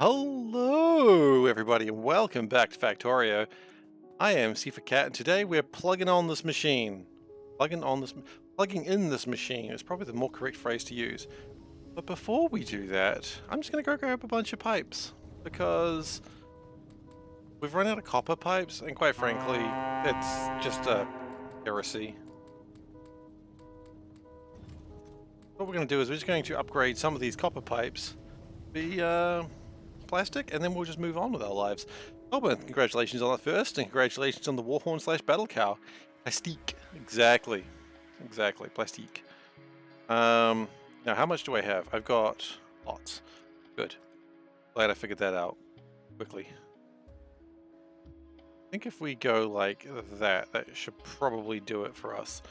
Hello, everybody, and welcome back to Factorio. I am SeiferKatt, and today we're plugging on this machine. Plugging in this machine is probably the more correct phrase to use. But before we do that, I'm just going to go grab a bunch of pipes because we've run out of copper pipes, and quite frankly, it's just a heresy. What we're going to do is we're just going to upgrade some of these copper pipes, be plastic, and then we'll just move on with our lives. Oh, but congratulations on that first, and congratulations on the Warhorn slash Battle Cow. Plastique. Exactly. Exactly. Plastique. Now how much do I have? I've got lots. Good. Glad I figured that out quickly. I think if we go like that, that should probably do it for us.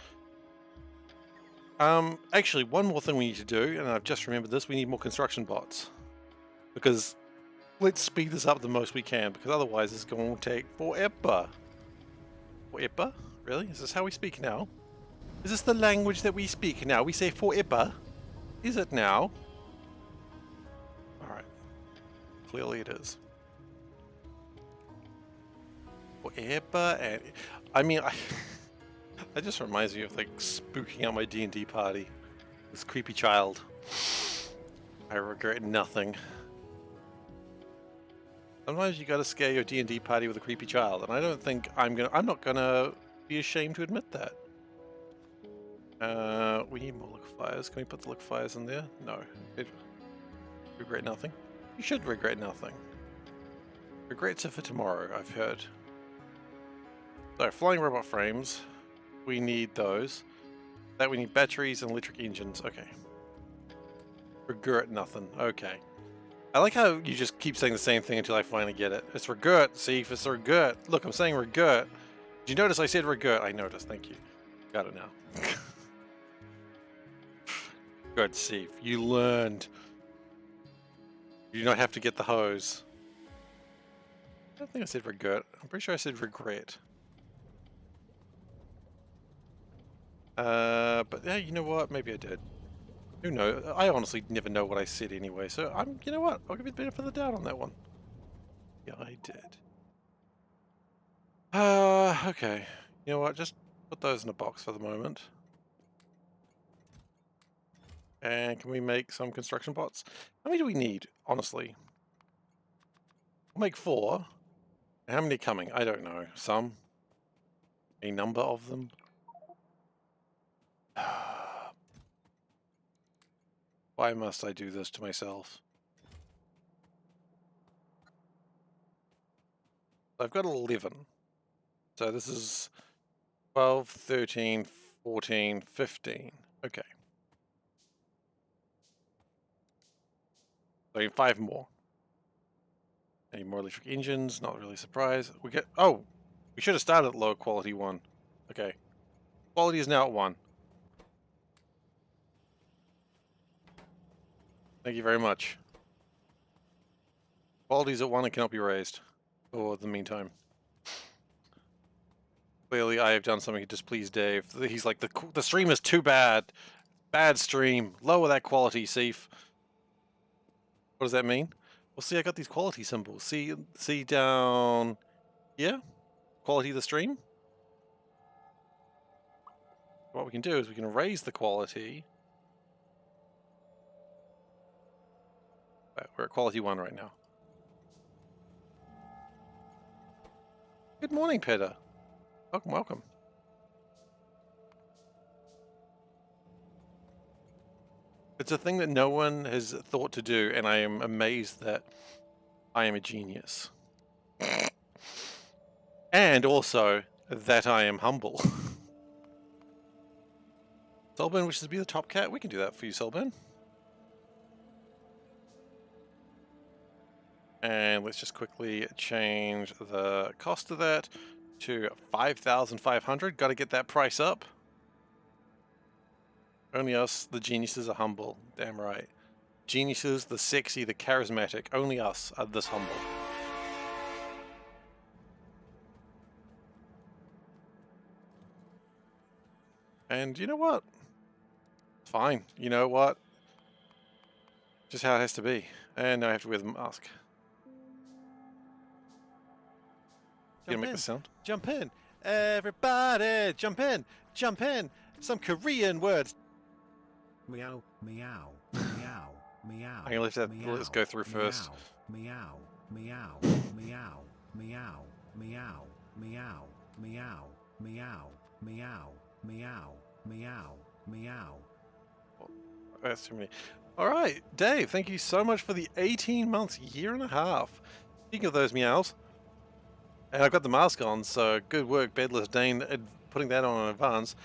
Actually, one more thing we need to do, and I've just remembered this, we need more construction bots. Because let's speed this up the most we can, because otherwise it's going to take forever. Forever? Really? Is this how we speak now? Is this the language that we speak now? We say forever? Is it now? Alright. Clearly it is. Forever and... I mean, that just reminds me of like spooking out my D&D party. This creepy child. I regret nothing. Sometimes you gotta scare your D&D party with a creepy child, and I don't think I'm not gonna be ashamed to admit that. We need more liquefiers. Can we put the liquefiers in there? No. Regret nothing. You should regret nothing. Regrets are for tomorrow, I've heard. So, flying robot frames. We need those. That we need batteries and electric engines. Okay. Regret nothing. Okay. I like how you just keep saying the same thing until I finally get it. It's regret. See, if it's regret. Look, I'm saying regret. Did you notice I said regret? I noticed. Thank you. Got it now. Good, Steve. You learned. You do not have to get the hose. I don't think I said regret. I'm pretty sure I said regret. But yeah, you know what? Maybe I did. Who knows? I honestly never know what I said anyway, so you know what? I'll give you the benefit of the doubt on that one. Yeah, I did. Okay. You know what? Just put those in a box for the moment. And can we make some construction bots? How many do we need, honestly? We'll make 4. How many coming? I don't know. Some? A number of them? Why must I do this to myself? I've got 11. So this is 12, 13, 14, 15. Okay. So I need 5 more. Any more electric engines? Not really surprised. We get... Oh! We should have started at low quality 1. Okay. Quality is now at 1. Thank you very much. Quality is at 1 and cannot be raised for the meantime. Clearly, I have done something to displease Dave. He's like, the stream is too bad. Bad stream. Lower that quality, Seif. What does that mean? Well, see, I got these quality symbols. See down here? Quality of the stream? What we can do is we can raise the quality. We're at quality 1 right now. Good morning, Peter. Welcome, welcome. It's a thing that no one has thought to do, and I am amazed that I am a genius. And also that I am humble. Solburn wishes to be the top cat. We can do that for you, Solburn. And let's just quickly change the cost of that to 5,500. Got to get that price up. Only us, the geniuses, are humble. Damn right. Geniuses, the sexy, the charismatic. Only us are this humble. And you know what? Fine. You know what? Just how it has to be. And now I have to wear the mask. You gonna make the sound? Jump in. Everybody, jump in. Jump in. Some Korean words. Meow, meow, meow, meow. I'm gonna let that. Let's go through first. Meow, meow, meow, meow, meow, meow, meow, meow, meow, meow, meow, meow. That's too many. All right, Dave. Thank you so much for the 18 months, year and a half. Speaking of those meows, and I've got the mask on, so good work, Bedless Dane, putting that on in advance.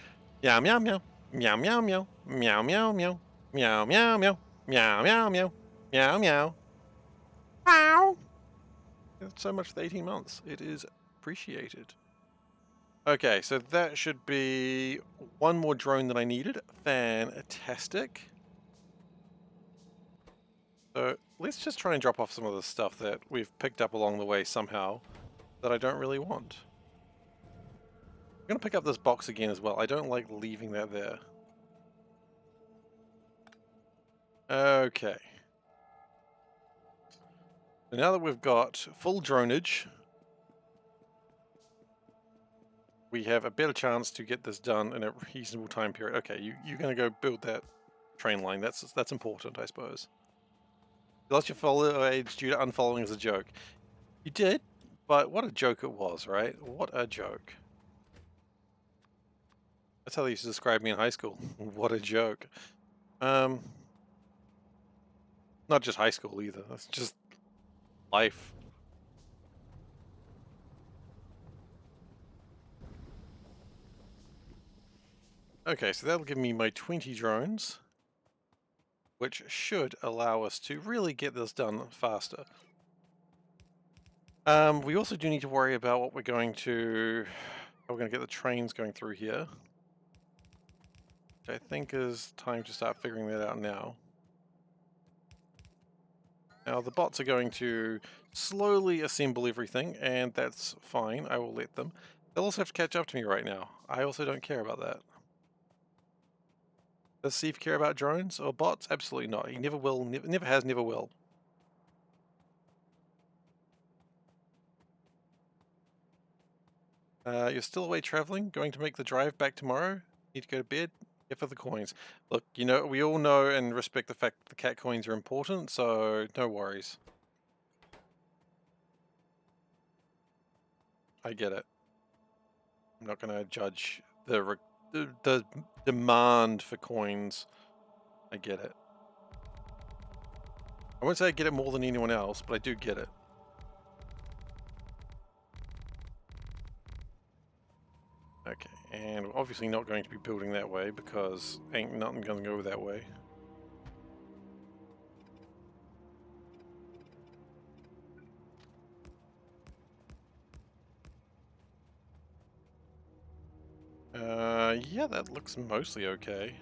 Meow meow meow meow meow meow meow meow meow meow meow meow meow meow meow meow meow. Meow. So much for the 18 months. It is appreciated. Okay, so that should be one more drone that I needed. Fantastic. So let's just try and drop off some of the stuff that we've picked up along the way somehow that I don't really want. I'm going to pick up this box again as well. I don't like leaving that there. Okay. So now that we've got full dronage, we have a better chance to get this done in a reasonable time period. Okay, you're going to go build that train line. That's important, I suppose. You lost your follow age due to unfollowing as a joke. You did, but what a joke it was, right? What a joke. That's how they used to describe me in high school. What a joke. Not just high school either. That's just life. Okay, so that'll give me my 20 drones, which should allow us to really get this done faster. We also do need to worry about what we're going to... how we're going to get the trains going through here. Which I think is time to start figuring that out now. Now the bots are going to slowly assemble everything, and that's fine. I will let them. They'll also have to catch up to me right now. I also don't care about that. Does Steve care about drones or bots? Absolutely not. He never will, never has, never will. You're still away traveling? Going to make the drive back tomorrow? Need to go to bed? Yeah, for the coins. Look, you know, we all know and respect the fact that the cat coins are important, so no worries. I get it. I'm not going to judge the demand for coins. I get it. I won't say I get it more than anyone else, but I do get it. Okay, and we're obviously not going to be building that way because ain't nothing going to go that way. Yeah, that looks mostly okay.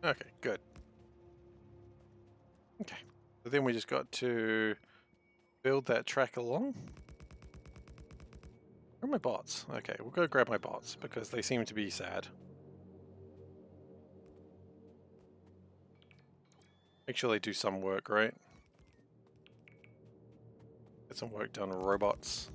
Okay, good. Okay, so then we just got to build that track along. Where are my bots? Okay, we'll go grab my bots because they seem to be sad. Make sure they do some work, right? Get some work done, robots.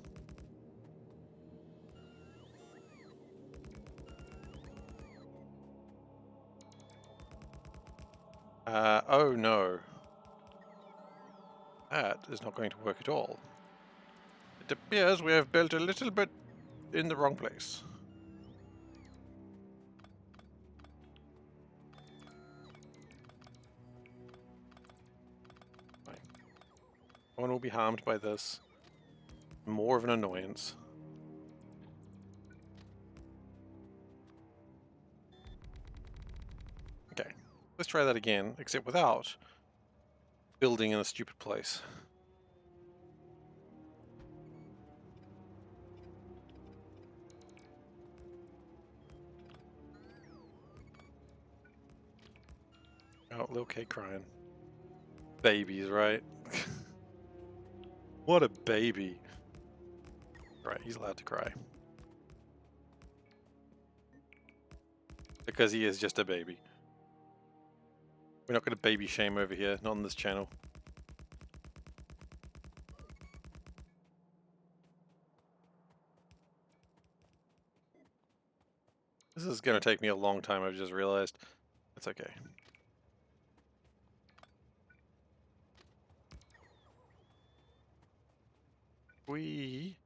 Oh no. That is not going to work at all. It appears we have built a little bit in the wrong place. Fine. No one will be harmed by this. More of an annoyance. Okay, let's try that again, except without building in a stupid place. Oh, little K crying. Babies, right? What a baby. Right, he's allowed to cry. Because he is just a baby. We're not going to baby shame over here, not on this channel. This is going to take me a long time, I've just realized. It's okay. We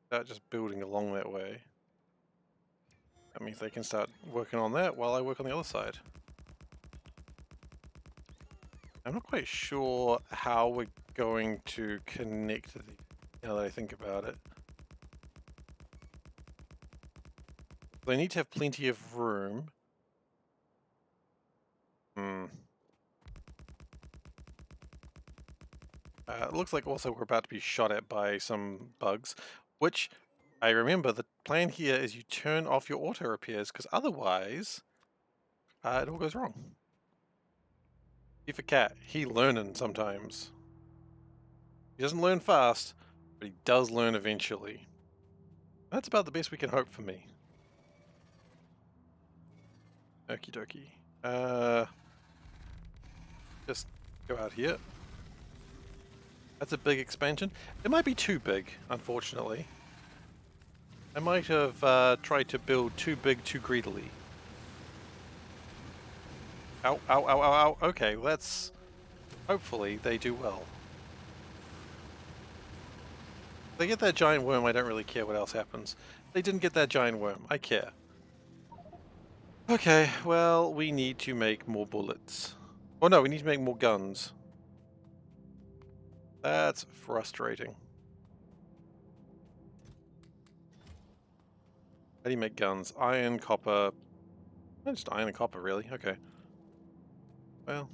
start just building along that way. That means they can start working on that while I work on the other side. I'm not quite sure how we're going to connect the, now that I think about it. They need to have plenty of room. It looks like also we're about to be shot at by some bugs, which I remember the plan here is you turn off your auto repairs because otherwise it all goes wrong. SeiferKatt, he learning sometimes. He doesn't learn fast, but he does learn eventually. That's about the best we can hope for me. Okie dokie. Just go out here. That's a big expansion. It might be too big, unfortunately. I might have tried to build too big too greedily. Ow, ow, ow, ow, ow. Okay, let's... Hopefully they do well. If they get that giant worm, I don't really care what else happens. They didn't get that giant worm. I care. Okay, well, we need to make more bullets. Oh no, we need to make more guns. That's frustrating. How do you make guns? Iron, copper... Just iron and copper, really? Okay. Well...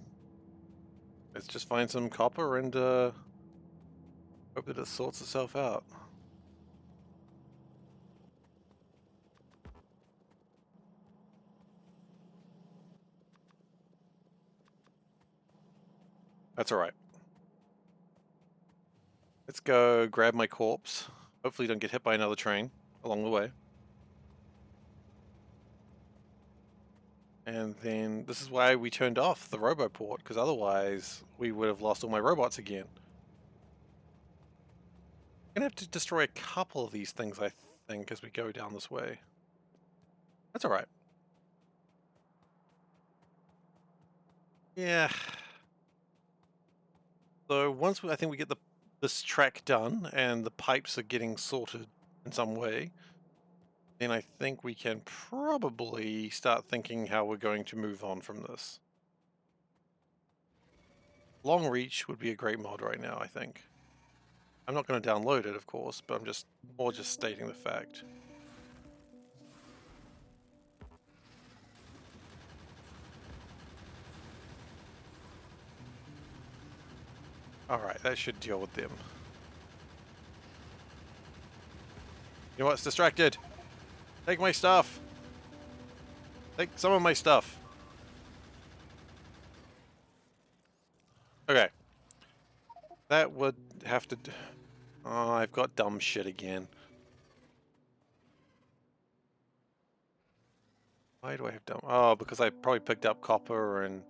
Let's just find some copper and hope that it sorts itself out. That's alright. Let's go grab my corpse. Hopefully don't get hit by another train along the way. And then this is why we turned off the roboport, because otherwise we would have lost all my robots again. I'm gonna have to destroy a couple of these things, I think, as we go down this way. That's alright. Yeah. So once I think we get this track done and the pipes are getting sorted in some way, then I think we can probably start thinking how we're going to move on from this. Long Reach would be a great mod right now, I think. I'm not going to download it, of course, but I'm just stating the fact. Alright, that should deal with them. You know what? It's distracted. Take my stuff. Take some of my stuff. Okay. That would have to... Oh, I've got dumb shit again. Why do I have dumb... Oh, because I probably picked up copper and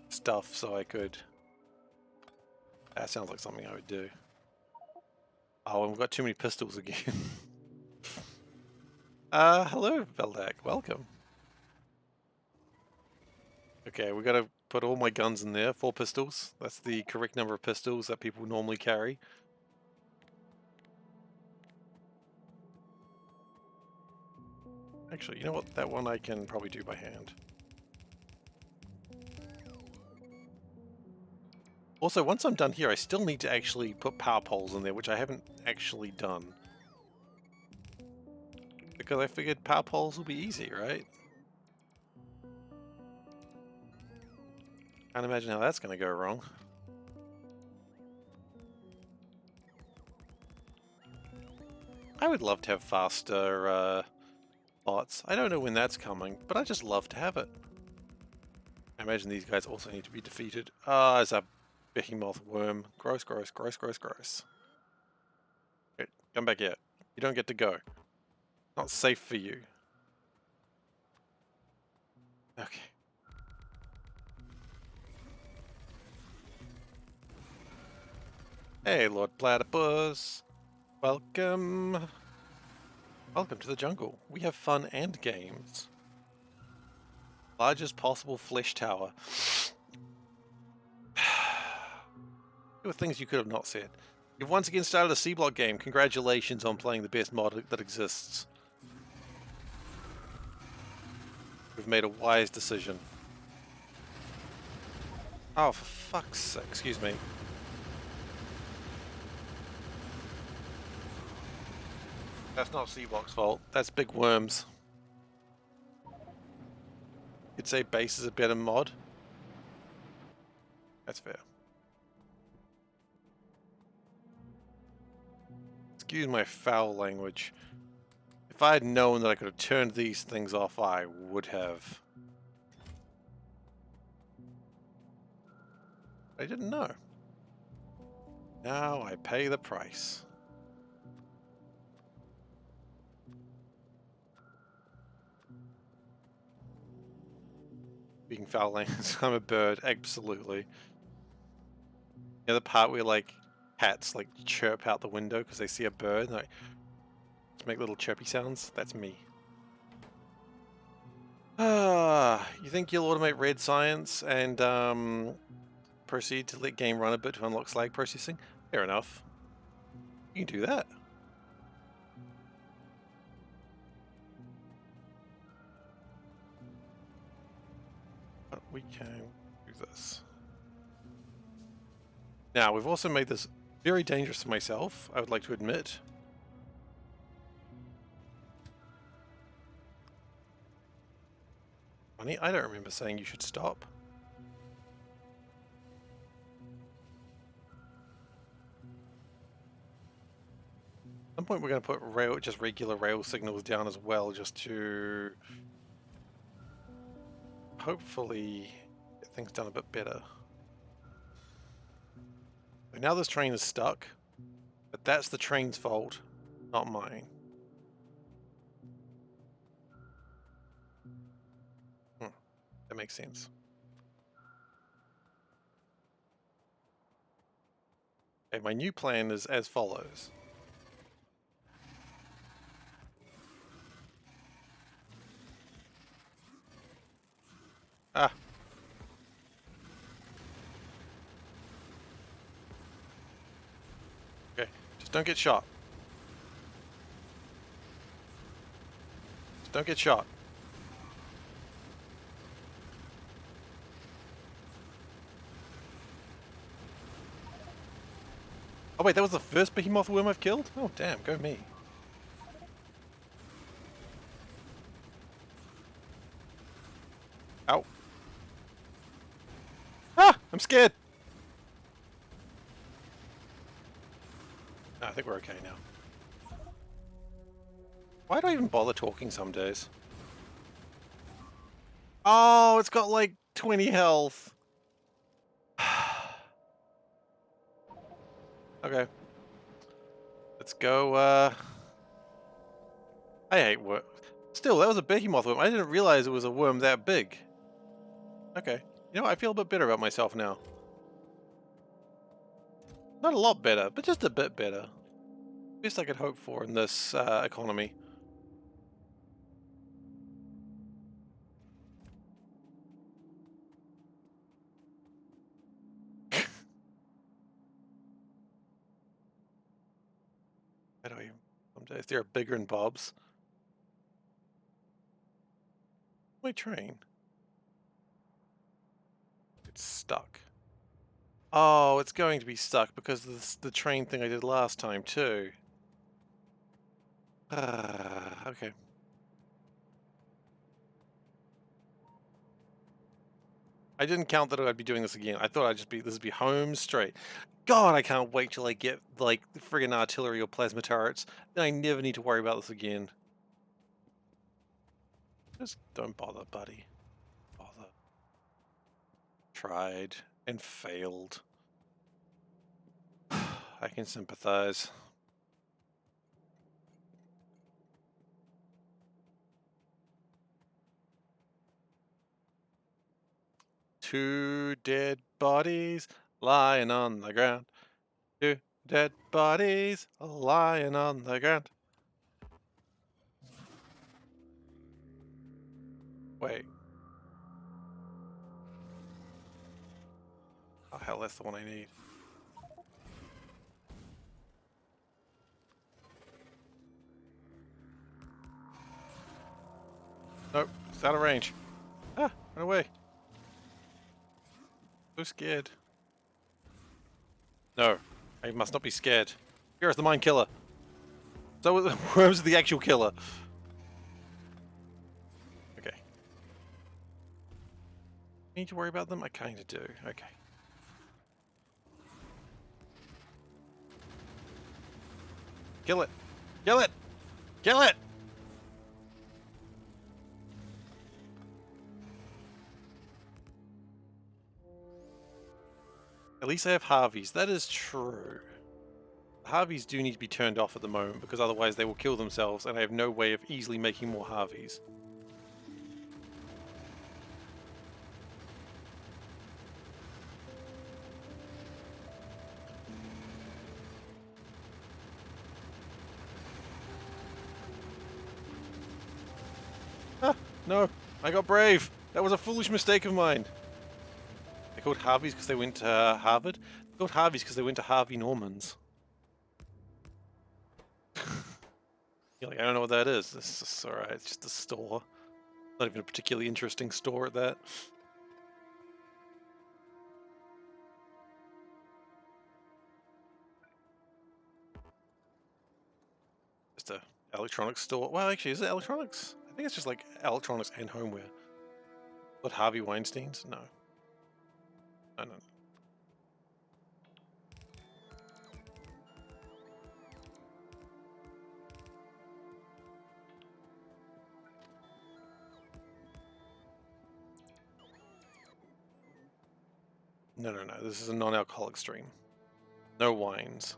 stuff so I could... That sounds like something I would do. Oh, and we've got too many pistols again. Hello, Veldak. Welcome. Okay, we gotta put all my guns in there. 4 pistols. That's the correct number of pistols that people normally carry. Actually, you know what? That one I can probably do by hand. Also, once I'm done here, I still need to actually put power poles in there, which I haven't actually done. Because I figured power poles will be easy, right? Can't imagine how that's going to go wrong. I would love to have faster bots. I don't know when that's coming, but I just love to have it. I imagine these guys also need to be defeated. Ah, there's a behemoth worm. Gross, gross, gross, gross, gross. Okay, come back here. You don't get to go. Not safe for you. Okay. Hey, Lord Platypus. Welcome. Welcome to the jungle. We have fun and games. Largest possible flesh tower. There were things you could have not said. You've once again started a Seablock game. Congratulations on playing the best mod that exists. We've made a wise decision. Oh, for fuck's sake. Excuse me. That's not Seablock's fault. That's Big Worms. You'd say base is a better mod. That's fair. Excuse my foul language. If I had known that I could have turned these things off, I would have. I didn't know. Now I pay the price. Speaking foul language, I'm a bird, absolutely. You know the part where like cats like chirp out the window because they see a bird and like to make little chirpy sounds? That's me. You think you'll automate red science and proceed to let game run a bit to unlock slag processing? Fair enough. You can do that. But we can do this. Now, we've also made this very dangerous for myself, I would like to admit. Funny, I don't remember saying you should stop. At some point we're going to put just regular rail signals down as well, just to hopefully get things done a bit better. Now this train is stuck, but that's the train's fault, not mine. That makes sense. Okay, my new plan is as follows. Ah. Okay, just don't get shot. Just don't get shot. Oh wait, that was the first behemoth worm I've killed? Oh damn, go me. Ow. Ah! I'm scared! No, I think we're okay now. Why do I even bother talking some days? Oh, it's got like 20 health. Okay. Let's go, I hate worm. Still, that was a behemoth worm. I didn't realize it was a worm that big. Okay. You know, I feel a bit better about myself now. Not a lot better, but just a bit better. Best I could hope for in this economy. How do I even... Some days they're bigger than Bob's. My train. It's stuck. Oh, it's going to be stuck because of the train thing I did last time too. Okay. I didn't count that I'd be doing this again. I thought I'd just be, this would be home straight. God, I can't wait till I get, like, the friggin' artillery or plasma turrets. Then I never need to worry about this again. Just don't bother, buddy. Bother. Tried and failed. I can sympathize. Two dead bodies lying on the ground. Two dead bodies lying on the ground. Wait. Oh hell, that's the one I need. Nope, it's out of range. Ah, run away. So scared. No, I must not be scared. Here is the mine killer. So the worms are the actual killer. Okay. Need to worry about them? I kinda do. Okay. Kill it! Kill it! Kill it! At least I have Harveys. That is true. Harveys do need to be turned off at the moment because otherwise they will kill themselves and I have no way of easily making more Harveys. Ah, no, I got brave. That was a foolish mistake of mine. They're called Harveys because they went to Harvard. They're called Harveys because they went to Harvey Norman's. You're like, I don't know what that is. It's just alright, it's just a store. Not even a particularly interesting store at that. Just a electronics store. Well, actually, is it electronics? I think it's just like electronics and homeware. But Harvey Weinstein's? No. No, no. No, no, no. This is a non-alcoholic stream. No wines.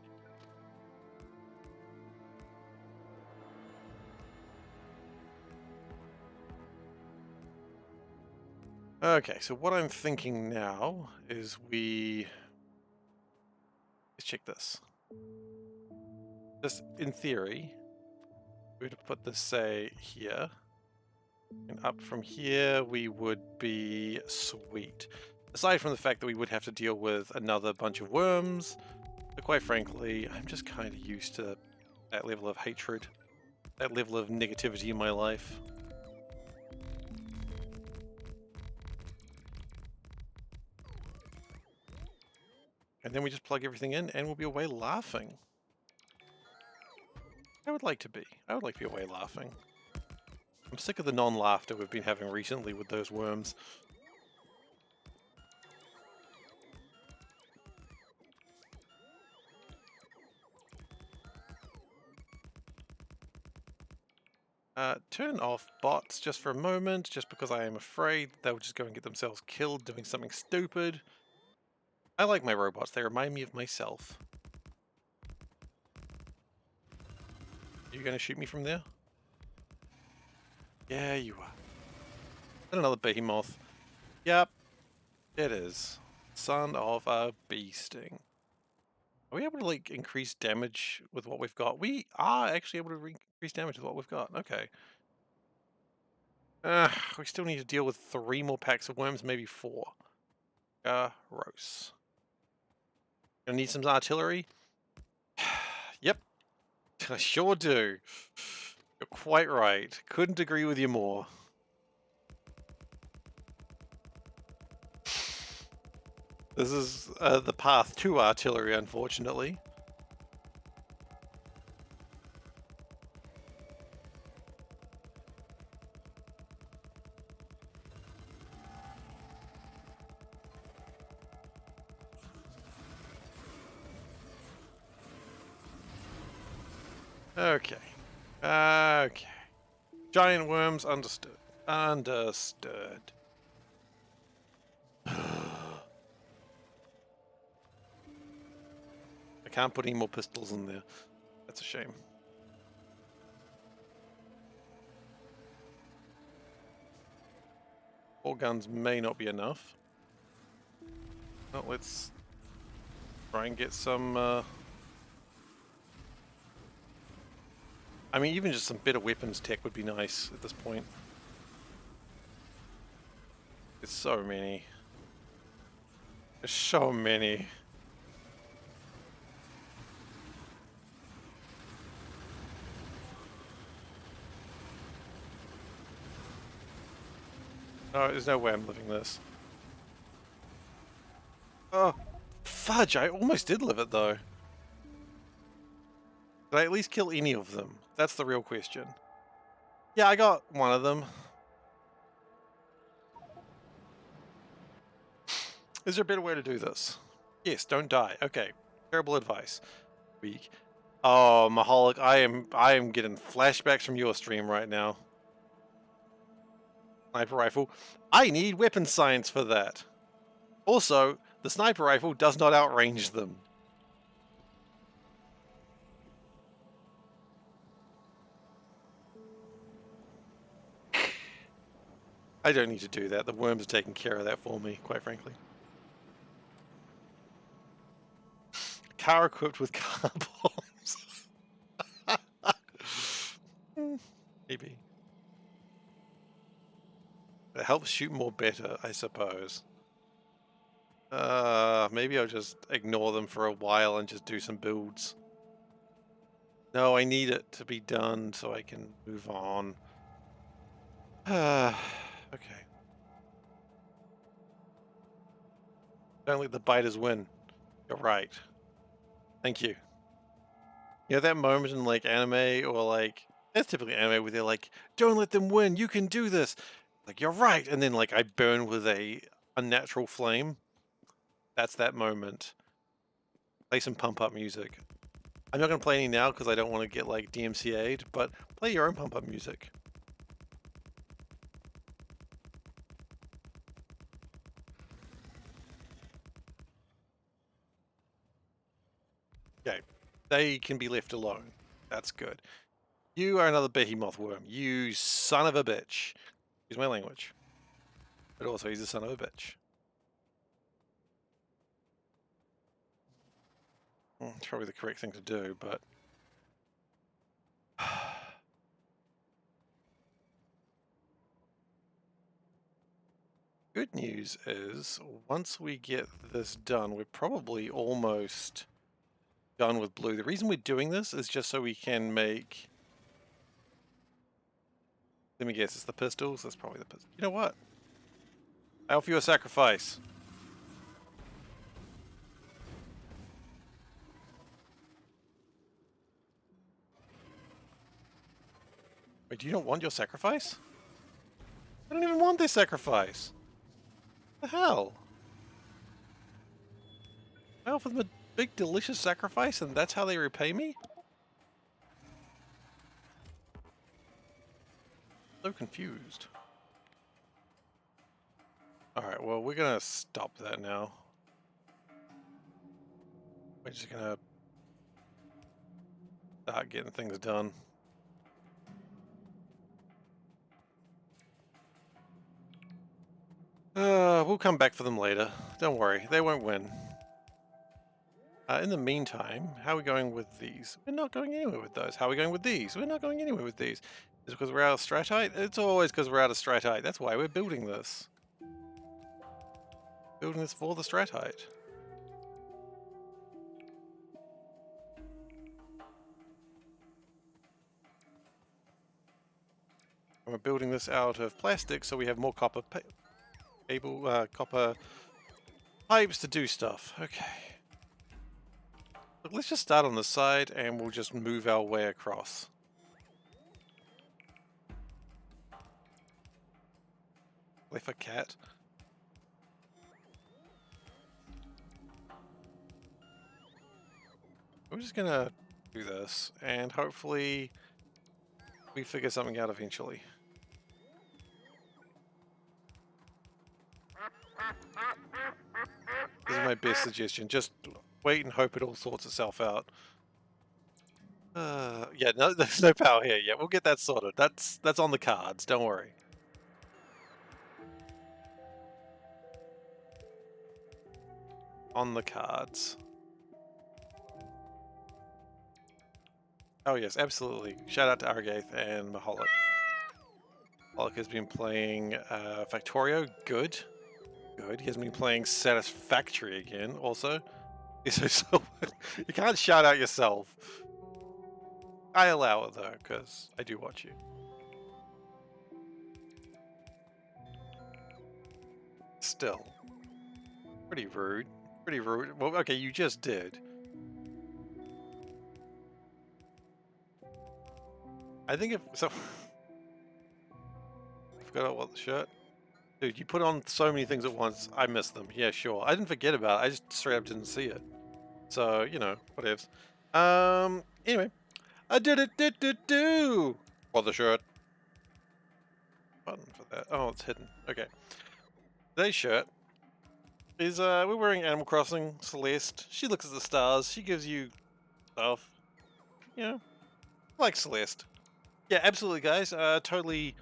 Okay, so what I'm thinking now is let's check this. This, in theory, we would put this, say, here. And up from here, we would be sweet. Aside from the fact that we would have to deal with another bunch of worms, but quite frankly, I'm just kind of used to that level of hatred, that level of negativity in my life. And then we just plug everything in and we'll be away laughing. I would like to be. I would like to be away laughing. I'm sick of the non-laughter we've been having recently with those worms. Turn off bots just for a moment, just because I am afraid they'll just go and get themselves killed doing something stupid. I like my robots, they remind me of myself. Are you gonna shoot me from there? Yeah, you are. And another behemoth. Yep, it is. Son of a bee sting. Are we able to, like, increase damage with what we've got? We are actually able to increase damage with what we've got. Okay. We still need to deal with 3 more packs of worms, maybe 4. Gross. Gonna need some artillery? Yep. I sure do. You're quite right. Couldn't agree with you more. This is the path to artillery, unfortunately. Okay. Okay. Giant worms, understood. Understood. I can't put any more pistols in there. That's a shame. Four guns may not be enough. Well, let's try and get some... I mean, even just some better weapons tech would be nice at this point. There's so many. There's so many. No, there's no way I'm living this. Oh, fudge! I almost did live it though. Did I at least kill any of them? That's the real question. Yeah, I got one of them. Is there a better way to do this? Yes, don't die. Okay, terrible advice. Weak. Oh, Maholic, I am getting flashbacks from your stream right now. Sniper rifle. I need weapon science for that. Also, the sniper rifle does not outrange them. I don't need to do that. The worms are taking care of that for me, quite frankly. Car equipped with car bombs. Maybe. It helps shoot more better, I suppose. Maybe I'll just ignore them for a while and just do some builds. No, I need it to be done so I can move on. Okay. Don't let the biters win. You're right. Thank you. You know that moment in like anime or like, that's typically anime where they're like, don't let them win, you can do this. Like, you're right. And then like I burn with a unnatural flame. That's that moment. Play some pump up music. I'm not going to play any now because I don't want to get like DMCA'd, but play your own pump up music. Okay, they can be left alone. That's good. You are another behemoth worm. You son of a bitch. Use my language. But also he's a son of a bitch. It's probably the correct thing to do, but... Good news is, once we get this done, we're probably almost done with blue. The reason we're doing this is just so we can make... Let me guess, it's the pistols? That's probably the pistol. You know what? I offer you a sacrifice. Wait, do you not want your sacrifice? I don't even want this sacrifice. What the hell? I offer them a big delicious sacrifice and that's how they repay me? So confused. Alright, well we're gonna stop that now. We're just gonna start getting things done. We'll come back for them later. Don't worry, they won't win. In the meantime, how are we going with these? We're not going anywhere with those. How are we going with these? We're not going anywhere with these. Is it because we're out of stratite? It's always because we're out of stratite. That's why we're building this. Building this for the stratite. And we're building this out of plastic so we have more copper copper pipes to do stuff. Okay. Look, let's just start on the side and we'll just move our way across. SeiferKatt. We're just gonna do this and hopefully we figure something out eventually. This is my best suggestion. Just wait and hope it all sorts itself out. Yeah, no, there's no power here yet. We'll get that sorted. That's on the cards. Don't worry. On the cards. Oh yes, absolutely. Shout out to Argath and Maholic. Maholic has been playing Factorio. Good. good. He hasn't been playing Satisfactory again, also. So you can't shout out yourself. I allow it, though, because I do watch you. Still. Pretty rude. Pretty rude. Well, okay, you just did. I think if... So... I forgot what the shirt... Dude, you put on so many things at once, I missed them. Yeah, sure. I didn't forget about it, I just straight up didn't see it. So, you know, whatevs. Anyway. I did it, for the shirt. Button for that. Oh, it's hidden. Okay. Today's shirt is, we're wearing Animal Crossing, Celeste. She looks at the stars, she gives you stuff. You know, like Celeste. Yeah, absolutely, guys. Totally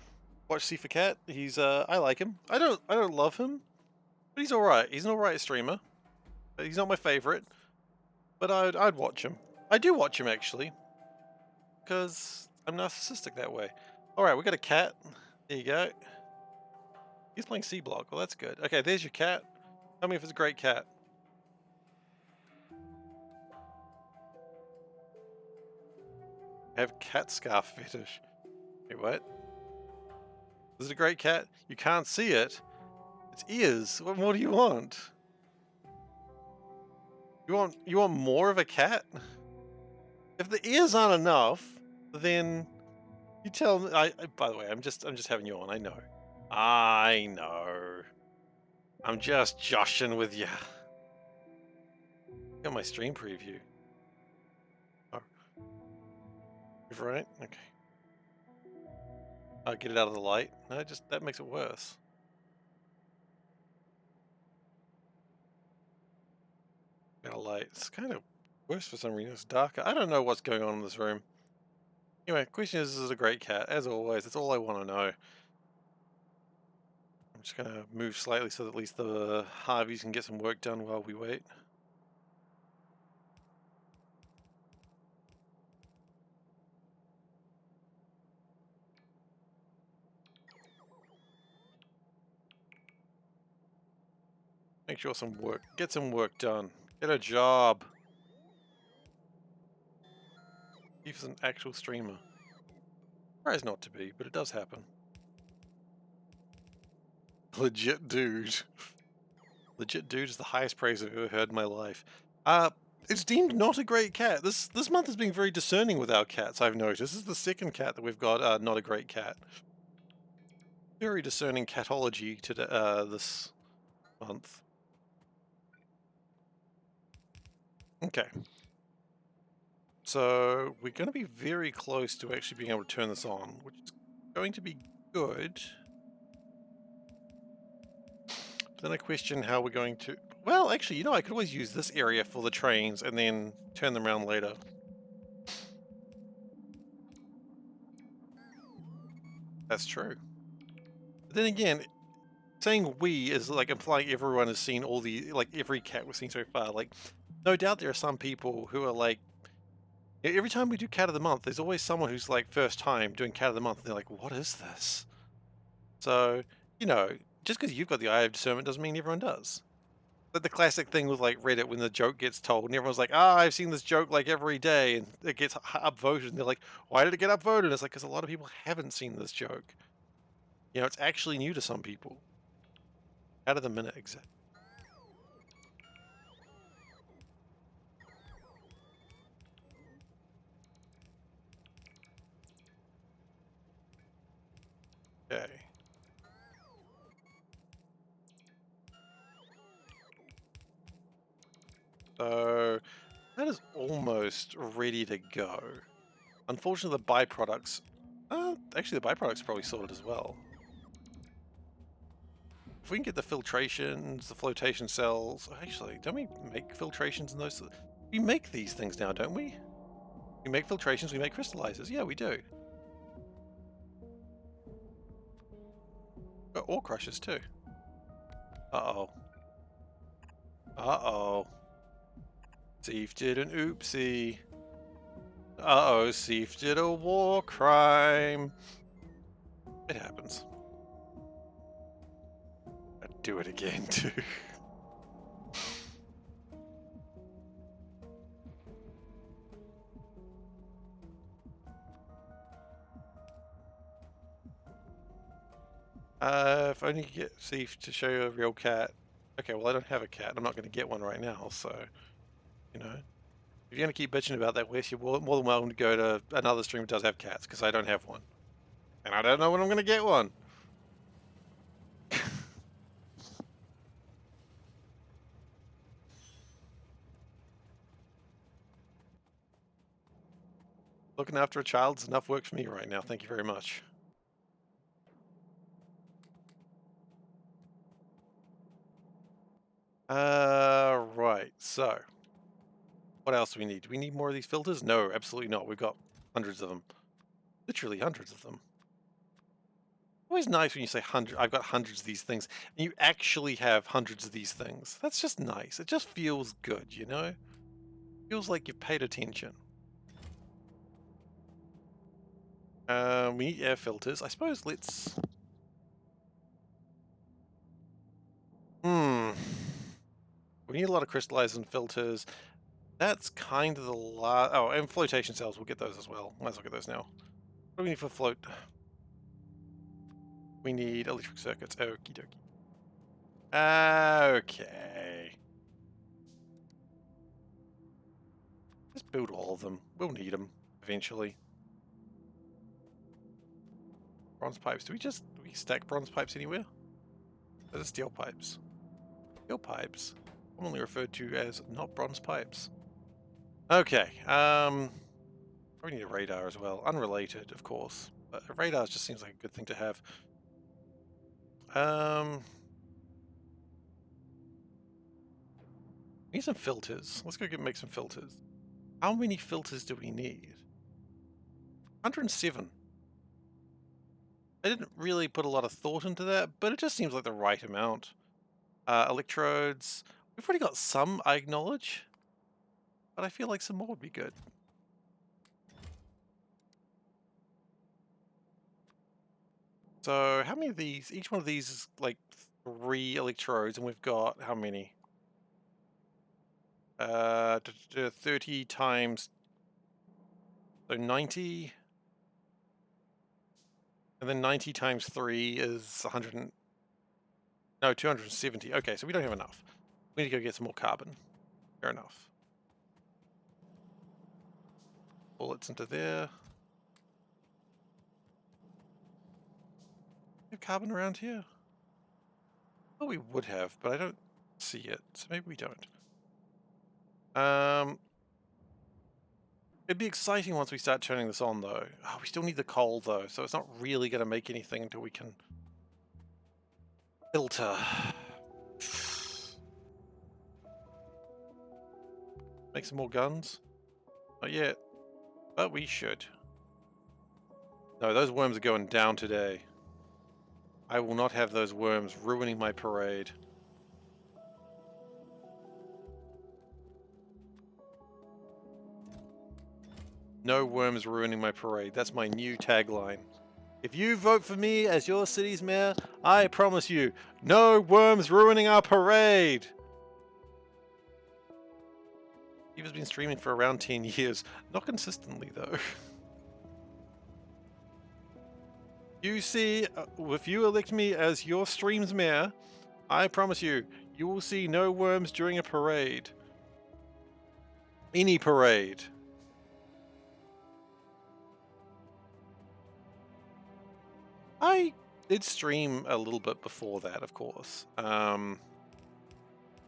watch SeiferKatt. He's, I like him. I don't love him, but he's alright. He's an alright streamer. He's not my favorite, but I'd watch him. I do watch him, actually, because I'm narcissistic that way. Alright, we got a cat. There you go. He's playing Seablock. Well, that's good. Okay, there's your cat. Tell me if it's a great cat. I have cat scarf fetish. Wait, what? Is it a great cat? You can't see it. Its ears. What more do you want? You want more of a cat? If the ears aren't enough, then you tell me. By the way, I'm just having you on. I know. I know. I'm just joshing with you. Got my stream preview. Oh. You're right? Okay. I'll get it out of the light. No, that makes it worse. Got a light. It's kind of worse for some reason. It's darker. I don't know what's going on in this room. Anyway, question is it a great cat? As always, that's all I want to know. I'm just going to move slightly so that at least the Harveys can get some work done while we wait. Make sure get some work done. Get a job. He's an actual streamer. Tries not to be, but it does happen. Legit dude. Legit dude is the highest praise I've ever heard in my life. It's deemed not a great cat. This month has been very discerning with our cats, I've noticed. This is the second cat that we've got, not a great cat. Very discerning catology to this month. Okay. So we're going to be very close to actually being able to turn this on, which is going to be good. Then I question how we're going to... Well, actually, you know, I could always use this area for the trains and then turn them around later. That's true. But then again, saying we is like implying everyone has seen all the... Like, every cat we've seen so far. Like, no doubt there are some people who are like... Every time we do Cat of the Month, there's always someone who's like, first time doing Cat of the Month, and they're like, what is this? So, you know, just because you've got the eye of discernment doesn't mean everyone does. But the classic thing with like Reddit when the joke gets told and everyone's like, I've seen this joke like every day and it gets upvoted and they're like, why did it get upvoted? It's like, because a lot of people haven't seen this joke. You know, it's actually new to some people. Out of the minute exit. Okay. So that is almost ready to go. Unfortunately, the byproducts... actually, the byproducts are probably sorted as well. If we can get the filtrations, the flotation cells... Actually, don't we make filtrations in those... We make these things now, don't we? We make filtrations, we make crystallizers. Yeah, we do. Got ore crushers too. Uh-oh. Uh-oh. Seif did an oopsie. Uh-oh, Seif did a war crime. It happens. do it again too. If only you get Seif to show you a real cat. Okay, well I don't have a cat. I'm not going to get one right now, so you know. If you're going to keep bitching about that, Wes, you're more than welcome to go to another stream that does have cats, because I don't have one. And I don't know when I'm going to get one. Looking after a child is enough work for me right now. Thank you very much. Right. So, what else do we need? Do we need more of these filters? No, absolutely not. We've got hundreds of them. Literally hundreds of them. Always nice when you say hundred. I've got hundreds of these things, and you actually have hundreds of these things. That's just nice. It just feels good, you know? Feels like you've paid attention. We need air filters. I suppose let's... We need a lot of crystallizing filters. That's kind of the last... Oh, and flotation cells. We'll get those as well. Might as well get those now. What do we need for float? We need electric circuits. Okie dokie. Okay. Let's build all of them. We'll need them eventually. Bronze pipes. Do we stack bronze pipes anywhere? Those are steel pipes. Steel pipes, commonly referred to as not bronze pipes. Okay. We need a radar as well. Unrelated, of course. But a radar just seems like a good thing to have. We need some filters. Let's go make some filters. How many filters do we need? 107. I didn't really put a lot of thought into that, but it just seems like the right amount. Electrodes. We've already got some, I acknowledge. But I feel like some more would be good. So how many of these? Each one of these is like 3 electrodes, and we've got how many? 30 times, so 90. And then 90 times 3 is 100. No, 270. Okay, so we don't have enough. We need to go get some more carbon. Fair enough. Bullets into there. Have carbon around here? Well, we would have, but I don't see it, so maybe we don't. It'd be exciting once we start turning this on, though. Oh, we still need the coal, though, so it's not really going to make anything until we can filter. Make some more guns? Not yet, but we should. No, those worms are going down today. I will not have those worms ruining my parade. No worms ruining my parade. That's my new tagline. If you vote for me as your city's mayor, I promise you, no worms ruining our parade. Eva's been streaming for around 10 years. Not consistently, though. You see, if you elect me as your stream's mayor, I promise you, you will see no worms during a parade. Any parade. I did stream a little bit before that, of course. What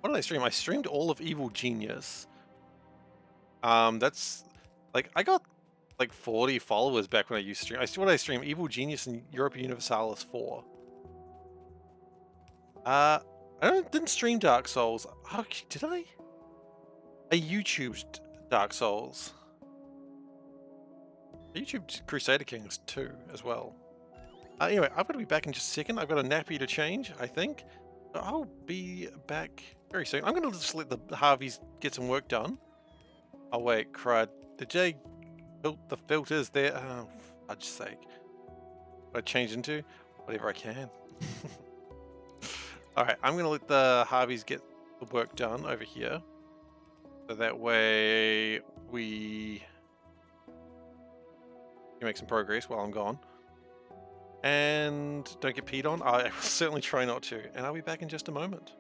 did I stream? I streamed all of Evil Genius. That's like I got like 40 followers back when I used to stream. What did I stream? Evil Genius and Europa Universalis 4. I didn't stream Dark Souls. Oh, did I? I YouTubed Dark Souls. I YouTubed Crusader Kings 2 as well. Anyway, I'm going to be back in just a second. I've got a nappy to change, I think. I'll be back very soon. I'm going to just let the Harveys get some work done. Oh, wait, crud. Did Jay build the filters there? Oh, for fudge's sake. What I change into? Whatever I can. Alright, I'm going to let the Harveys get the work done over here. So that way we can make some progress while I'm gone. And don't get peed on. I will certainly try not to. And I'll be back in just a moment.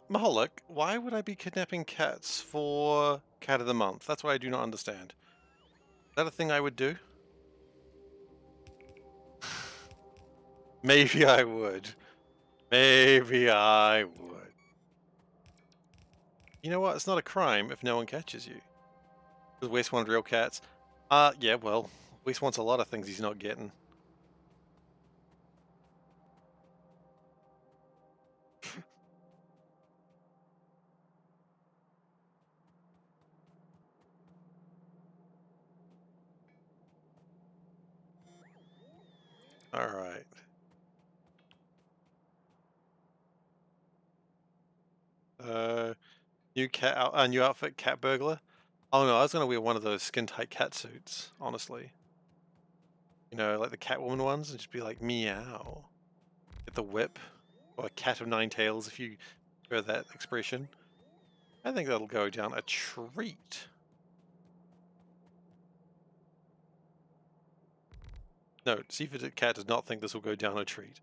Mahalik, why would I be kidnapping cats for Cat of the Month? That's what I do not understand. Is that a thing I would do? Maybe I would. Maybe I would. You know what? It's not a crime if no one catches you. Because Wes wanted real cats. Yeah, well, Wes wants a lot of things he's not getting. All right. New outfit, cat burglar. Oh no, I was gonna wear one of those skin tight cat suits. Honestly, you know, like the Catwoman ones, and just be like meow. Get the whip, or a cat of nine tails, if you prefer that expression. I think that'll go down a treat. No, SeiferKatt does not think this will go down a treat.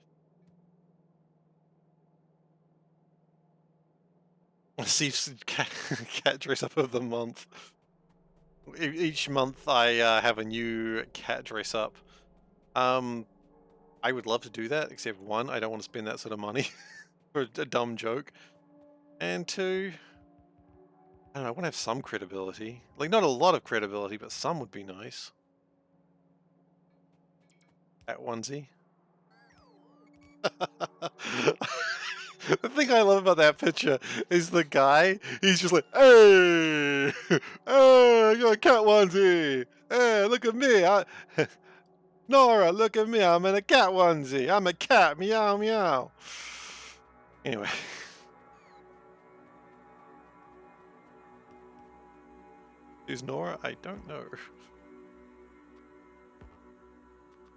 Seif's cat dress up of the month. Each month I have a new cat dress up. I would love to do that, except one, I don't want to spend that sort of money for a dumb joke. And two, I don't know, I want to have some credibility. Like, not a lot of credibility, but some would be nice. Cat onesie. The thing I love about that picture is the guy, he's just like, hey, hey, I got a cat onesie. Hey, look at me. Nora, look at me. I'm in a cat onesie. I'm a cat. Meow, meow. Anyway. Who's Nora? I don't know.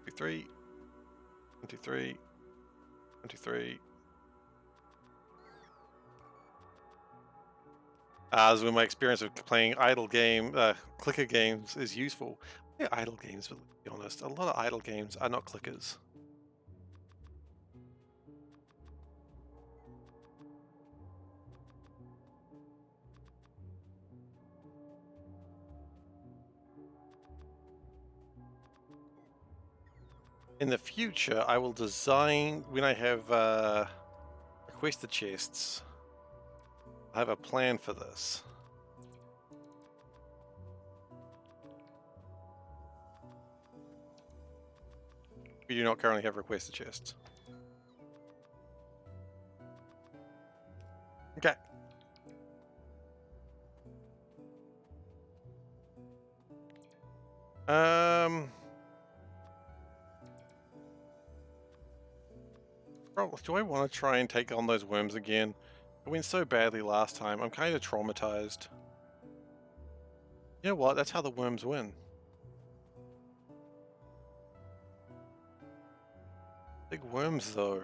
23. 23. 23. As when my experience of playing clicker games is useful. Yeah, idle games, but to be honest, a lot of idle games are not clickers. In the future, I will design, when I have requested chests, I have a plan for this. We do not currently have requested chests. Okay. Do I want to try and take on those worms again? It went so badly last time. I'm kind of traumatized. You know what? That's how the worms win. Big worms, though.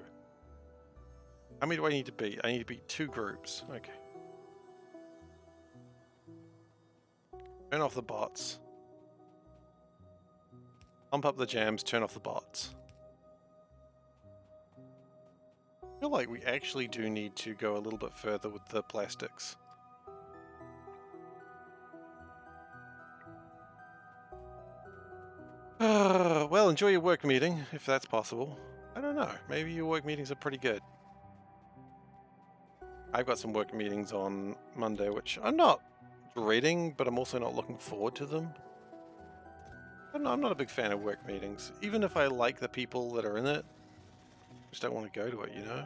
How many do I need to beat? I need to beat 2 groups. Okay. Turn off the bots. Pump up the jams, turn off the bots. I feel like we actually do need to go a little bit further with the plastics. Well, enjoy your work meeting, if that's possible. I don't know, maybe your work meetings are pretty good. I've got some work meetings on Monday, which I'm not dreading, but I'm also not looking forward to them. I don't know, I'm not a big fan of work meetings. Even if I like the people that are in it, I just don't want to go to it, you know?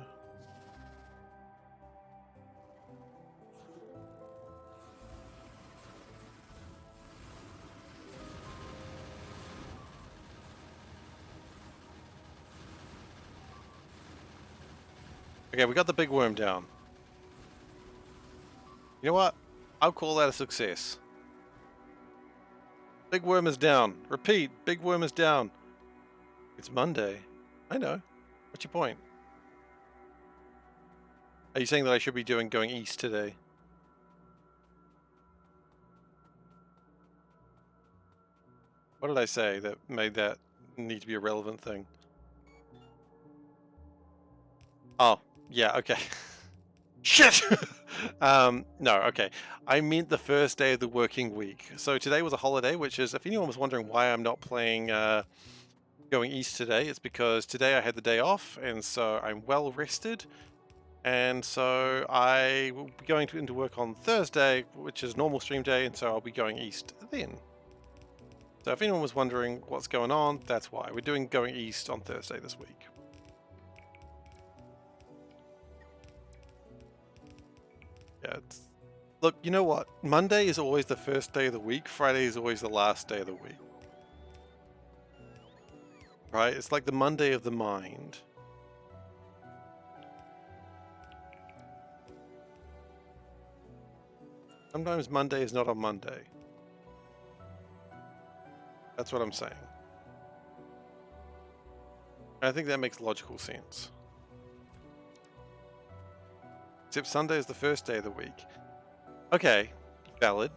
Okay, we got the big worm down. You know what? I'll call that a success. Big worm is down. Repeat, big worm is down. It's Monday. I know. What's your point? Are you saying that I should be going east today? What did I say that made that need to be a relevant thing? Oh, yeah, okay. Shit! No, okay. I meant the first day of the working week. So today was a holiday, which is, if anyone was wondering why I'm not playing going east today, it's because today I had the day off, and so I'm well rested. And so I will be going into work on Thursday, which is normal stream day, and so I'll be going east then. So if anyone was wondering what's going on, that's why. We're doing going east on Thursday this week. Yeah, look, you know what? Monday is always the first day of the week. Friday is always the last day of the week. Right? It's like the Monday of the mind. Sometimes Monday is not on Monday. That's what I'm saying. I think that makes logical sense. Except Sunday is the first day of the week. Okay, valid.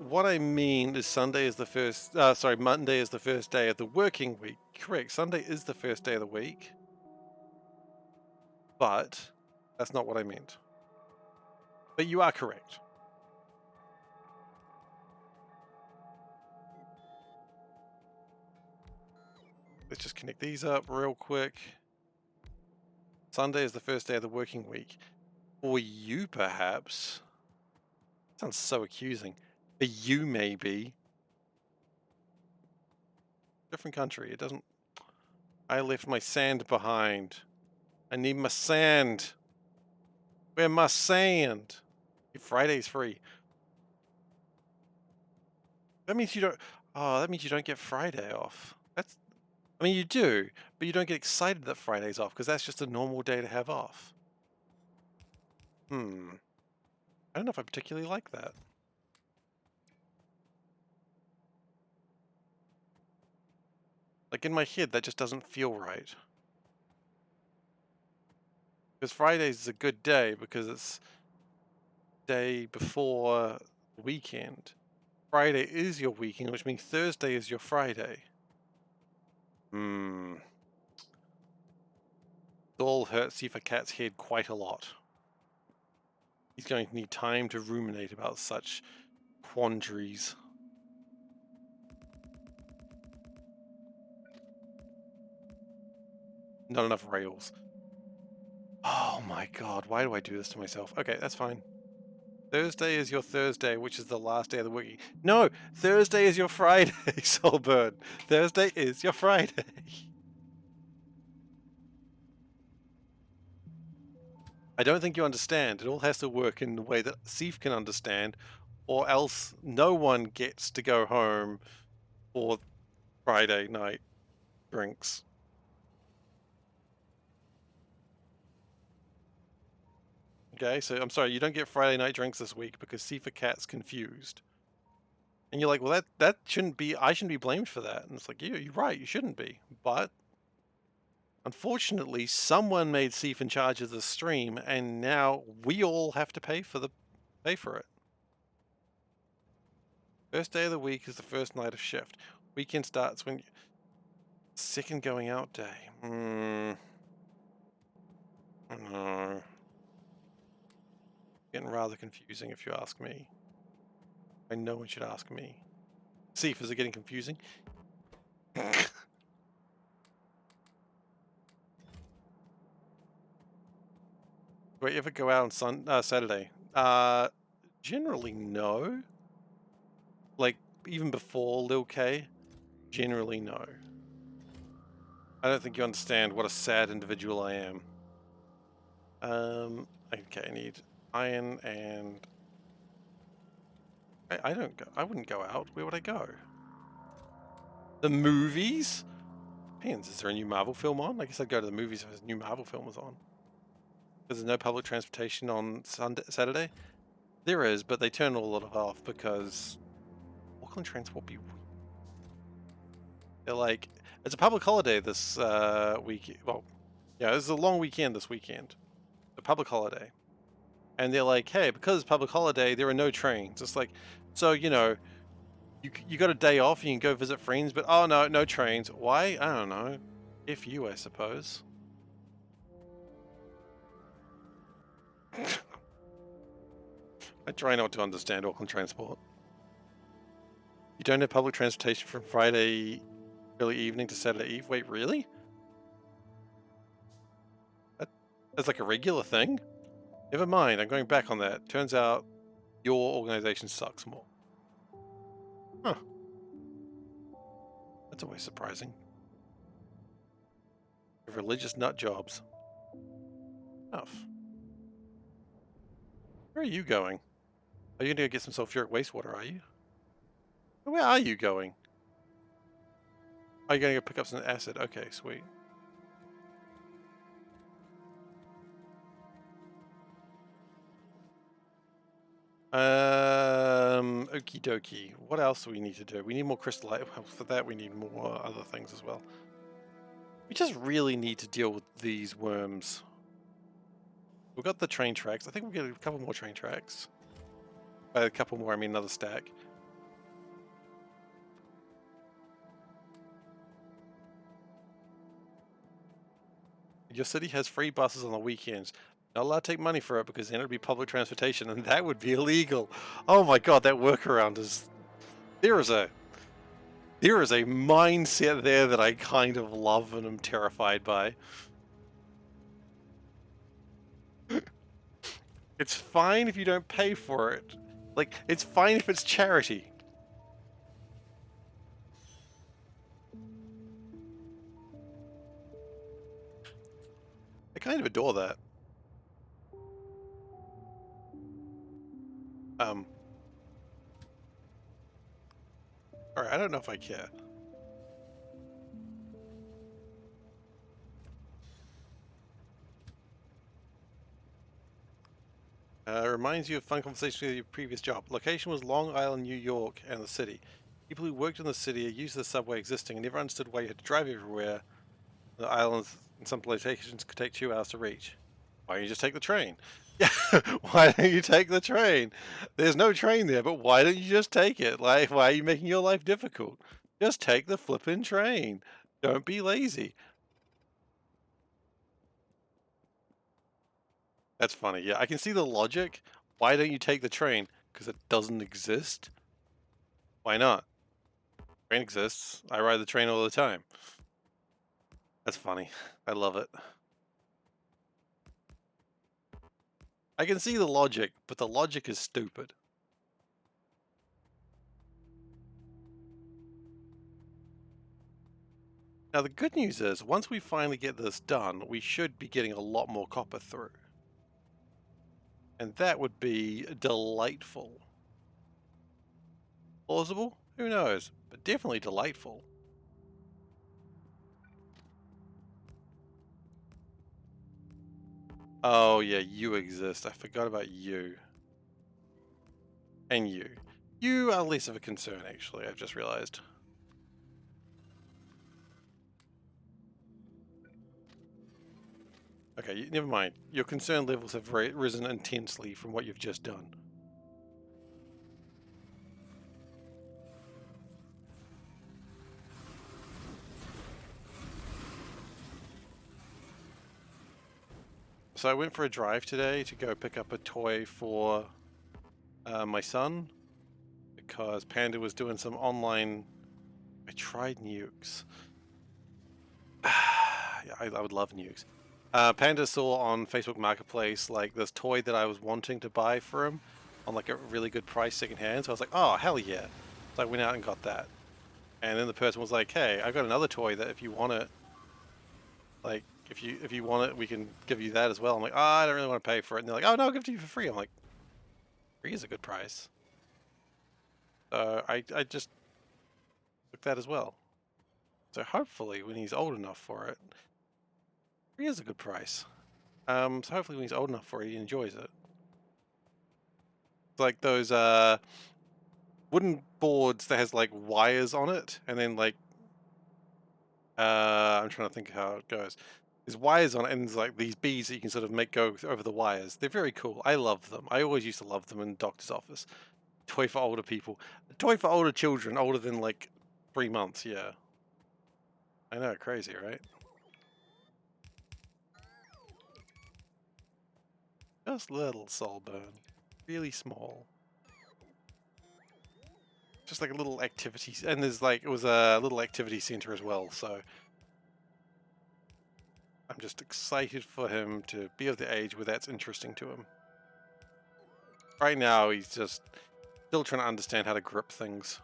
What I mean is Monday is the first day of the working week. Correct, Sunday is the first day of the week. But that's not what I meant. But you are correct. Let's just connect these up real quick. Sunday is the first day of the working week. For you, perhaps. Sounds so accusing. For you, maybe. Different country. It doesn't... I left my sand behind. I need my sand. Where my sand? Friday's free. That means you don't... Oh, that means you don't get Friday off. That's... I mean, you do, but you don't get excited that Friday's off, because that's just a normal day to have off. I don't know if I particularly like that. Like, in my head, that just doesn't feel right. Because Friday's a good day, because it's day before the weekend. Friday is your weekend, which means Thursday is your Friday. It all hurts SeiferKatt's head quite a lot. He's going to need time to ruminate about such quandaries. Not enough rails. Oh my god, why do I do this to myself? Okay, that's fine. Thursday is your Thursday, which is the last day of the week. No, Thursday is your Friday, Soulbird. Thursday is your Friday. I don't think you understand. It all has to work in the way that Seif can understand, or else no one gets to go home for Friday night drinks. Okay, so I'm sorry, you don't get Friday night drinks this week because SeiferKatt's confused. And you're like, well, that shouldn't be, I shouldn't be blamed for that. And it's like, you're right, you shouldn't be. But unfortunately, someone made Seif in charge of the stream, and now we all have to pay for it. First day of the week is the first night of shift. Weekend starts when second going out day. No. Getting rather confusing if you ask me. I know one should ask me. Seif, is it getting confusing? Do I ever go out on Saturday? Generally no. Like, even before Lil K, generally no. I don't think you understand what a sad individual I am. Okay, I need iron and... I wouldn't go out. Where would I go? The movies? Depends. Is there a new Marvel film on? I guess I'd go to the movies if a new Marvel film was on. Because there's no public transportation on Saturday? There is, but they turn all of it off because Auckland Transport be... They're like, it's a public holiday this week. Well, yeah, this is a long weekend this weekend. A public holiday. And they're like, hey, because it's public holiday, there are no trains. It's like, so, you know, you got a day off, you can go visit friends, but oh no, no trains. Why? I don't know. If you, I suppose. I try not to understand Auckland Transport. You don't have public transportation from Friday early evening to Saturday Eve? Wait, really? That's like a regular thing? Never mind, I'm going back on that. Turns out your organization sucks more. Huh. That's always surprising. Religious nut jobs. Enough. Where are you going? Are you going to go get some sulfuric wastewater, are you? Where are you going? Are you going to go pick up some acid? Okay, sweet. Okie dokie. What else do we need to do? We need more crystallite. Well, for that we need more other things as well. We just really need to deal with these worms. We've got the train tracks. I think we'll get a couple more train tracks. By a couple more, I mean another stack. Your city has free buses on the weekends. Not allowed to take money for it because then it would be public transportation and that would be illegal. Oh my god, that workaround is... There is a mindset there that I kind of love and am terrified by. It's fine if you don't pay for it. Like, it's fine if it's charity. I kind of adore that. Alright, I don't know if I care. Reminds you of fun conversations with your previous job. Location was Long Island, New York, and the city. People who worked in the city are used to the subway existing and never understood why you had to drive everywhere. The islands in some locations could take 2 hours to reach. Why don't you just take the train? Yeah, why don't you take the train? There's no train there, but why don't you just take it? Like, why are you making your life difficult? Just take the flippin' train. Don't be lazy. That's funny. Yeah, I can see the logic. Why don't you take the train? Because it doesn't exist? Why not? Train exists. I ride the train all the time. That's funny. I love it. I can see the logic, but the logic is stupid. Now the good news is, once we finally get this done, we should be getting a lot more copper through. And that would be delightful. Plausible? Who knows? But definitely delightful. Oh yeah, you exist. I forgot about you. And you. You are less of a concern, actually, I've just realized. Okay, never mind. Your concern levels have risen intensely from what you've just done. So I went for a drive today to go pick up a toy for my son, because Panda was doing some online... I tried nukes. Yeah, I would love nukes. Panda saw on Facebook Marketplace like this toy that I was wanting to buy for him on like a really good price secondhand. So I was like, oh hell yeah! So I went out and got that. And then the person was like, hey, I got another toy that if you want it, like if you want it, we can give you that as well. I'm like, oh, I don't really want to pay for it. And they're like, oh no, I'll give it to you for free. I'm like, free is a good price. So I just took that as well. So hopefully when he's old enough for it, free is a good price. So hopefully when he's old enough for it, he enjoys it. It's like those wooden boards that has like wires on it, and then like I'm trying to think how it goes. There's wires on it, and there's like these beads that you can sort of make go over the wires. They're very cool. I love them. I always used to love them in the doctor's office. Toy for older people. A toy for older children, older than like 3 months. Yeah. I know, crazy, right? Just little soul burn. Really small. Just like a little activity, and there's like, it was a little activity center as well, so I'm just excited for him to be of the age where that's interesting to him. Right now, he's just still trying to understand how to grip things.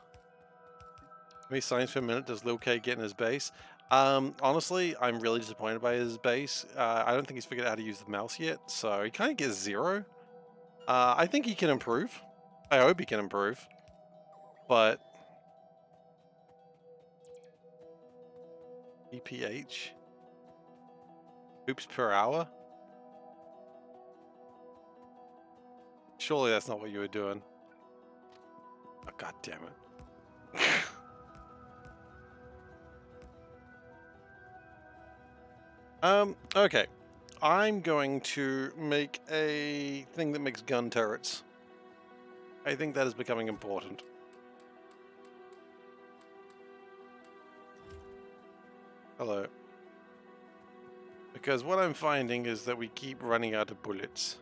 How many signs per minute does Lil K get in his base? Honestly, I'm really disappointed by his base. I don't think he's figured out how to use the mouse yet, so he kind of gets 0. I think he can improve. I hope he can improve. But EPH? Oops per hour? Surely that's not what you were doing. Oh, God damn it. Okay. I'm going to make a thing that makes gun turrets. I think that is becoming important. Hello. Because what I'm finding is that we keep running out of bullets.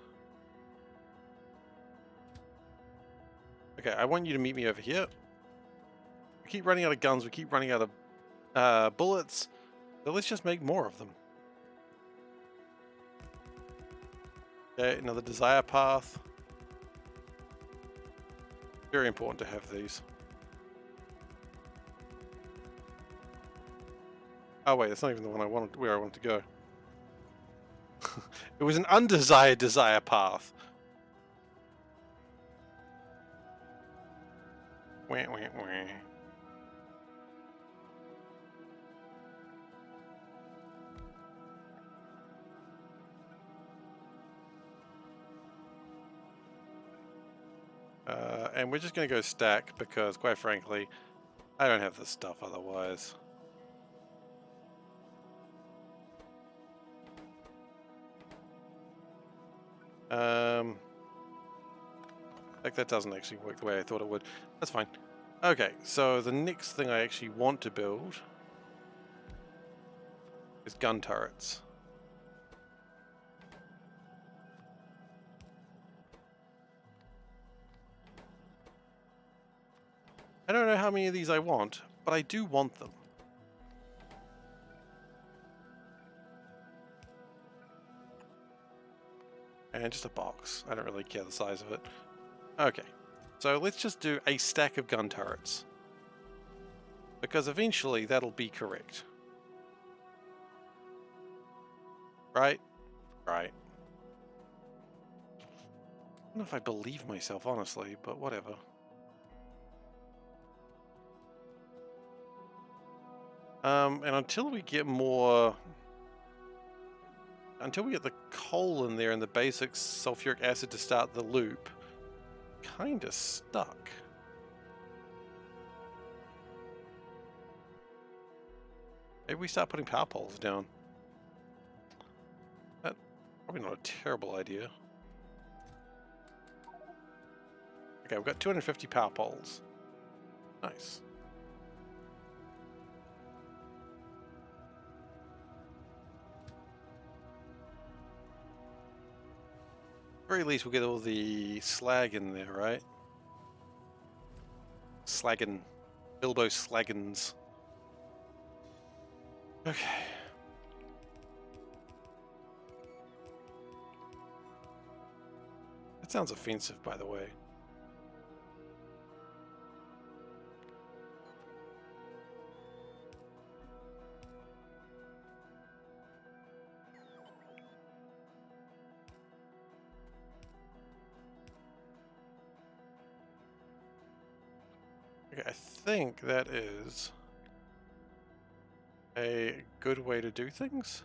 Okay, I want you to meet me over here. We keep running out of guns, we keep running out of bullets, so let's just make more of them. Okay, another desire path. Very important to have these. Oh wait, that's not even the one I wanted, where I wanted to go. It was an undesired desire path. Wah, wah, wah. And we're just going to go stack because, quite frankly, I don't have the stuff otherwise. Like that doesn't actually work the way I thought it would. That's fine. Okay, so the next thing I actually want to build is gun turrets. I don't know how many of these I want, but I do want them. And just a box. I don't really care the size of it. Okay, so let's just do a stack of gun turrets. Because eventually that'll be correct. Right? Right. I don't know if I believe myself, honestly, but whatever. And until we get more... Until we get the coal in there and the basic sulfuric acid to start the loop, kinda stuck. Maybe we start putting power poles down. That's probably not a terrible idea. Okay, we've got 250 power poles. Nice. At the very least, we'll get all the slag in there, right? Slaggin. Bilbo Slaggins. Okay. That sounds offensive, by the way. Okay, I think that is a good way to do things.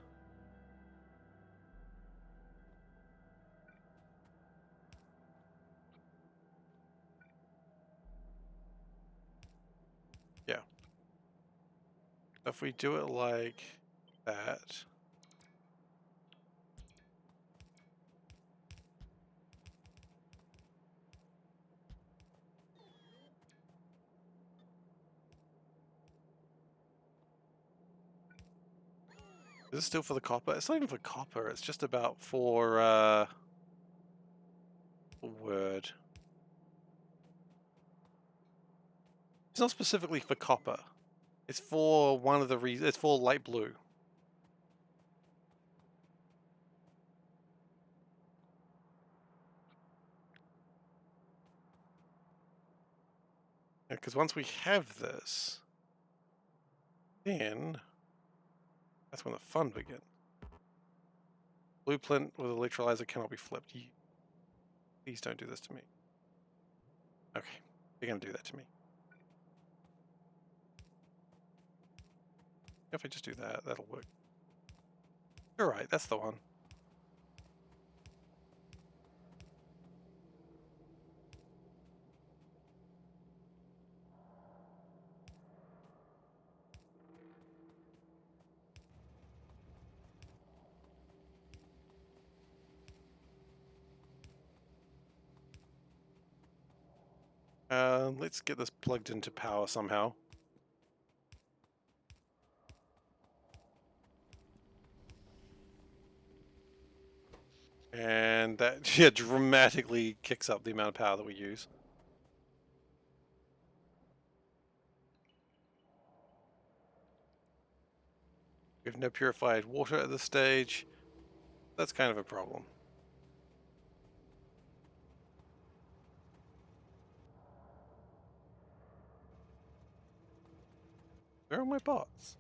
Yeah. If we do it like that. Is this still for the copper? It's not even for copper, it's just about for, word. It's not specifically for copper. It's for one of the reasons, it's for light blue. Because once we have this, then that's when the fun begins. Blueprint with electrolyzer cannot be flipped. Please don't do this to me. Okay, you're going to do that to me. If I just do that, that'll work. You're right, that's the one. Let's get this plugged into power somehow. And that dramatically kicks up the amount of power that we use. We have no purified water at this stage. That's kind of a problem. Where are my bots?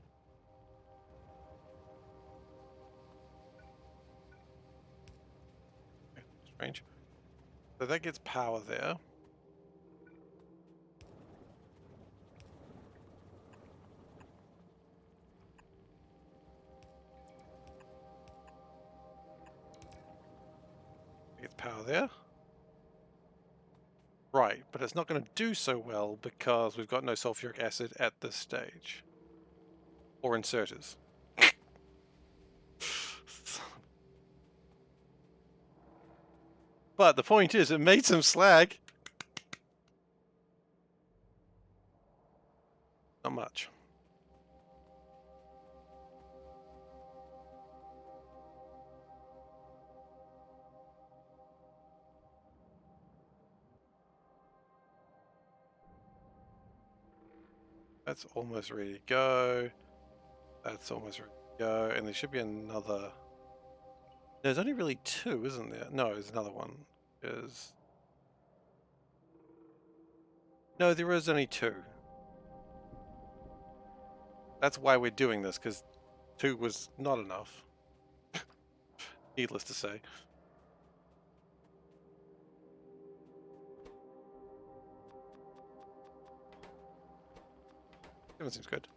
Okay, strange. So that gets power there. Gets power there. Right, but it's not going to do so well because we've got no sulfuric acid at this stage. Or inserters. But the point is, it made some slag. Not much. That's almost ready to go. That's almost ready to go. And there should be another... There's only really two, isn't there? No, there's another one. No, there is only two. That's why we're doing this, because two was not enough. Needless to say. That seems good.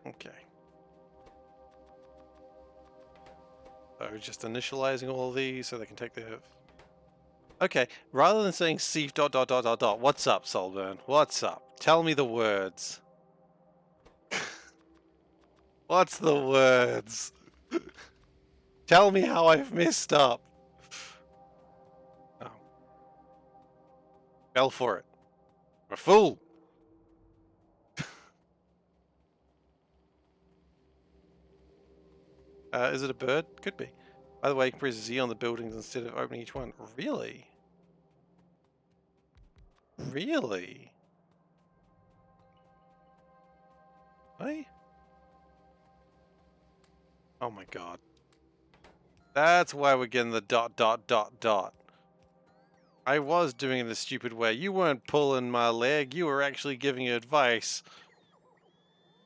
Okay. So just initializing all of these so they can take their... Okay, rather than saying Seif ... What's up, Solburn? What's up? Tell me the words. What's the words? Tell me how I've messed up. Oh. Fell for it. I'm a fool. Is it a bird? Could be. By the way, you can press Z on the buildings instead of opening each one. Really? Really? Hey? Oh my god. That's why we're getting the ... I was doing it the stupid way. You weren't pulling my leg. You were actually giving advice.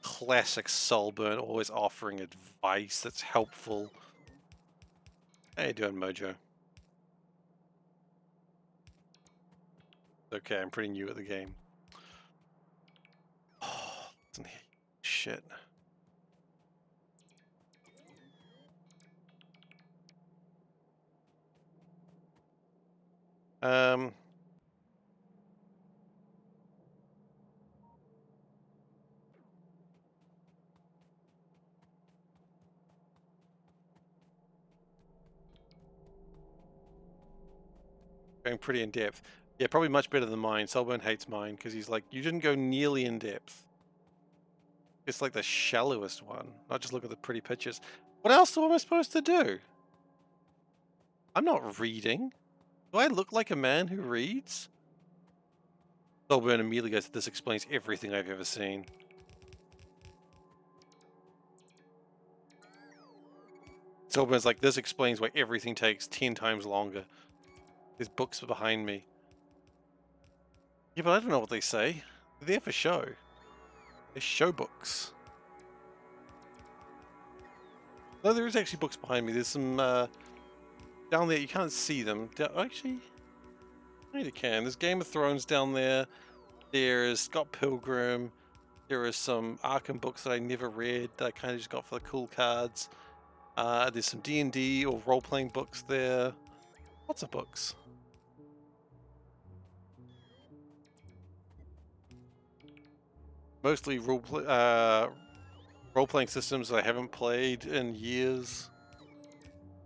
Classic Solburn, always offering advice that's helpful. How you doing, Mojo? Okay, I'm pretty new at the game. Oh, shit. Going pretty in depth. Yeah, probably much better than mine. Solburn hates mine because he's like, you didn't go nearly in depth. It's like the shallowest one. Not just look at the pretty pictures. What else am I supposed to do? I'm not reading. Do I look like a man who reads? Solburn immediately goes, this explains everything I've ever seen. Silverman's like, this explains why everything takes 10 times longer. There's books behind me. Yeah, but I don't know what they say. They're there for show. They're show books. No, there is actually books behind me. There's some down there. You can't see them. Actually, maybe you can. There's Game of Thrones down there. There's Scott Pilgrim. There are some Arkham books that I never read that I kind of just got for the cool cards. There's some D&D or role-playing books there. Lots of books. Mostly role-playing systems that I haven't played in years.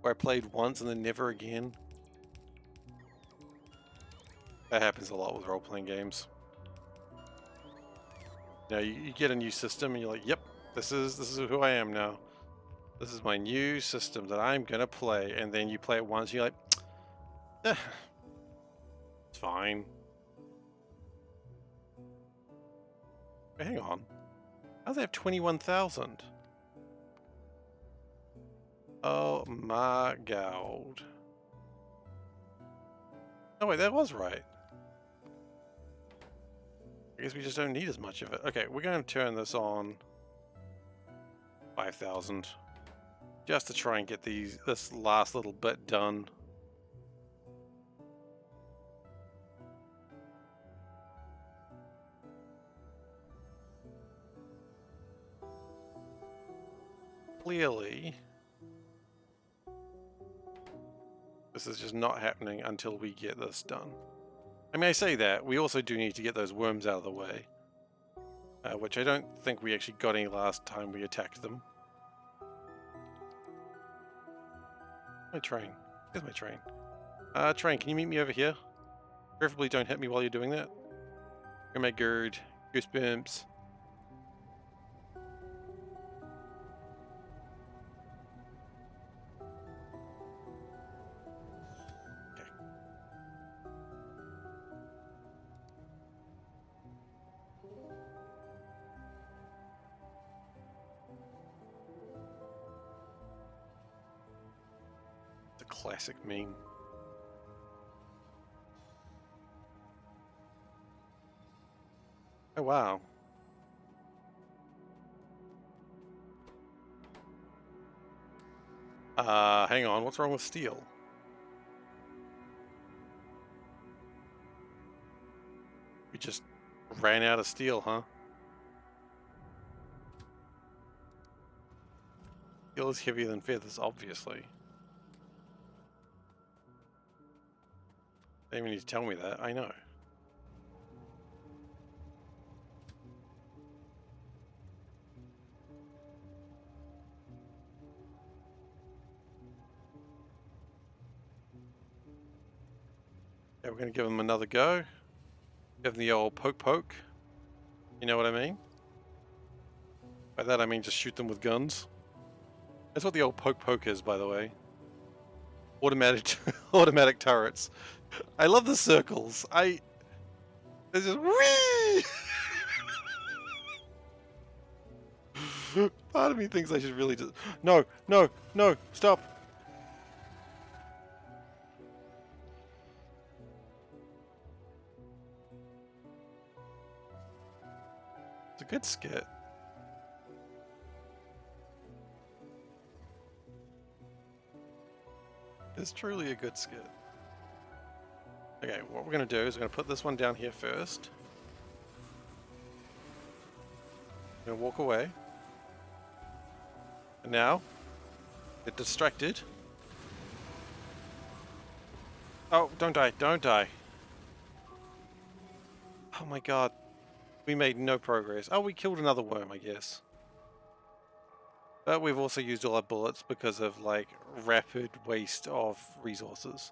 Or I played once and then never again. That happens a lot with role-playing games. You know, you get a new system and you're like, yep, this is who I am now. This is my new system that I'm gonna play. And then you play it once, you're like, eh, it's fine. Wait, hang on. How do they have 21,000? Oh my god. Oh wait, that was right. I guess we just don't need as much of it. Okay, we're going to turn this on 5,000 just to try and get this last little bit done. Clearly, this is just not happening until we get this done. I mean, I say that, we also do need to get those worms out of the way. Which I don't think we actually got any last time we attacked them. My train. Here's my train. Train, can you meet me over here? Preferably don't hit me while you're doing that. Oh my god. Goosebumps. Classic meme. Oh wow. Hang on, what's wrong with steel? We just ran out of steel, huh? Steel is heavier than feathers, obviously. They even need to tell me that, I know. Yeah, we're gonna give them another go. Give them the old poke poke. You know what I mean? By that I mean just shoot them with guns. That's what the old poke poke is, by the way. Automatic automatic turrets. I love the circles. They're just whee! Part of me thinks I should really just... No, no, no, stop. It's a good skit. It's truly a good skit. Okay, what we're going to do is we're going to put this one down here first. I'm going to walk away. And now, get distracted. Oh, don't die, don't die. Oh my god. We made no progress. Oh, we killed another worm, I guess. But we've also used all our bullets because of, like, rapid waste of resources.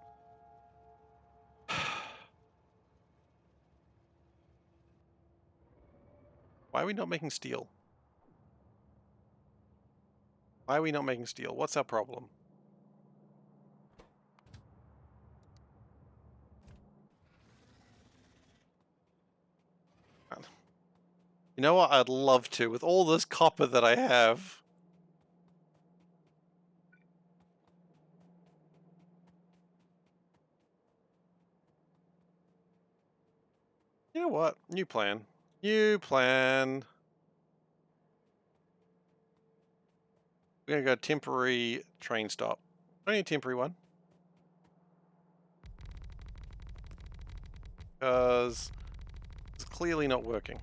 Why are we not making steel? Why are we not making steel? What's our problem? You know what? I'd love to, with all this copper that I have. You know what? New plan. New plan. We're gonna go temporary train stop. Only a temporary one. Because it's clearly not working.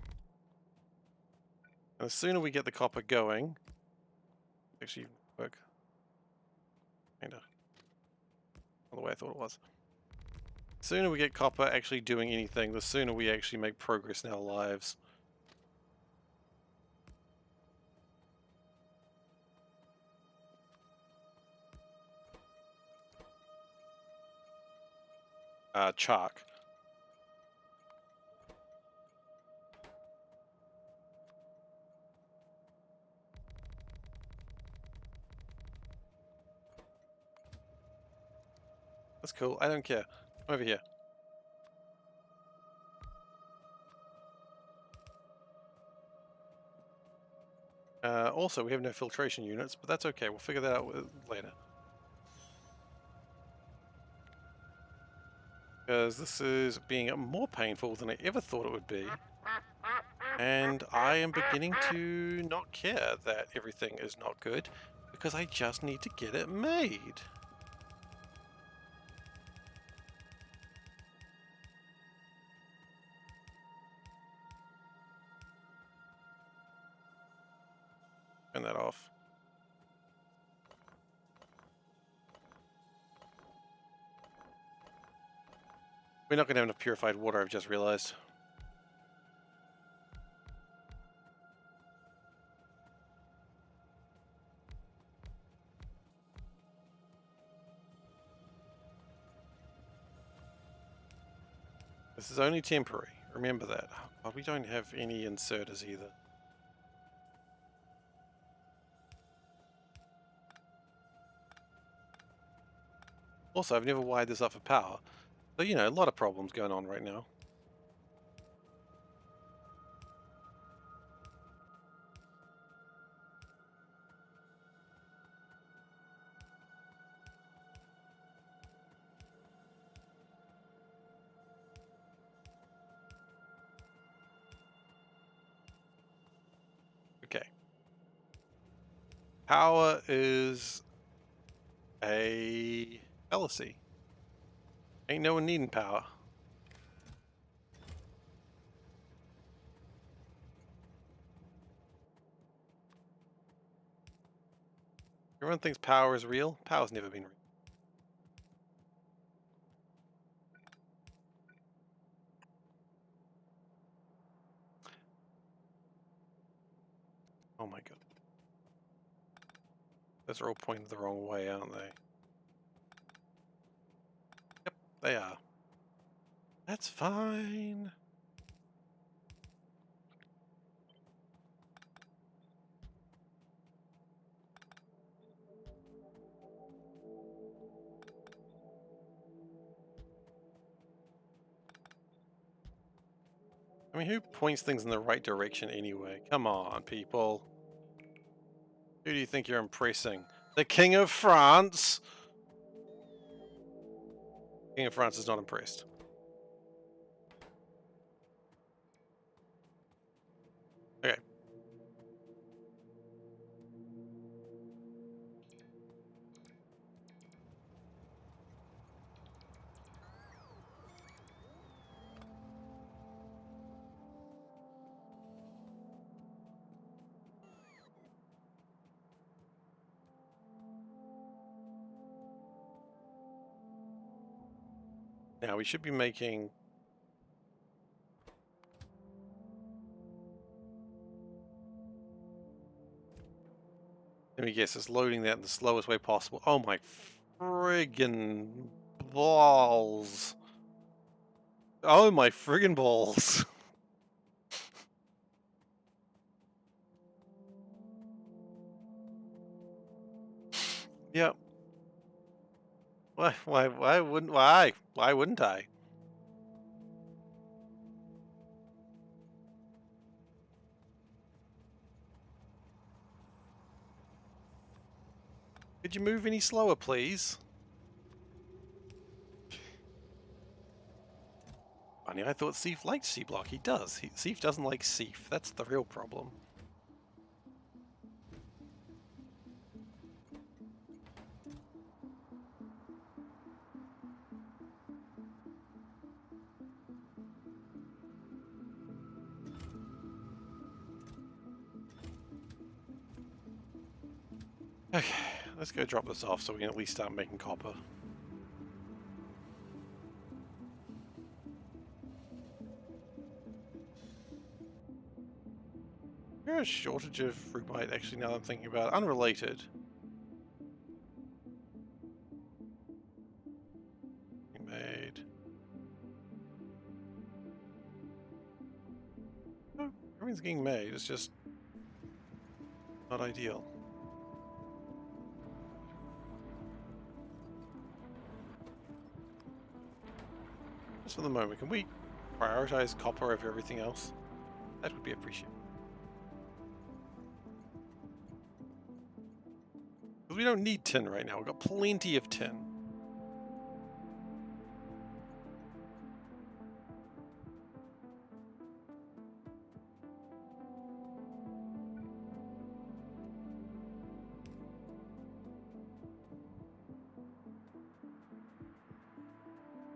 And the sooner we get the copper going, actually work. Kinda. Not the way I thought it was. The sooner we get copper actually doing anything, the sooner we actually make progress in our lives. Chalk. That's cool. I don't care. Come over here. Also, we have no filtration units, but that's okay. We'll figure that out later. Because this is being more painful than I ever thought it would be. And I am beginning to not care that everything is not good, because I just need to get it made. Turn that off. We're not going to have enough purified water, I've just realized. This is only temporary. Remember that. Oh, we don't have any inserters either. Also, I've never wired this up for power. So, you know, a lot of problems going on right now. Okay. Power is a fallacy. Ain't no one needing power. Everyone thinks power is real. Power's never been real. Oh my god. Those are all pointed the wrong way, aren't they? Yep, they are. That's fine. I mean, who points things in the right direction anyway? Come on, people. Who do you think you're impressing? The King of France? King of France is not impressed. Okay. Now we should be making... Let me guess, it's loading that in the slowest way possible. Oh my friggin' balls. Oh my friggin' balls. Yep. Why wouldn't I? Could you move any slower, please? Funny, I thought Seif liked Seablock. He does. Seif doesn't like Seif. That's the real problem. Okay, let's go drop this off so we can at least start making copper. There's a shortage of fruitbite, actually, now that I'm thinking about it. Unrelated. Made. Oh, everything's getting made, it's just not ideal. Just for the moment, can we prioritize copper over everything else? That would be appreciated. Because we don't need tin right now, we've got plenty of tin.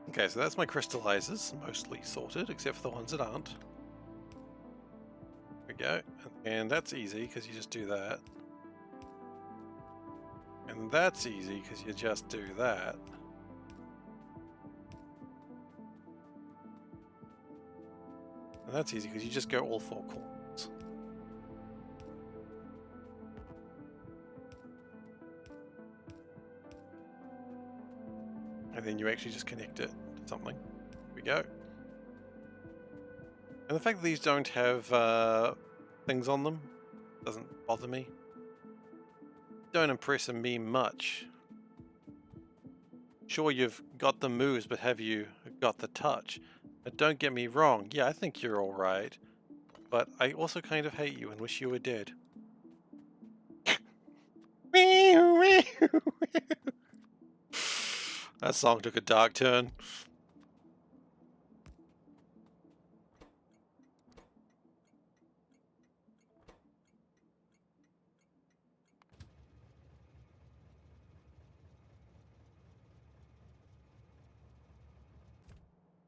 Okay, so that's my crystallizers, mostly sorted, except for the ones that aren't. There we go. And that's easy, because you just do that. And that's easy, because you just do that. And that's easy, because you just go all four corners. And then you actually just connect it to something. Here we go. And the fact that these don't have things on them doesn't bother me. Don't impress me much. Sure, you've got the moves, but have you got the touch? But don't get me wrong, yeah, I think you're alright. But I also kind of hate you and wish you were dead. That song took a dark turn.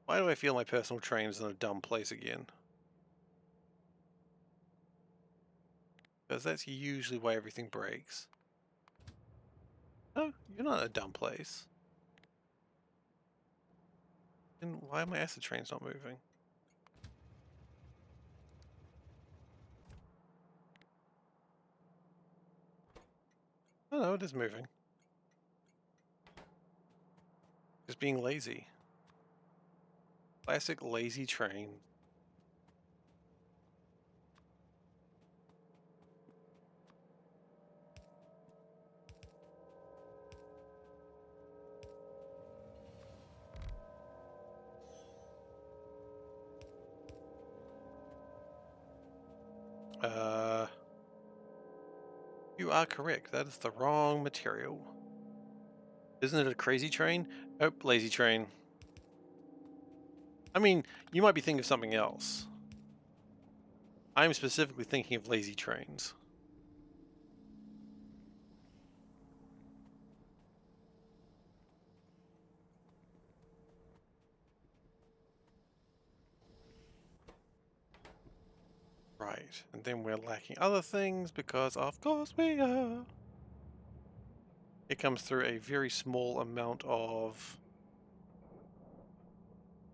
Why do I feel my personal train's in a dumb place again? Because that's usually why everything breaks. No, you're not in a dumb place. Then why are my acid trains not moving? Oh no, it is moving. Just being lazy. Classic lazy train. You are correct. That is the wrong material. Isn't it a crazy train? Nope, lazy train. I mean, you might be thinking of something else. I'm specifically thinking of lazy trains. Right, and then we're lacking other things because of course we are. It comes through a very small amount of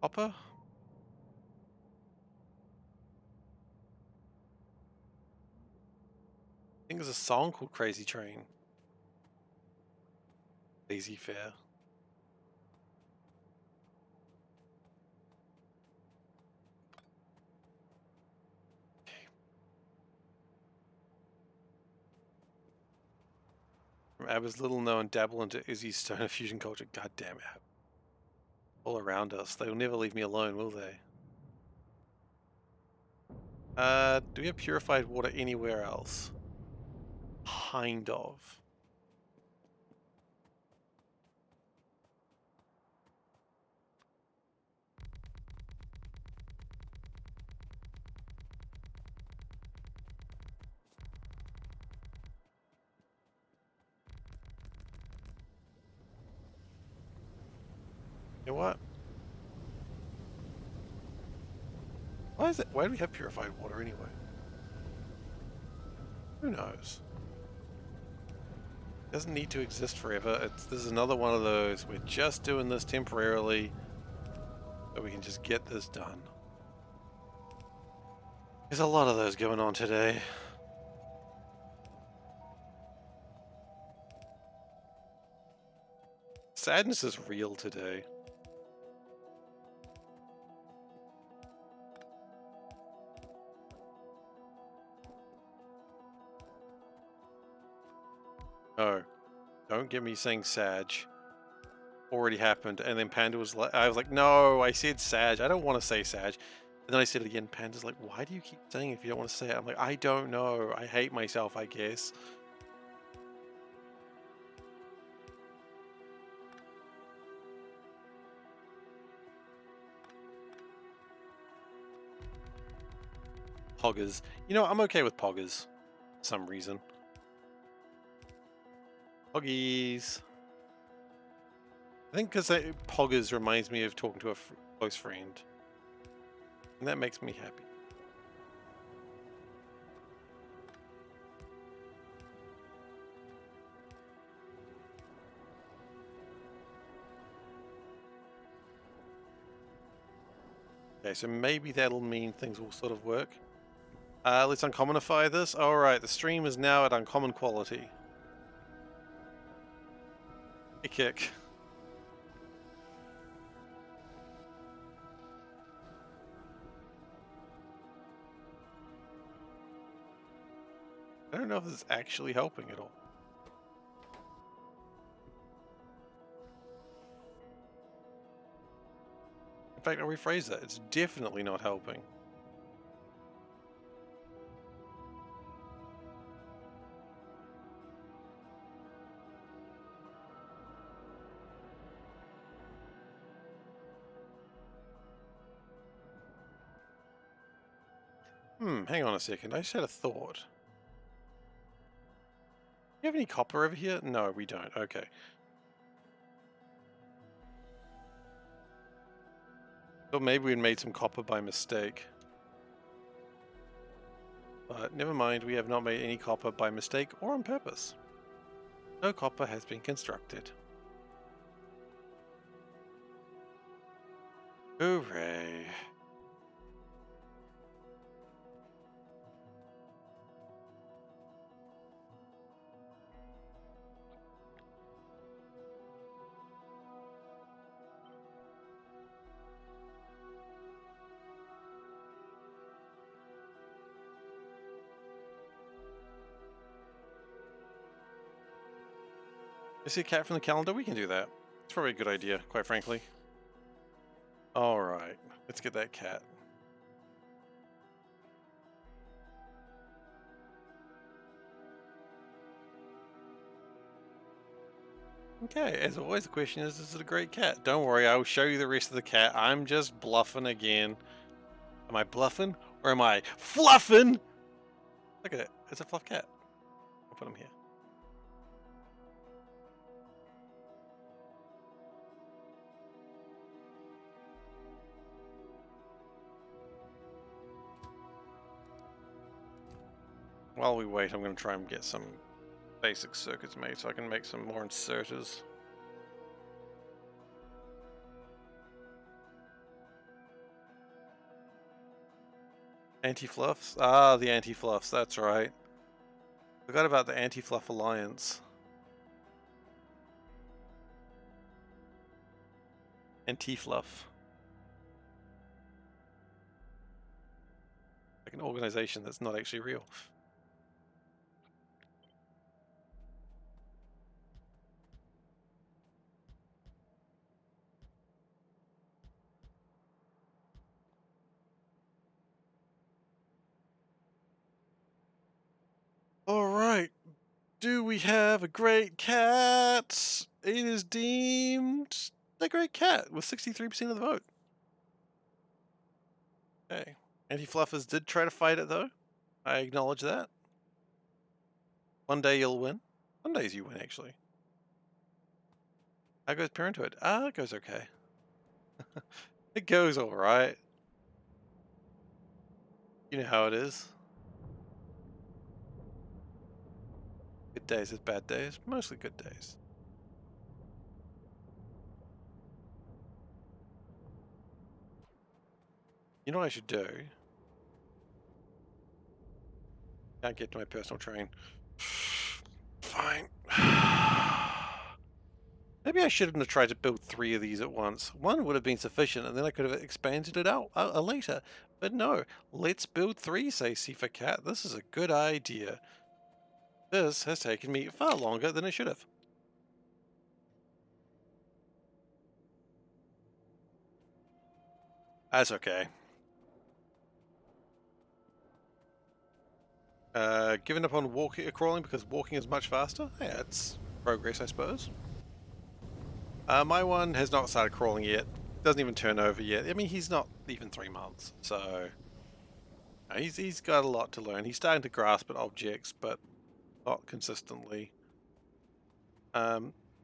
copper. I think there's a song called Crazy Train. Lazy Fair. From Abba's little known dabble into Izzy's stoner fusion culture. God damn it. All around us. They will never leave me alone, will they? Do we have purified water anywhere else? Kind of. You know what? Why is it? Why do we have purified water anyway? Who knows? Doesn't need to exist forever. This is another one of those. We're just doing this temporarily so we can just get this done. There's a lot of those going on today. Sadness is real today. Oh, don't get me saying Sag. Already happened, and then Panda was like, I was like, no, I said Sag. I don't want to say Sag. And then I said it again. Panda's like, why do you keep saying it if you don't want to say it? I'm like, I don't know. I hate myself, I guess. Poggers. You know, I'm okay with Poggers. For some reason. Poggies. I think because Poggers reminds me of talking to a close friend. And that makes me happy. Okay, so maybe that'll mean things will sort of work. Let's uncommonify this. Alright, the stream is now at uncommon quality. A kick. I don't know if this is actually helping at all. In fact, I'll rephrase that. It's definitely not helping. Hang on a second. I just had a thought. Do you have any copper over here? No, we don't. Okay. Thought maybe we made some copper by mistake. But never mind, we have not made any copper by mistake or on purpose. No copper has been constructed. Hooray. I see a cat from the calendar. We can do that. It's probably a good idea, quite frankly. Alright, let's get that cat. Okay, as always, the question is it a great cat? Don't worry, I will show you the rest of the cat. I'm just bluffing again. Am I bluffing or am I fluffing? Look at it. It's a fluff cat. I'll put him here. While we wait, I'm going to try and get some basic circuits made so I can make some more inserters. Anti-fluffs? Ah, the anti-fluffs, that's right. Forgot about the Anti-Fluff Alliance. Anti-Fluff. Like an organization that's not actually real. Alright. Do we have a great cat? It is deemed a great cat with 63% of the vote. Okay. Anti-Fluffers did try to fight it though. I acknowledge that. One day you'll win. Some days you win, actually. How goes Parenthood? Ah, it goes okay. It goes all right. You know how it is. Good days is bad days. Mostly good days. You know what I should do? Can't get to my personal train. Fine. Maybe I shouldn't have tried to build 3 of these at once. One would have been sufficient, and then I could have expanded it out later. But no, let's build 3, say SeiferKatt. This is a good idea. This has taken me far longer than it should have. That's okay. Given up on crawling because walking is much faster? Yeah, it's progress, I suppose. My one has not started crawling yet. Doesn't even turn over yet. I mean, he's not even 3 months, so he's got a lot to learn. He's starting to grasp at objects, but not consistently. Yeah,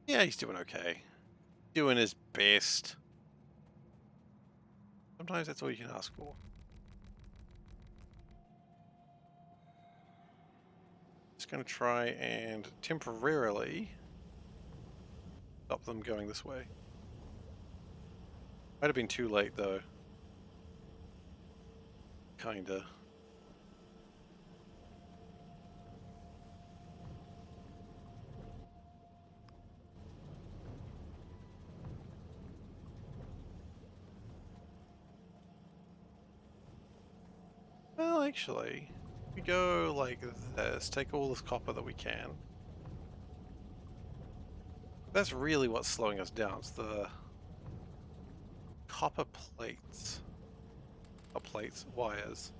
he's doing okay. Doing his best. Sometimes that's all you can ask for. Just going to try and temporarily stop them going this way. Might have been too late though. Kinda. Well, actually, we go like this, take all this copper that we can. That's really what's slowing us down. It's the copper plates. Not plates, wires.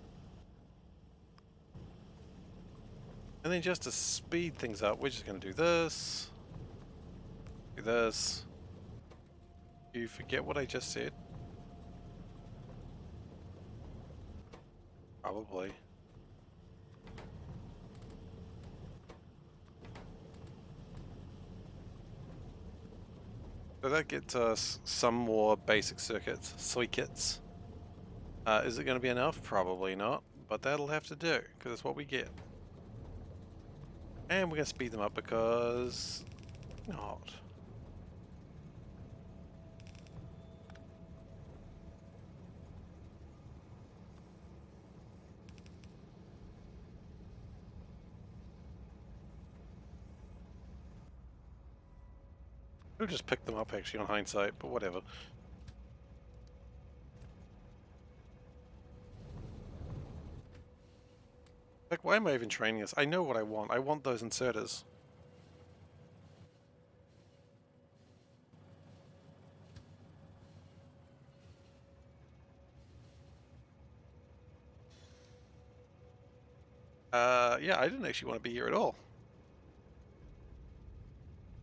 And then just to speed things up, we're just going to do this. Do this. You forget what I just said? Probably. So that gets us some more basic circuits. Is it going to be enough? Probably not. But that'll have to do, because it's what we get. And we're going to speed them up because... not. We'll just pick them up actually on hindsight, but whatever. Like, why am I even training this? I know what I want. I want those inserters. Yeah, I didn't actually want to be here at all.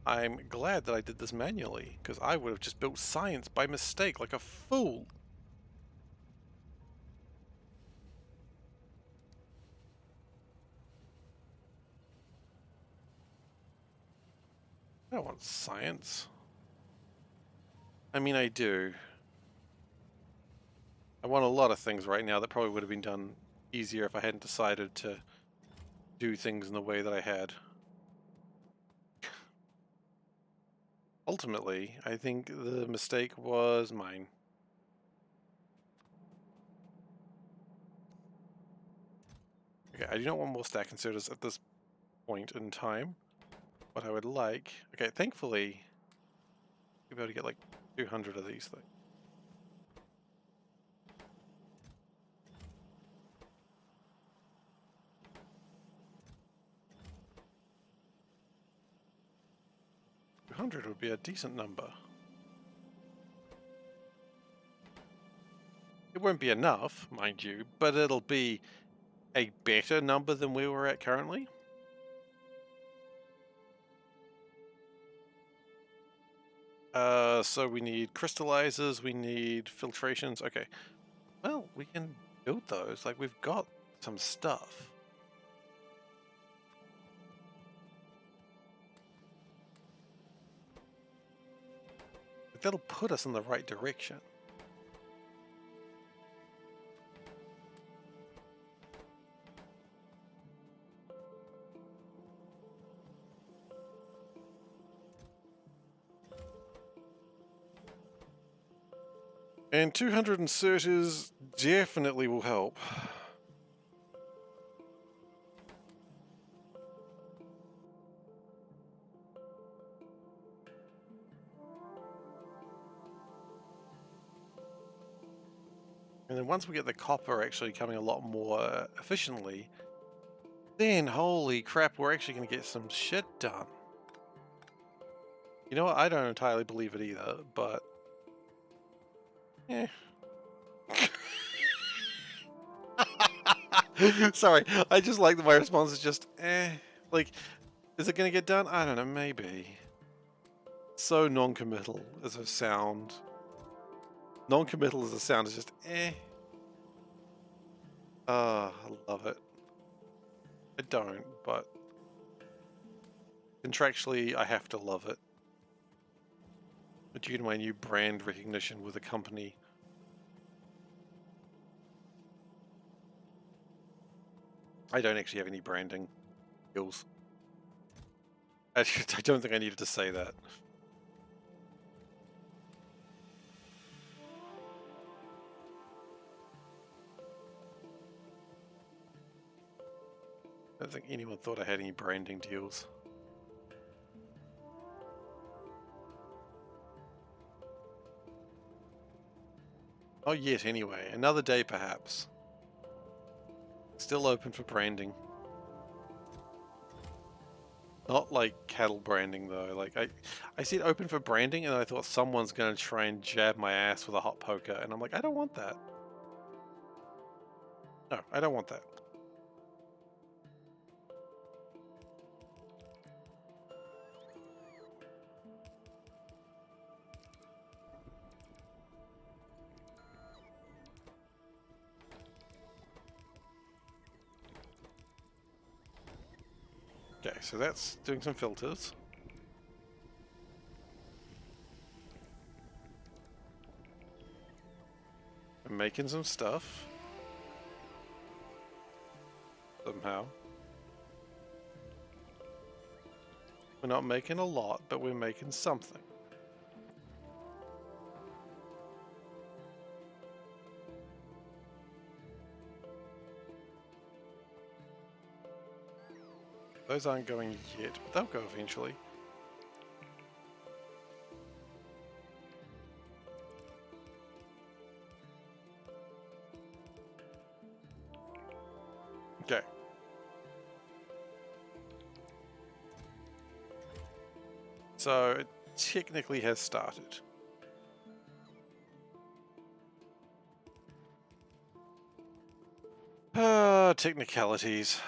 I'm glad that I did this manually, because I would have just built science by mistake like a fool. I don't want science. I mean, I do. I want a lot of things right now that probably would have been done easier if I hadn't decided to do things in the way that I had. Ultimately, I think the mistake was mine. Okay, I do not want more stack inserters at this point in time. What I would like... Okay, thankfully, you'll be able to get like 200 of these things. $200 would be a decent number. It won't be enough, mind you, but it'll be a better number than we were at currently. So we need crystallizers, we need filtrations. Okay, well, we can build those. Like, we've got some stuff. That'll put us in the right direction. And 200 inserters definitely will help. And then once we get the copper actually coming a lot more efficiently, then holy crap, we're actually going to get some shit done. You know what? I don't entirely believe it either, but... eh. Sorry, I just like that my response is just, eh. Like, is it going to get done? I don't know, maybe. So non-committal as a sound. Non-committal as a sound is just, eh. Ah, I love it. I don't, but contractually I have to love it. Due to my new brand recognition with a company. I don't actually have any branding skills. I don't think I needed to say that. I don't think anyone thought I had any branding deals. Not yet, anyway. Another day, perhaps. Still open for branding. Not like cattle branding, though. Like, I said open for branding, and I thought someone's going to try and jab my ass with a hot poker, and I'm like, I don't want that. No, I don't want that. Okay, so that's doing some filters. I'm making some stuff. Somehow. We're not making a lot, but we're making something. Those aren't going yet, but they'll go eventually. Okay. So it technically has started. Technicalities.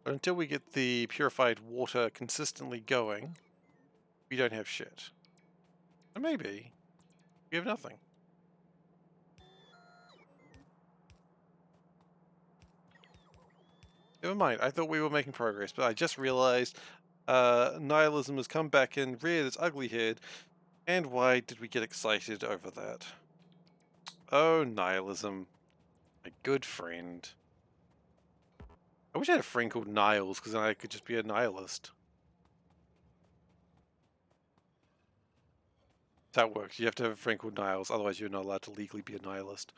But until we get the purified water consistently going, we don't have shit. Or maybe we have nothing. Never mind, I thought we were making progress, but I just realized nihilism has come back and reared its ugly head, and why did we get excited over that? Oh, nihilism. My good friend. I wish I had a friend called Niles, because then I could just be a nihilist. That's how it works. You have to have a friend called Niles, otherwise you're not allowed to legally be a nihilist.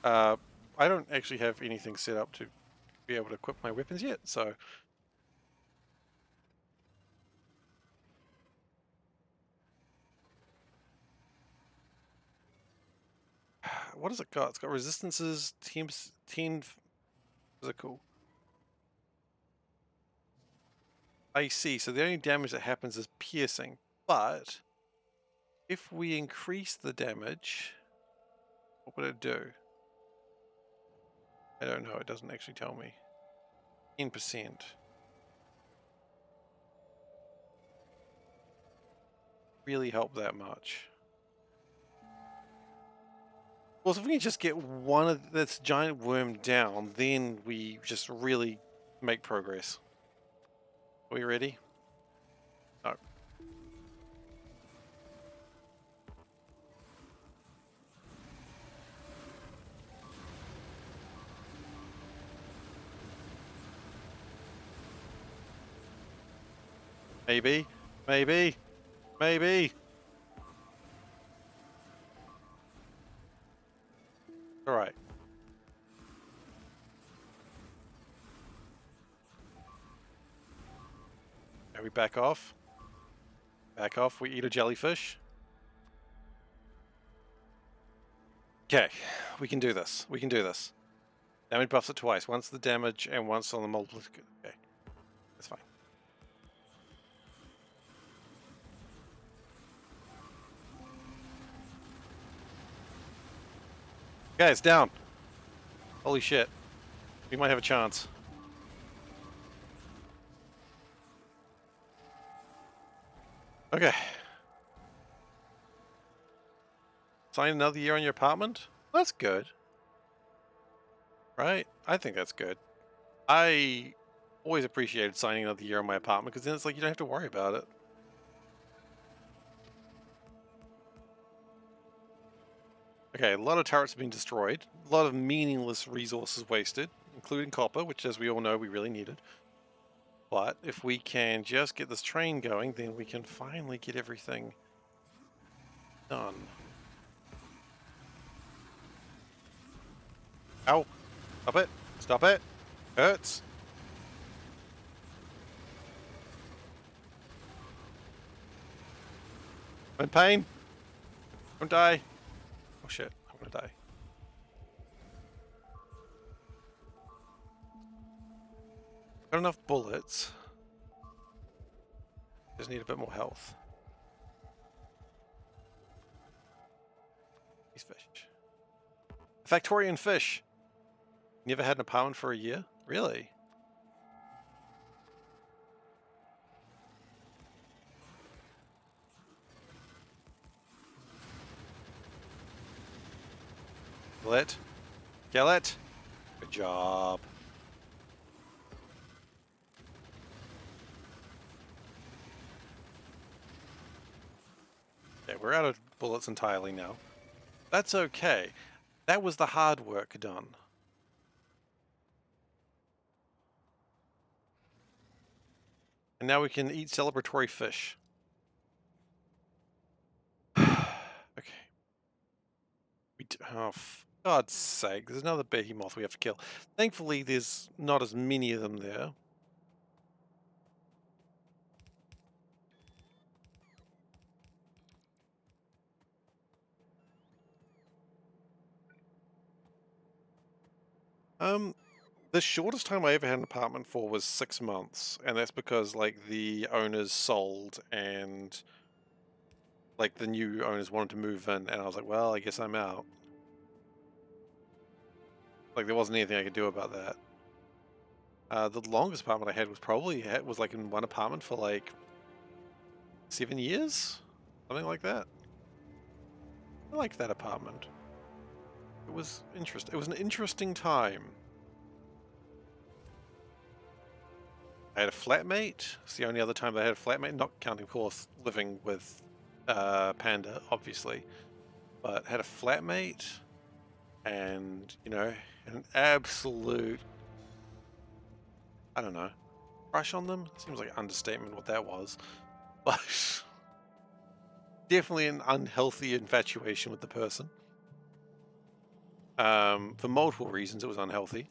I don't actually have anything set up to be able to equip my weapons yet, so... What has it got? It's got resistances, 10 physical. I see, so the only damage that happens is piercing, but if we increase the damage, what would it do? I don't know, it doesn't actually tell me. 10%. Really help that much. Well, so if we can just get one of this giant worm down, then we just really make progress. Are we ready? No. Maybe. Maybe. Maybe. All right. Can we back off? Back off. We eat a jellyfish. Okay. We can do this. We can do this. Damage buffs it twice. Once the damage and once on the multiplicator. Okay. That's fine. Okay, it's down. Holy shit. We might have a chance. Okay. Sign another year on your apartment? That's good. Right? I think that's good. I always appreciated signing another year on my apartment because then it's like you don't have to worry about it. Okay, a lot of turrets have been destroyed. A lot of meaningless resources wasted, including copper, which as we all know we really needed. But if we can just get this train going, then we can finally get everything done. Ow! Stop it! Stop it! Hurts! I'm in pain! Don't die! Oh shit, I'm gonna die. Got enough bullets. Just need a bit more health. These fish. Factorian fish! Never had an apartment for a year? Really? Kill it. Kill it. Good job. Okay, we're out of bullets entirely now. That's okay. That was the hard work done. And now we can eat celebratory fish. Okay. Oh, for God's sake, there's another behemoth we have to kill. Thankfully, there's not as many of them there. The shortest time I ever had an apartment for was 6 months, and that's because like the owners sold and like the new owners wanted to move in, and I was like, well, I guess I'm out. Like there wasn't anything I could do about that. The longest apartment I had was probably was like in one apartment for like 7 years, something like that. I liked that apartment. It was interesting. It was an interesting time. I had a flatmate. It's the only other time I had a flatmate, not counting, of course, living with Panda, obviously. But had a flatmate, and you know, an absolute, I don't know, crush on them. Seems like an understatement what that was, but definitely an unhealthy infatuation with the person. For multiple reasons, it was unhealthy.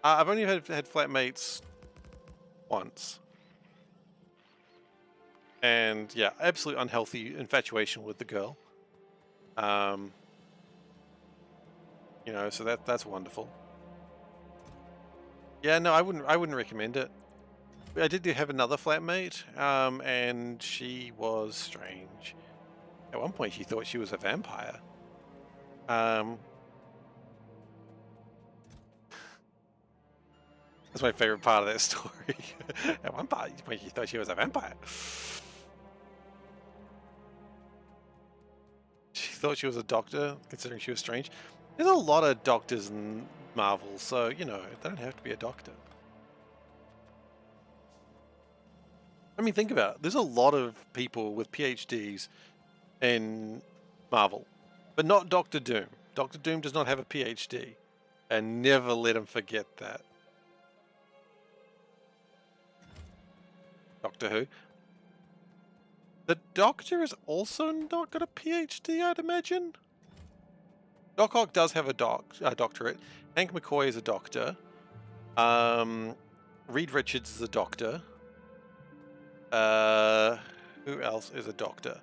I've only had flatmates once. And yeah, absolutely unhealthy infatuation with the girl. You know, so that's wonderful. Yeah, no, I wouldn't recommend it. I did have another flatmate, and she was strange. At one point, she thought she was a vampire. That's my favorite part of that story. At one point, she thought she was a vampire. She thought she was a doctor, considering she was strange. There's a lot of doctors in Marvel, so, you know, they don't have to be a doctor. I mean, think about it. There's a lot of people with PhDs in Marvel, but not Doctor Doom. Doctor Doom does not have a PhD, and never let him forget that. Doctor Who. The Doctor is also not got a PhD, I'd imagine. Doc Ock does have a doctorate. Hank McCoy is a doctor. Reed Richards is a doctor. Who else is a doctor?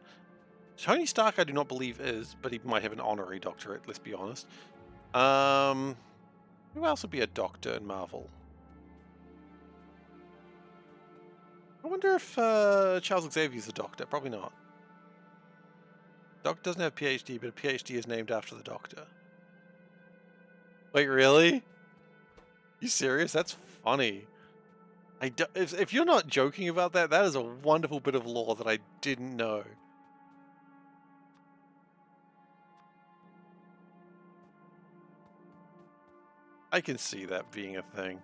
Tony Stark I do not believe is, but he might have an honorary doctorate, let's be honest. Who else would be a doctor in Marvel? I wonder if Charles Xavier's a doctor. Probably not. Doctor doesn't have a PhD, but a PhD is named after the Doctor. Wait, really? You serious? That's funny. If you're not joking about that, that is a wonderful bit of lore that I didn't know. I can see that being a thing.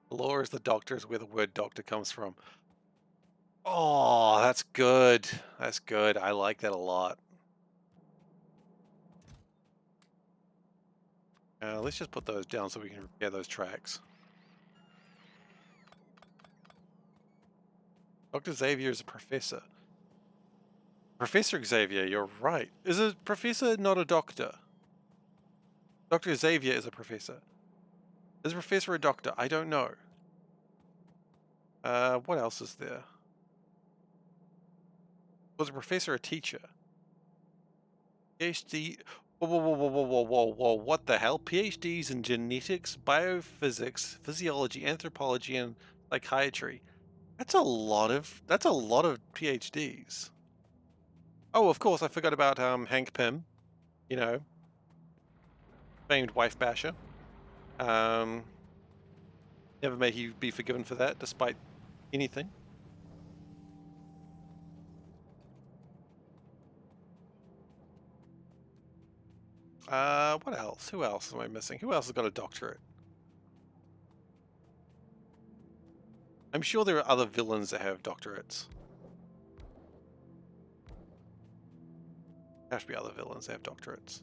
Lore is the Doctor is where the word doctor comes from. Oh, that's good. That's good. I like that a lot. Let's just put those down so we can repair those tracks. Dr. Xavier is a professor. Professor Xavier, you're right. Is a professor not a doctor? Dr. Xavier is a professor. Is a professor a doctor? I don't know. What else is there? Was a professor a teacher? PhD... Whoa, what the hell? PhDs in genetics, biophysics, physiology, anthropology, and psychiatry. That's a lot of PhDs. Oh, of course, I forgot about Hank Pym, you know, famed wife basher. Never may he be forgiven for that, despite anything. What else? Who else am I missing? Who else has got a doctorate? I'm sure there are other villains that have doctorates. There have to be other villains that have doctorates.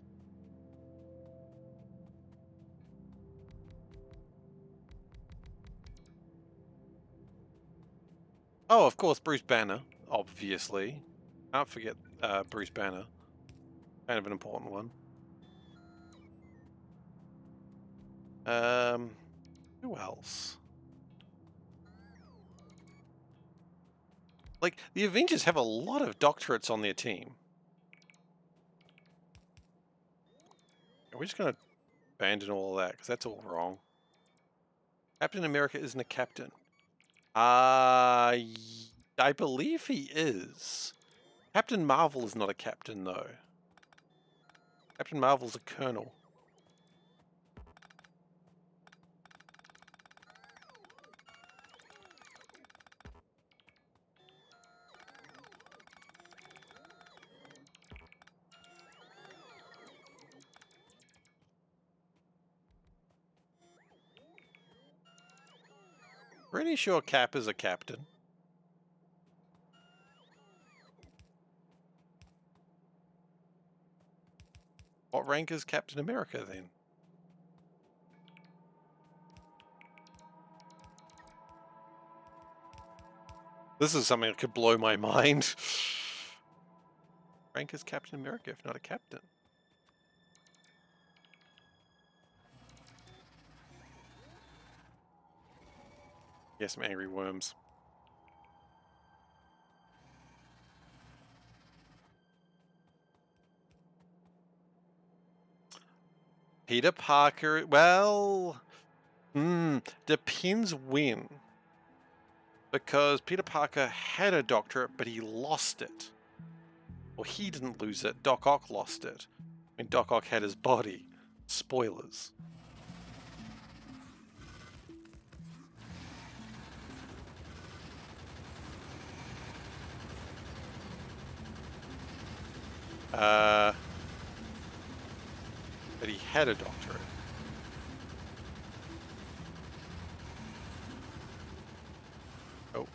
Oh, of course, Bruce Banner, obviously. Can't forget Bruce Banner. Kind of an important one. Who else? Like, the Avengers have a lot of doctorates on their team. We're just going to abandon all of that, because that's all wrong. Captain America isn't a captain. I believe he is. Captain Marvel is not a captain, though. Captain Marvel's a colonel. Pretty sure Cap is a captain. What rank is Captain America, then? This is something that could blow my mind. Rank is Captain America, if not a captain. Yes, some angry worms. Peter Parker, well, depends when. Because Peter Parker had a doctorate, but he lost it. Well, he didn't lose it, Doc Ock lost it. I mean, Doc Ock had his body. Spoilers. But he had a doctorate. Oh.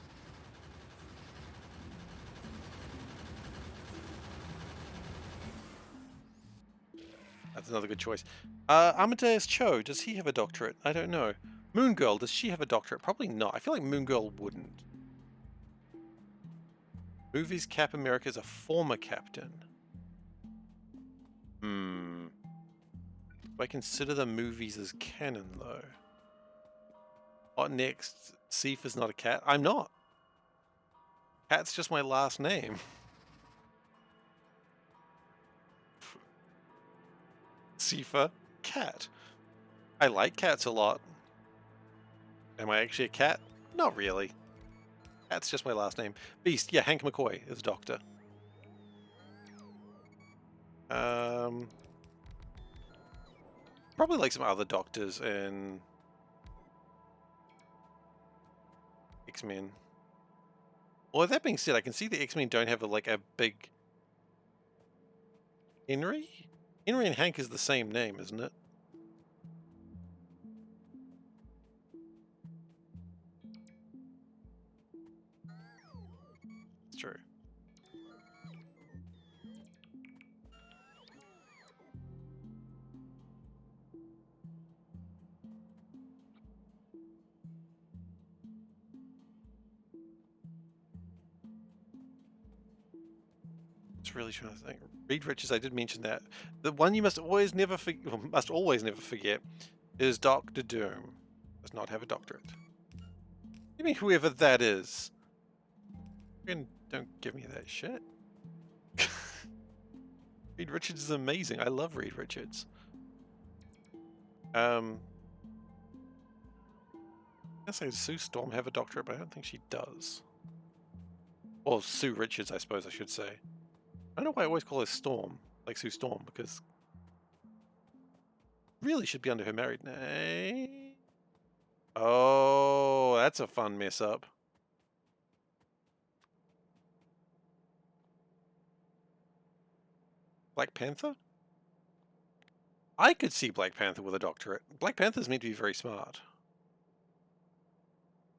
That's another good choice. Amadeus Cho, does he have a doctorate? I don't know. Moon Girl, does she have a doctorate? Probably not. I feel like Moon Girl wouldn't. Movies Cap America is a former captain. Hmm. Do I consider the movies as canon, though? What next? Seifer's not a cat? I'm not. Cat's just my last name. SeiferKatt. I like cats a lot. Am I actually a cat? Not really. Cat's just my last name. Beast, yeah, Hank McCoy is Doctor. Probably like some other doctors in X-Men. Well, that being said, I can see the X-Men don't have like a big... Henry? Henry and Hank is the same name, isn't it? It's true. Really trying to think. Reed Richards, I did mention that. The one you must always never forget is Doctor Doom. Does not have a doctorate. Give me whoever that is. Don't give me that shit. Reed Richards is amazing. I love Reed Richards. I say Sue Storm have a doctorate, but I don't think she does. Well, Sue Richards, I suppose I should say. I don't know why I always call her Storm, like Sue Storm, because really should be under her married name. Oh, that's a fun mess up. Black Panther? I could see Black Panther with a doctorate. Black Panther's meant to be very smart.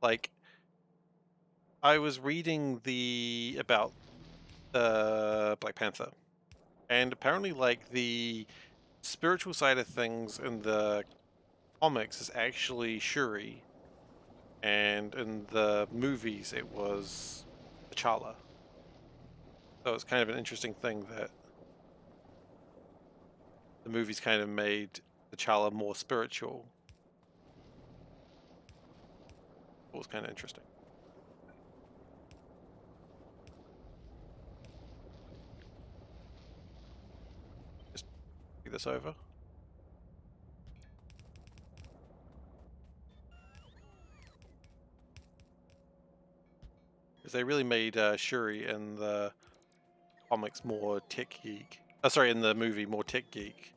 Like, I was reading about Black Panther, and apparently, like, the spiritual side of things in the comics is actually Shuri, and in the movies it was T'Challa. So it's kind of an interesting thing that the movies kind of made T'Challa more spiritual. It was kind of interesting. Just take this over. Because they really made Shuri in the comics more tech geek. Sorry, in the movie more tech geek.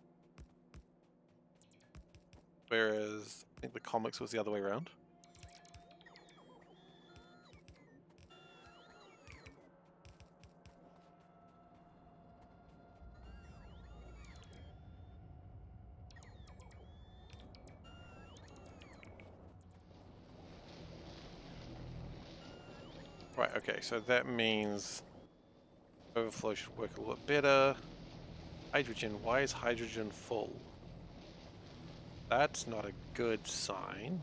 Whereas I think the comics was the other way around. Right, okay, so that means overflow should work a little bit better. Hydrogen, why is hydrogen full? That's not a good sign.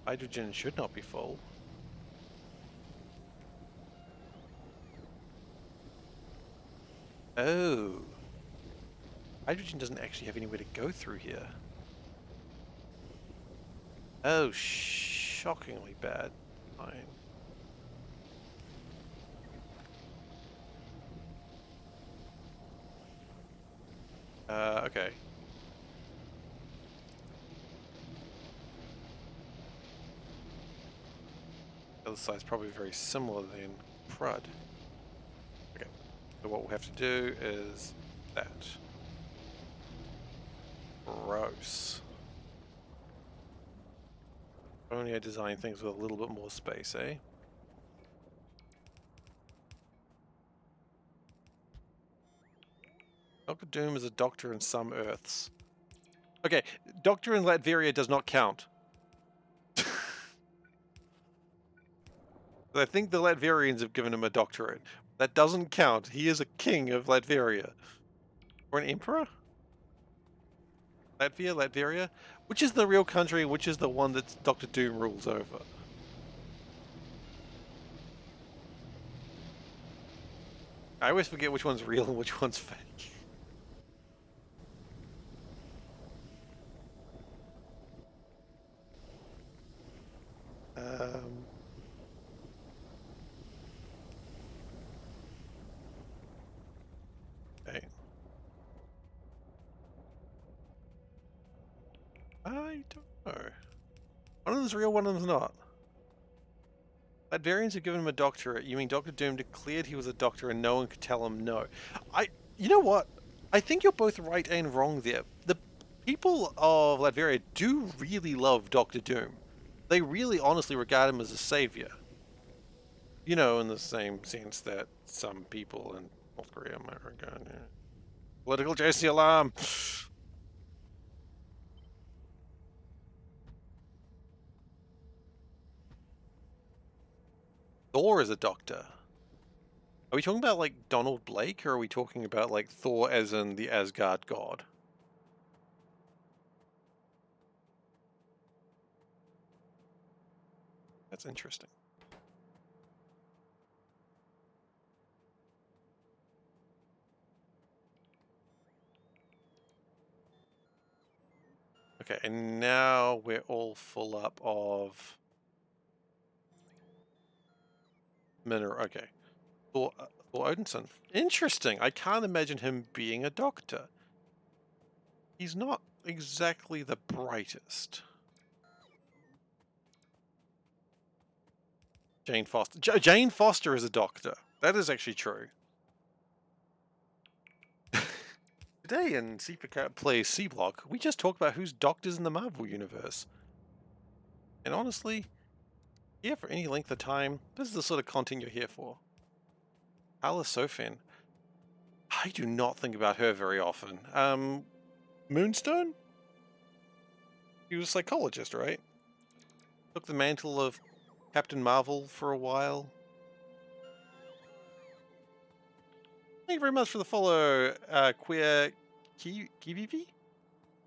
Hydrogen should not be full. Oh. Hydrogen doesn't actually have anywhere to go through here. Oh, shockingly bad. Fine. Okay. The other side's probably very similar then. Crud. Okay. So what we'll have to do is that. Gross. Only I design things with a little bit more space, eh? Dr. Doom is a doctor in some Earths. Okay, doctor in Latveria does not count. I think the Latverians have given him a doctorate. That doesn't count. He is a king of Latveria. Or an emperor? Latveria? Which is the real country, which is the one that Doctor Doom rules over? I always forget which one's real and which one's fake. Okay. I don't know. One of them's real, one of them's not. Latvians have given him a doctorate. You mean Doctor Doom declared he was a doctor and no one could tell him no? You know what? I think you're both right and wrong there. The people of Latveria do really love Doctor Doom. They really honestly regard him as a savior. You know, in the same sense that some people in North Korea might regard him. Political JC alarm! Thor is a doctor. Are we talking about like Donald Blake, or are we talking about like Thor as in the Asgard god? That's interesting. Okay, and now we're all full up of mineral. Okay. Thor Odinson. Interesting. I can't imagine him being a doctor. He's not exactly the brightest. Jane Foster. Jane Foster is a doctor. That is actually true. Today in SeiferKatt Plays Seablock, we just talked about who's doctors in the Marvel Universe. And honestly, here for any length of time, this is the sort of content you're here for. Hala Sofin. I do not think about her very often. Moonstone? He was a psychologist, right? Took the mantle of Captain Marvel for a while. Thank you very much for the follow, Queer Kivivi?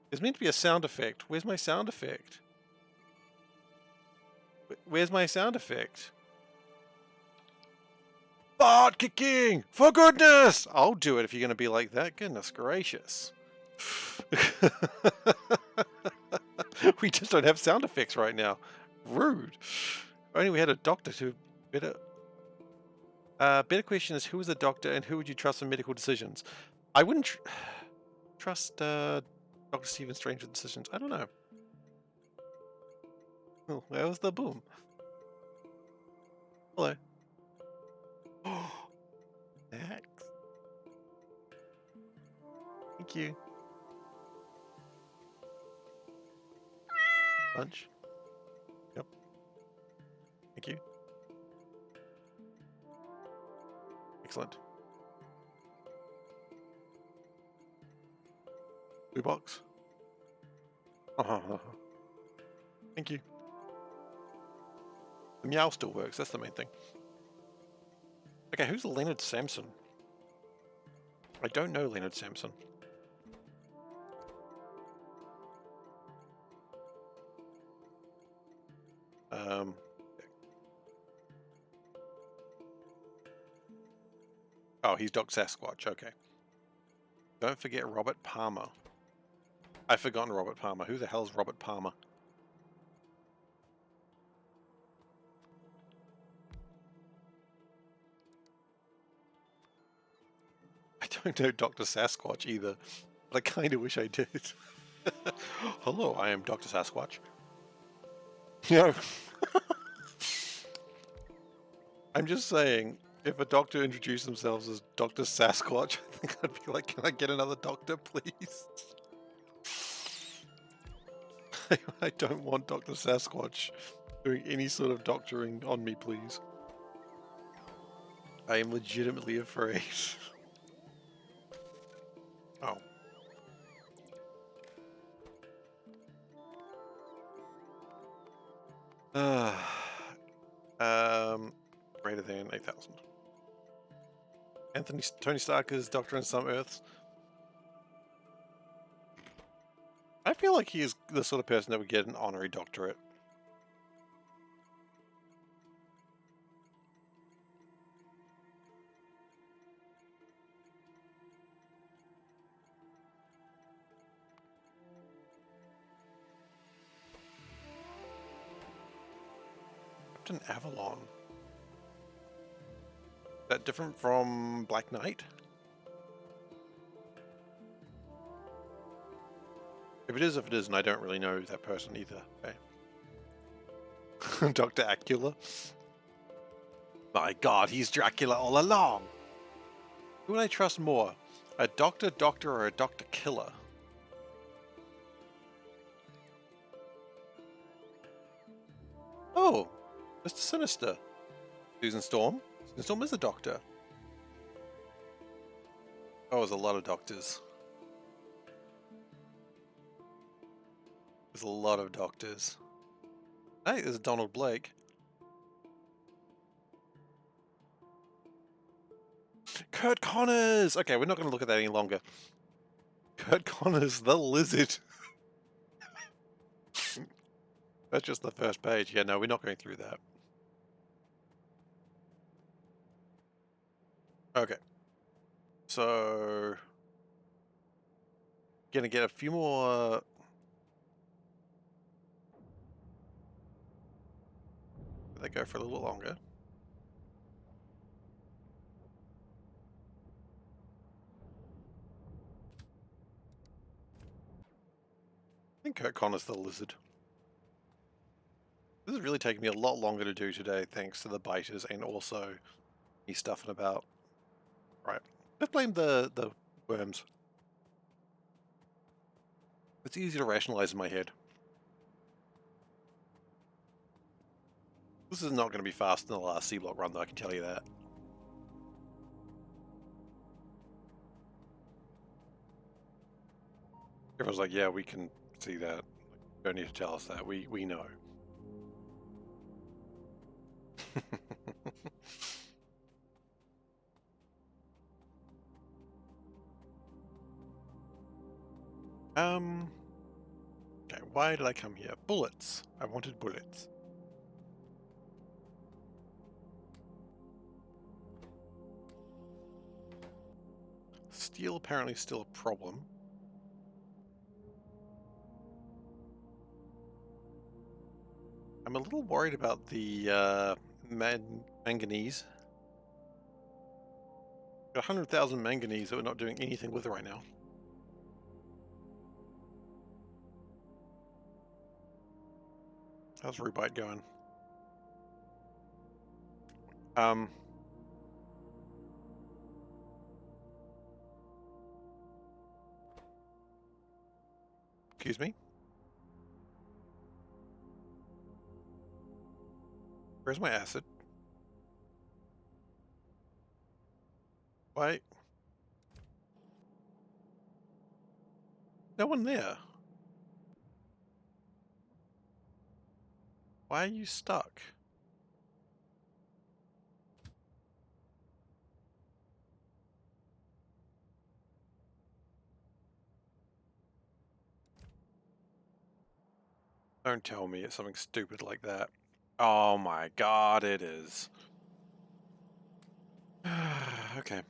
There's meant to be a sound effect. Where's my sound effect? Where's my sound effect? Fart kicking! For goodness! I'll do it if you're going to be like that. Goodness gracious. We just don't have sound effects right now. Rude. Only we had a doctor to better... better question is, who is a doctor and who would you trust in medical decisions? I wouldn't trust Dr. Stephen Strange with decisions. I don't know. Oh, where was the boom? Hello. Oh, Max. Thank you. Lunch. Yep. Thank you. Excellent. Blue box. Thank you. The meow still works, that's the main thing. Okay, who's Leonard Samson? I don't know Leonard Samson. Oh, he's Doc Sasquatch, okay. Don't forget Robert Palmer. I've forgotten Robert Palmer. Who the hell's Robert Palmer? I don't know Dr. Sasquatch either, but I kind of wish I did. Hello, I am Dr. Sasquatch. Yeah. I'm just saying, if a doctor introduced themselves as Dr. Sasquatch, I think I'd be like, can I get another doctor, please? I don't want Dr. Sasquatch doing any sort of doctoring on me, please. I am legitimately afraid. Oh. Greater than 8,000. Tony Stark is Doctor on some Earths. I feel like he's the sort of person that would get an honorary doctorate. Captain Avalon. Is that different from Black Knight? If it is, and I don't really know that person either. Okay. Dr. Acula. My god, he's Dracula all along! Who would I trust more? A doctor, or a doctor killer? Oh! Mr. Sinister. Susan Storm? Susan Storm is a doctor. Oh, there's a lot of doctors. There's a lot of doctors. Hey, there's Donald Blake. Kurt Connors! Okay, we're not going to look at that any longer. Kurt Connors, the lizard. That's just the first page. Yeah, no, we're not going through that. Okay. So... Gonna get a few more... They go for a little longer. I think Kurt Connors the lizard. This is really taking me a lot longer to do today, thanks to the biters and also me stuffing about. Right. Let's blame the worms. It's easy to rationalize in my head. This is not going to be faster than the last Seablock run, though, I can tell you that. Everyone's like, yeah, we can see that. Like, you don't need to tell us that. We know. Okay, why did I come here? Bullets. I wanted bullets. Steel apparently still a problem. I'm a little worried about the manganese. Got 100,000 manganese that we're not doing anything with right now. How's Rubite going? Excuse me? Where's my acid? Why? No one there. Why are you stuck? Don't tell me it's something stupid like that. Oh my god, it is. Okay.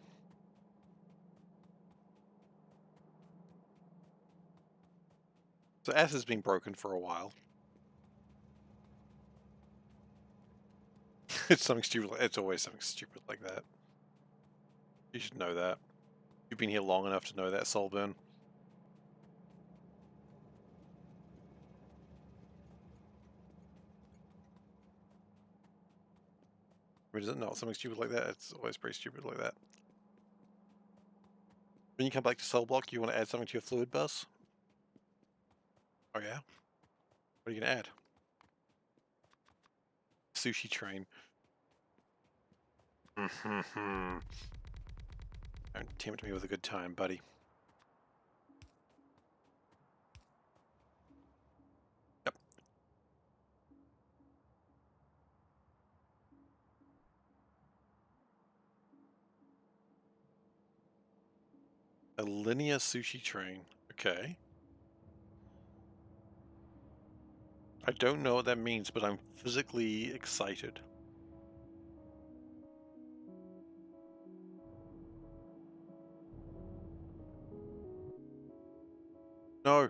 So S has been broken for a while. It's something stupid. It's always something stupid like that. You should know that. You've been here long enough to know that, Solburn. I mean, is it not something stupid like that? It's always pretty stupid like that. When you come back to Seablock, you want to add something to your fluid bus? Oh yeah? What are you going to add? Sushi train. Don't tempt me with a good time, buddy. Yep. A linear sushi train. Okay. I don't know what that means, but I'm physically excited. No.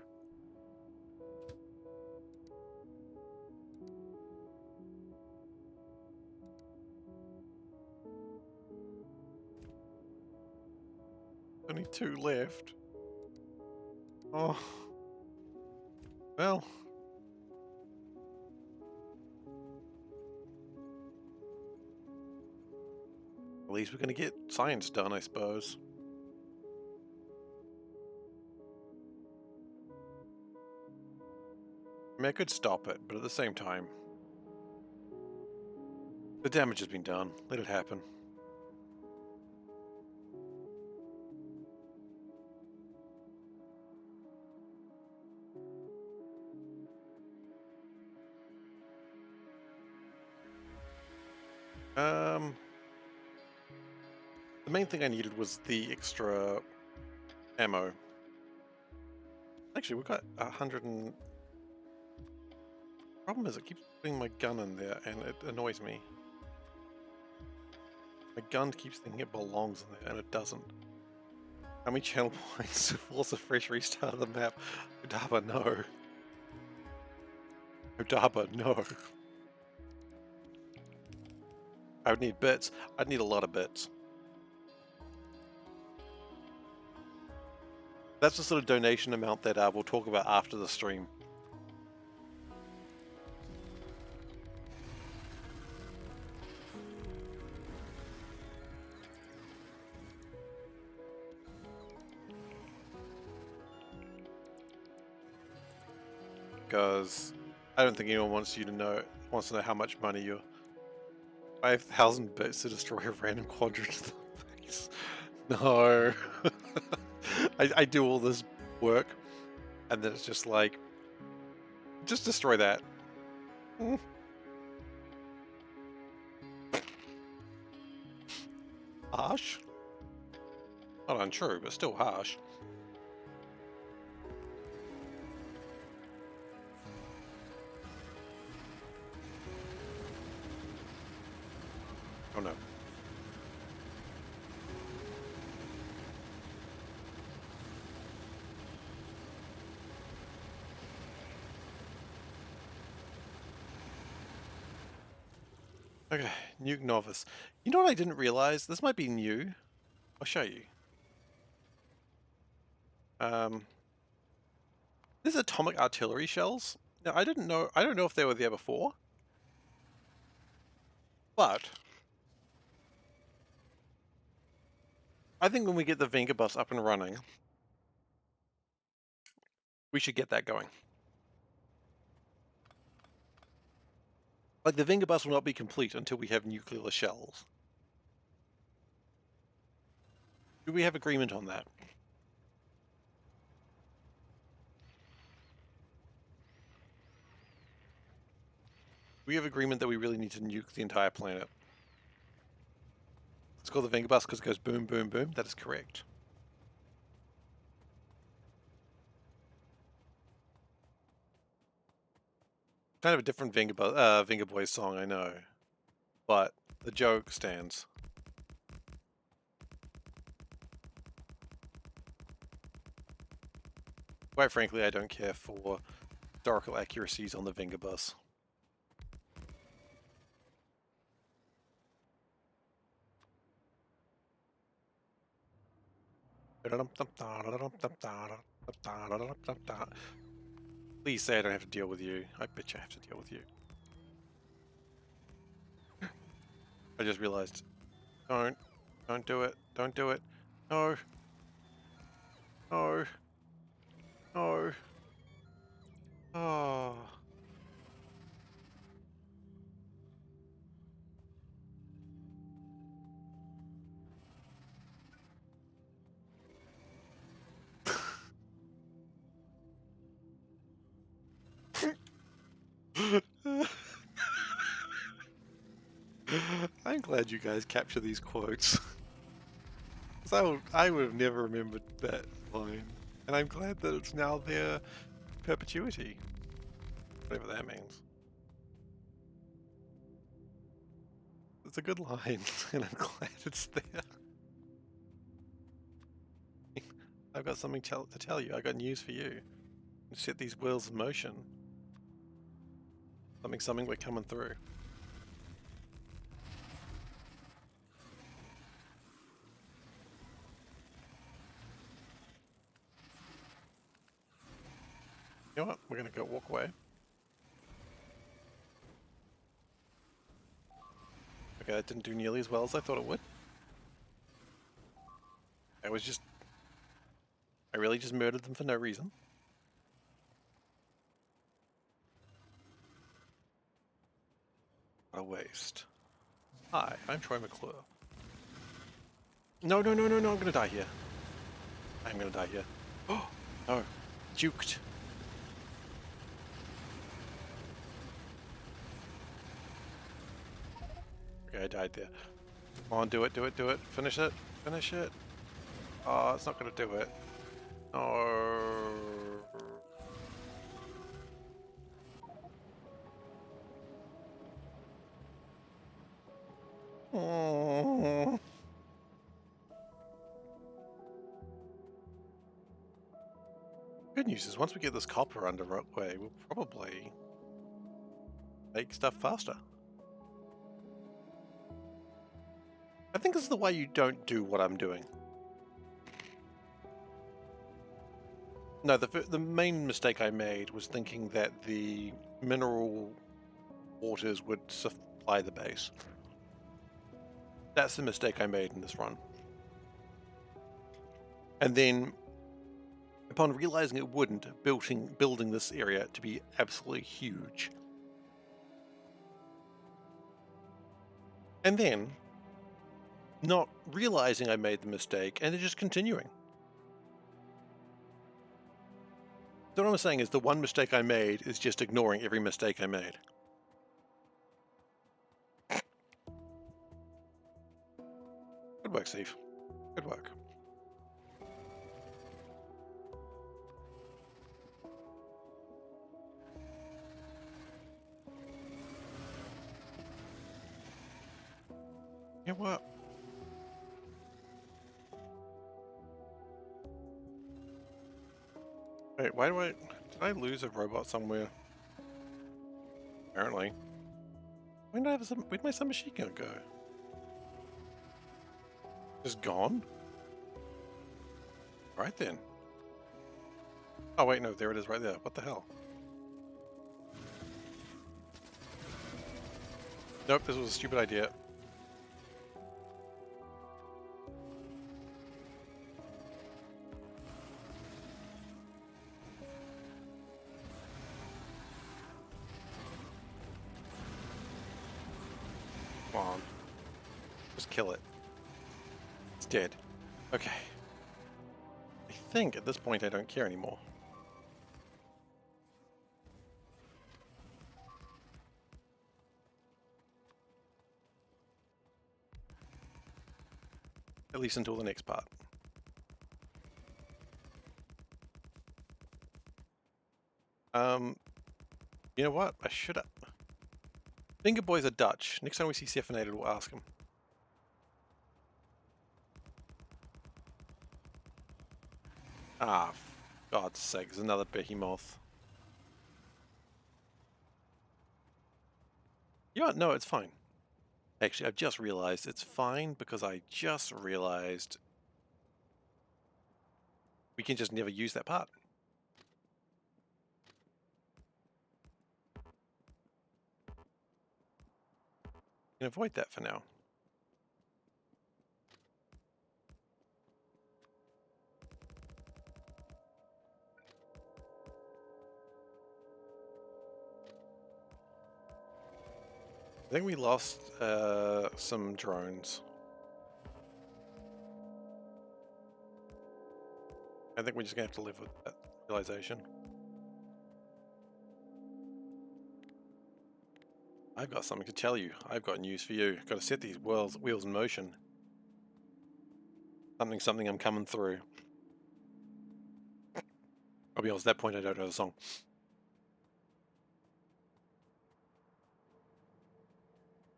Only 2 left. Oh. Well. At least we're going to get science done, I suppose. I mean, I could stop it, but at the same time, the damage has been done. Let it happen. The main thing I needed was the extra ammo. Actually, we've got 100 and... Problem is, it keeps putting my gun in there, and it annoys me. My gun keeps thinking it belongs in there, and it doesn't. How many channel points to force a fresh restart of the map? Odaba, no. Odaba, no. I would need bits. I'd need a lot of bits. That's the sort of donation amount that we'll talk about after the stream. Because I don't think anyone wants to know how much money you're 5,000 bits to destroy a random quadrant of the base. No. I do all this work, and then it's just like, just destroy that. Harsh? Not untrue, but still harsh. Oh no. Okay, Nuke Novice. You know what I didn't realize? This might be new. I'll show you. There's atomic artillery shells. Now I don't know if they were there before. But I think when we get the Venga bus up and running, we should get that going. Like, the Venga bus will not be complete until we have nuclear shells. Do we have agreement on that? We have agreement that we really need to nuke the entire planet. It's called the Venga bus because it goes boom, boom, boom. That is correct. Kind of a different Venga Boys song, I know. But the joke stands. Quite frankly, I don't care for historical accuracies on the Venga bus. Please say I don't have to deal with you. I bet you I have to deal with you. I just realized. Don't do it. Don't do it. No. No. No. Oh. I'm glad you guys capture these quotes. I would have never remembered that line. And I'm glad that it's now there perpetuity. Whatever that means. It's a good line, and I'm glad it's there. I've got something to tell you. I got news for you. Set these wheels in motion. Something, we're coming through. You know what? We're gonna go walk away. Okay, that didn't do nearly as well as I thought it would. I really just murdered them for no reason. What a waste. Hi, I'm Troy McClure. No, I'm gonna die here. I'm gonna die here. Oh, no. Juked. Okay, I died there. Come on, do it. Finish it. Finish it. Oh, it's not gonna do it. Oh. Oh. Good news is once we get this copper underway, we'll probably make stuff faster. I think this is the way you don't do what I'm doing. No, the main mistake I made was thinking that the mineral waters would supply the base. That's the mistake I made in this run. And then, upon realizing it wouldn't, building this area to be absolutely huge. And then, not realizing I made the mistake, and then just continuing. So what I'm saying is the one mistake I made is just ignoring every mistake I made. Good work, Steve. Good work. You know what? Wait, did I lose a robot somewhere? Apparently. Where'd my submachine gun go? Just gone? Right then. Oh wait, no, there it is right there. What the hell? Nope, this was a stupid idea. Come on. Just kill it. It's dead. Okay. I think at this point I don't care anymore. At least until the next part. You know what? I should have... Finger boys are Dutch. Next time we see SeiferKatt, we'll ask him. Ah, for God's sake, there's another behemoth. You know what? No, it's fine. Actually, I've just realized it's fine because I just realized we can just never use that part. We can avoid that for now. I think we lost some drones. I think we're just gonna have to live with that realization. I've got something to tell you. I've got news for you. Got to set these wheels in motion. Something, I'm coming through. I'll be honest, at that point I don't know the song.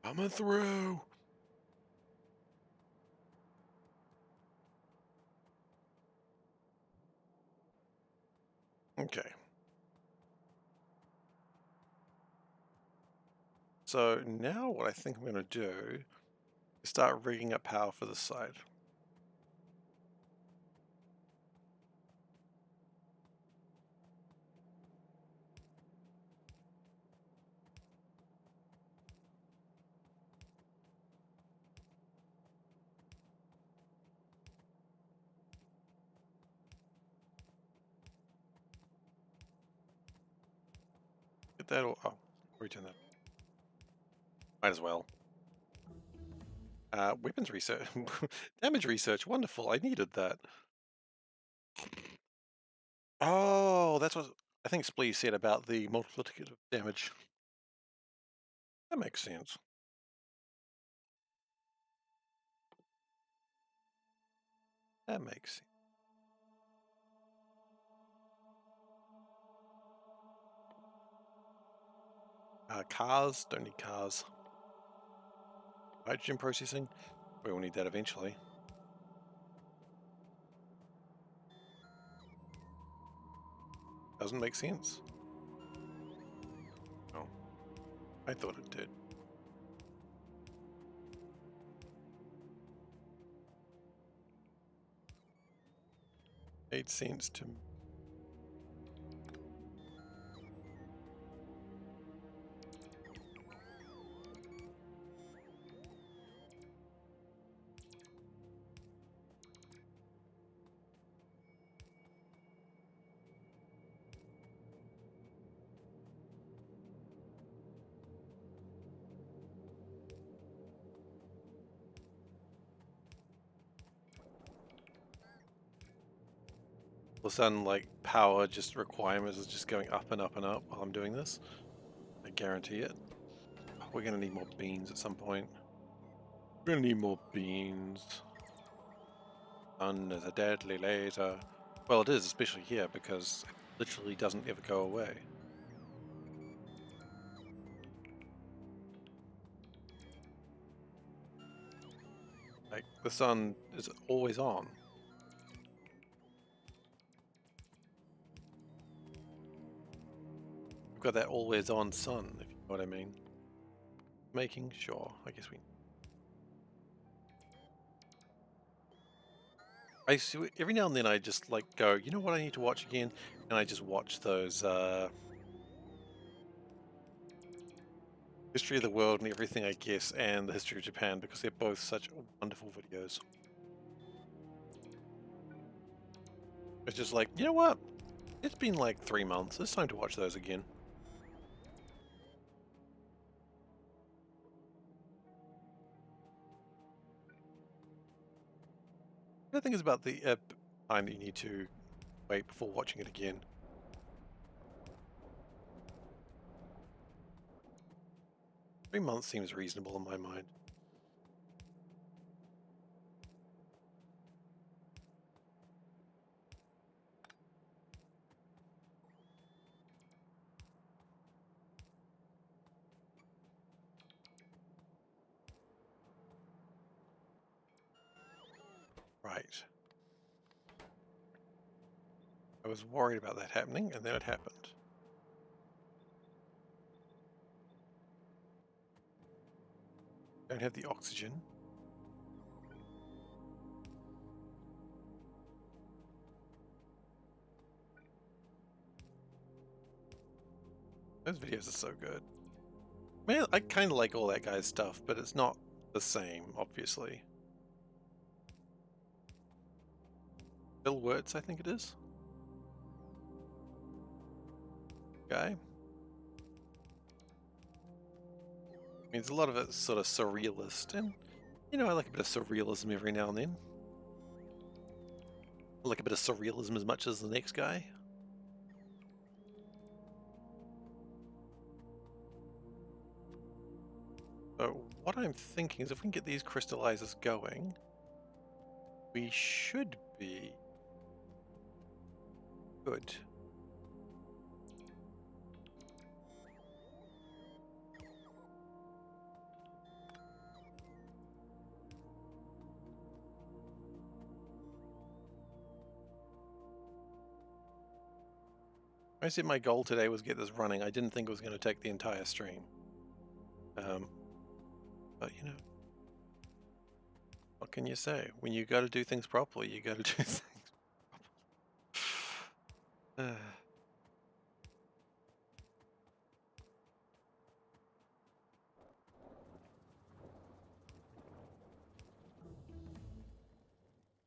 Coming through. Okay. So now what I think I'm going to do is start rigging up power for this side. Get that all. Oh, return that. Might as well. Weapons research. Damage research. Wonderful. I needed that. Oh, that's what I think Splee said about the multiplicative damage. That makes sense. That makes sense. Cars. Don't need cars. Hydrogen processing. We will need that eventually. Doesn't make sense. Oh, I thought it did. Made sense to me. All of a sudden, like, power just requirements is just going up and up and up while I'm doing this. I guarantee it. We're gonna need more beans at some point. We're gonna need more beans. Sun is a deadly laser. Well, it is, especially here, because it literally doesn't ever go away. Like, the sun is always on. We've got that always on sun, if you know what I mean. Making sure, I guess we... I see, every now and then I just like go, you know what I need to watch again? And I just watch those History of the World and Everything, I guess, and the History of Japan, because they're both such wonderful videos. It's just like, you know what? It's been like 3 months. It's time to watch those again. I think it's about the time that you need to wait before watching it again. Three months seems reasonable in my mind. Right. I was worried about that happening, and then it happened. Don't have the oxygen. Those videos are so good. Man, I kind of like all that guy's stuff, but it's not the same, obviously. Bill Wirtz, I think it is. Guy. I mean, there's a lot of it's sort of surrealist, and, you know, I like a bit of surrealism every now and then. I like a bit of surrealism as much as the next guy. So what I'm thinking is if we can get these crystallizers going, we should be good. I said my goal today was get this running. I didn't think it was going to take the entire stream. But you know, what can you say? When you got to do things properly, you got to do things properly.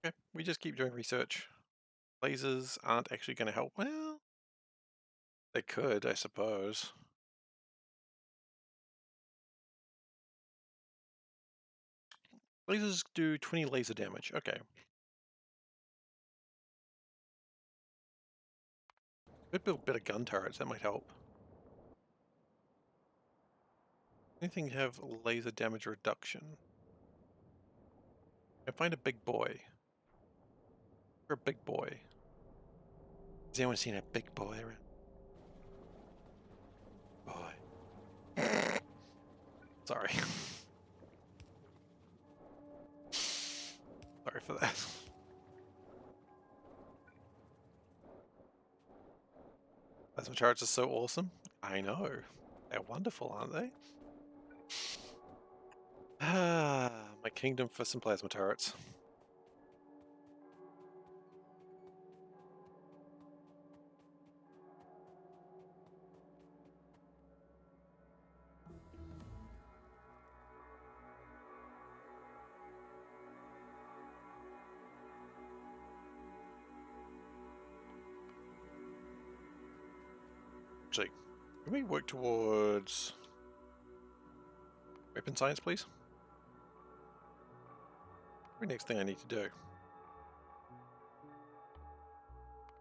Okay, we just keep doing research. Lasers aren't actually going to help. Well, they could, I suppose. Lasers do 20 laser damage. Okay. Could build better gun turrets. That might help. Anything have laser damage reduction? I find a big boy. Or a big boy. Has anyone seen a big boy around? Boy. Sorry. Sorry for that. Plasma turrets are so awesome. I know. They're wonderful, aren't they? Ah, my kingdom for some plasma turrets. Actually, can we work towards weapon science, please? The next thing I need to do.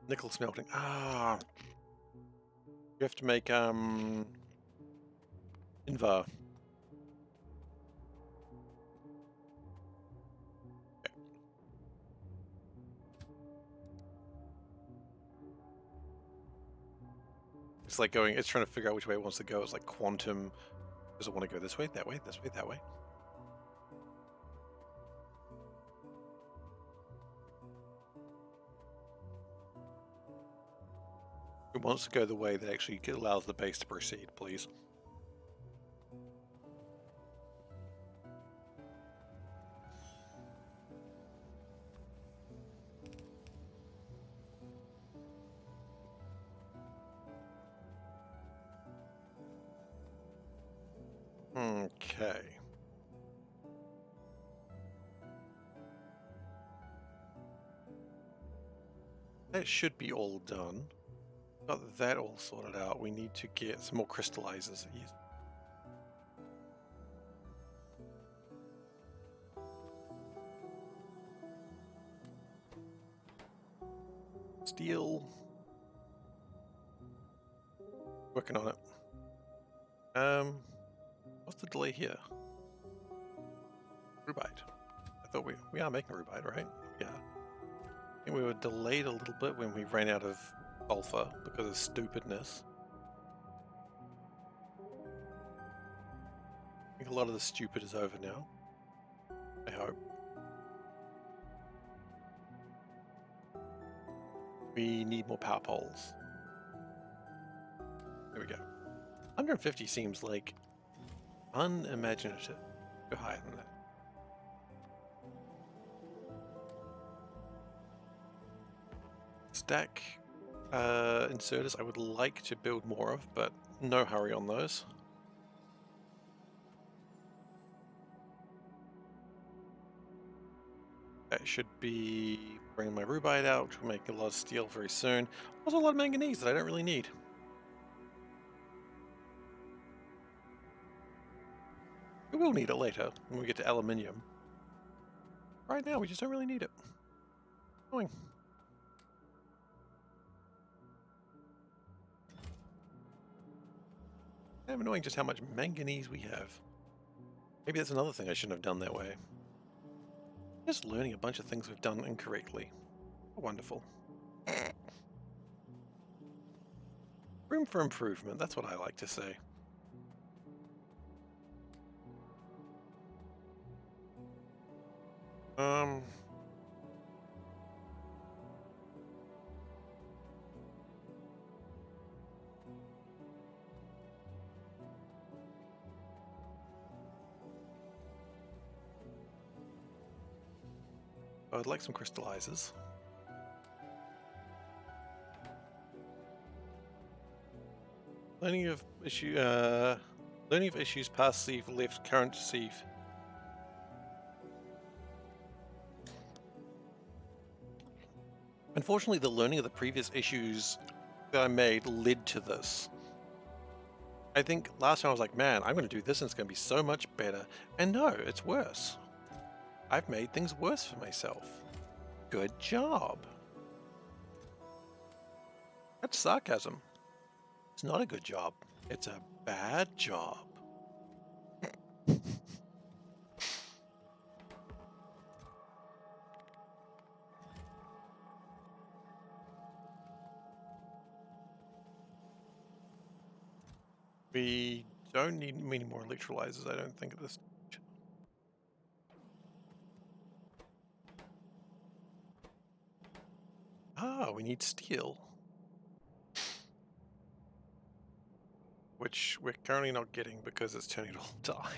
Nickel smelting. Ah, you have to make Invar. Okay. It's like going. It's trying to figure out which way it wants to go. It's like quantum. Does it want to go this way, that way, this way, that way? It wants to go the way that actually allows the base to proceed, please. Okay. That should be all done. Got that all sorted out. We need to get some more crystallizers. Yes. Steel. Working on it. What's the delay here? Rubite. I thought we are making rubite, right? Yeah. I think we were delayed a little bit when we ran out of sulfur because of stupidness. I think a lot of the stupid is over now. I hope. We need more power poles. There we go. 150 seems like unimaginative. Go higher than that. Stack inserters I would like to build more of, but no hurry on those. That should be bringing my rubite out, which will make a lot of steel very soon. Also a lot of manganese that I don't really need. We will need it later when we get to aluminium. Right now we just don't really need it. Annoying. Kind of annoying just how much manganese we have. Maybe that's another thing I shouldn't have done that way. Just learning a bunch of things we've done incorrectly. Wonderful. Room for improvement, that's what I like to say. I'd like some crystallizers. Learning of issues past sieve left current sieve. Unfortunately, the learning of the previous issues that I made led to this. I think last time I was like, man, I'm going to do this and it's going to be so much better. And no, it's worse. I've made things worse for myself. Good job. That's sarcasm. It's not a good job. It's a bad job. We don't need many more electrolyzers, I don't think, at this stage. Ah, we need steel. Which we're currently not getting because it's turning all the time.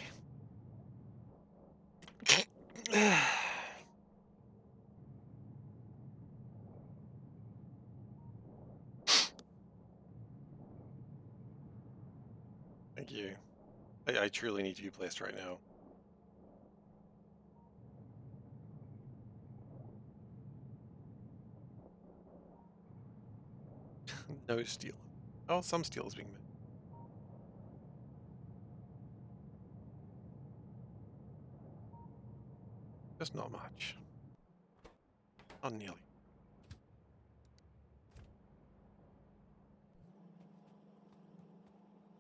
Thank you. I truly need to be blessed right now. No steel. Oh, some steel is being made. Just not much. Not nearly.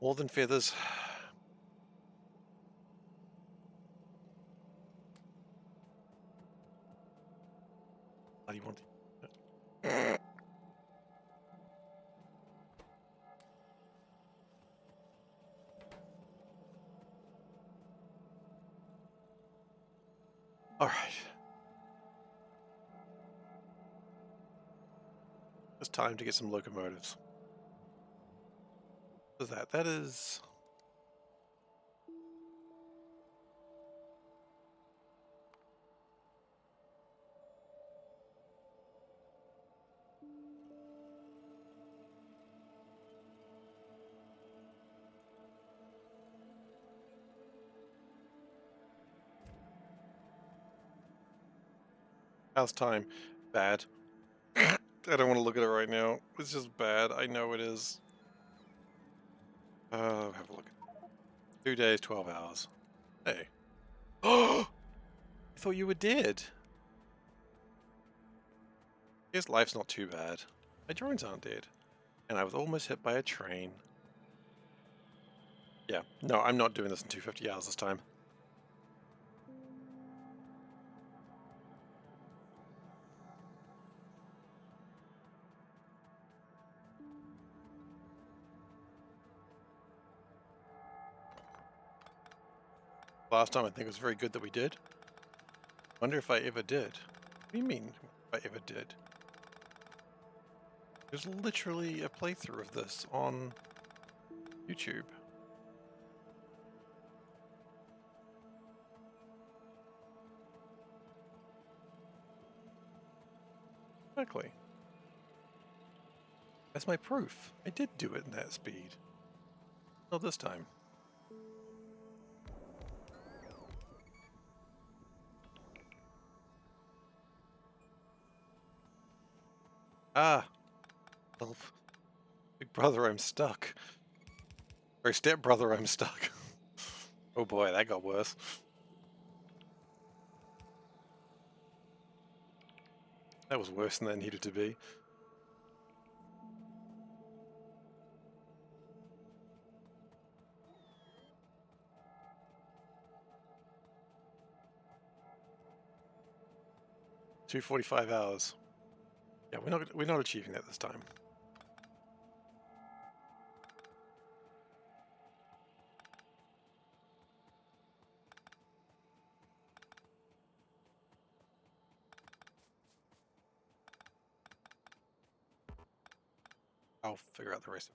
More than feathers. Bloody want to. All right. It's time to get some locomotives. What is that? That is... How's time? Bad. I don't want to look at it right now. It's just bad. I know it is. Have a look. 2 days, 12 hours. Hey. Oh! I thought you were dead. Guess life's not too bad. My drones aren't dead. And I was almost hit by a train. Yeah, no, I'm not doing this in 250 hours this time. Last time I think it was very good that we did. Wonder if I ever did. What do you mean, if I ever did? There's literally a playthrough of this on YouTube. Exactly. That's my proof. I did do it in that speed. Not this time. Ah! Well, big brother, I'm stuck. Or step brother, I'm stuck. Oh boy, that got worse. That was worse than that needed to be. $245 hours. Yeah, we're not achieving that this time. I'll figure out the rest.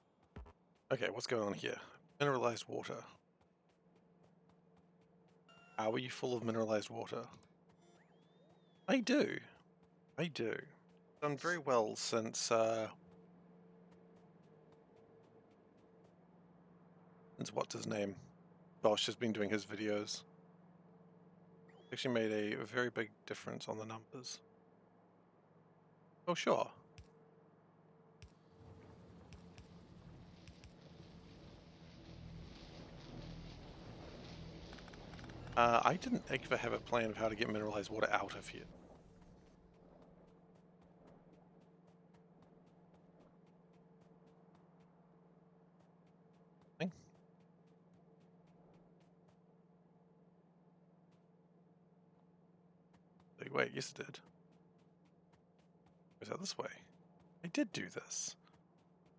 Okay, what's going on here? Mineralized water. How are you full of mineralized water? I do. I do. Done very well since what's his name? Bosch has been doing his videos. Actually made a very big difference on the numbers. Oh, sure. I didn't ever have a plan of how to get mineralized water out of here. Wait, yes it did. Was that this way? I did do this.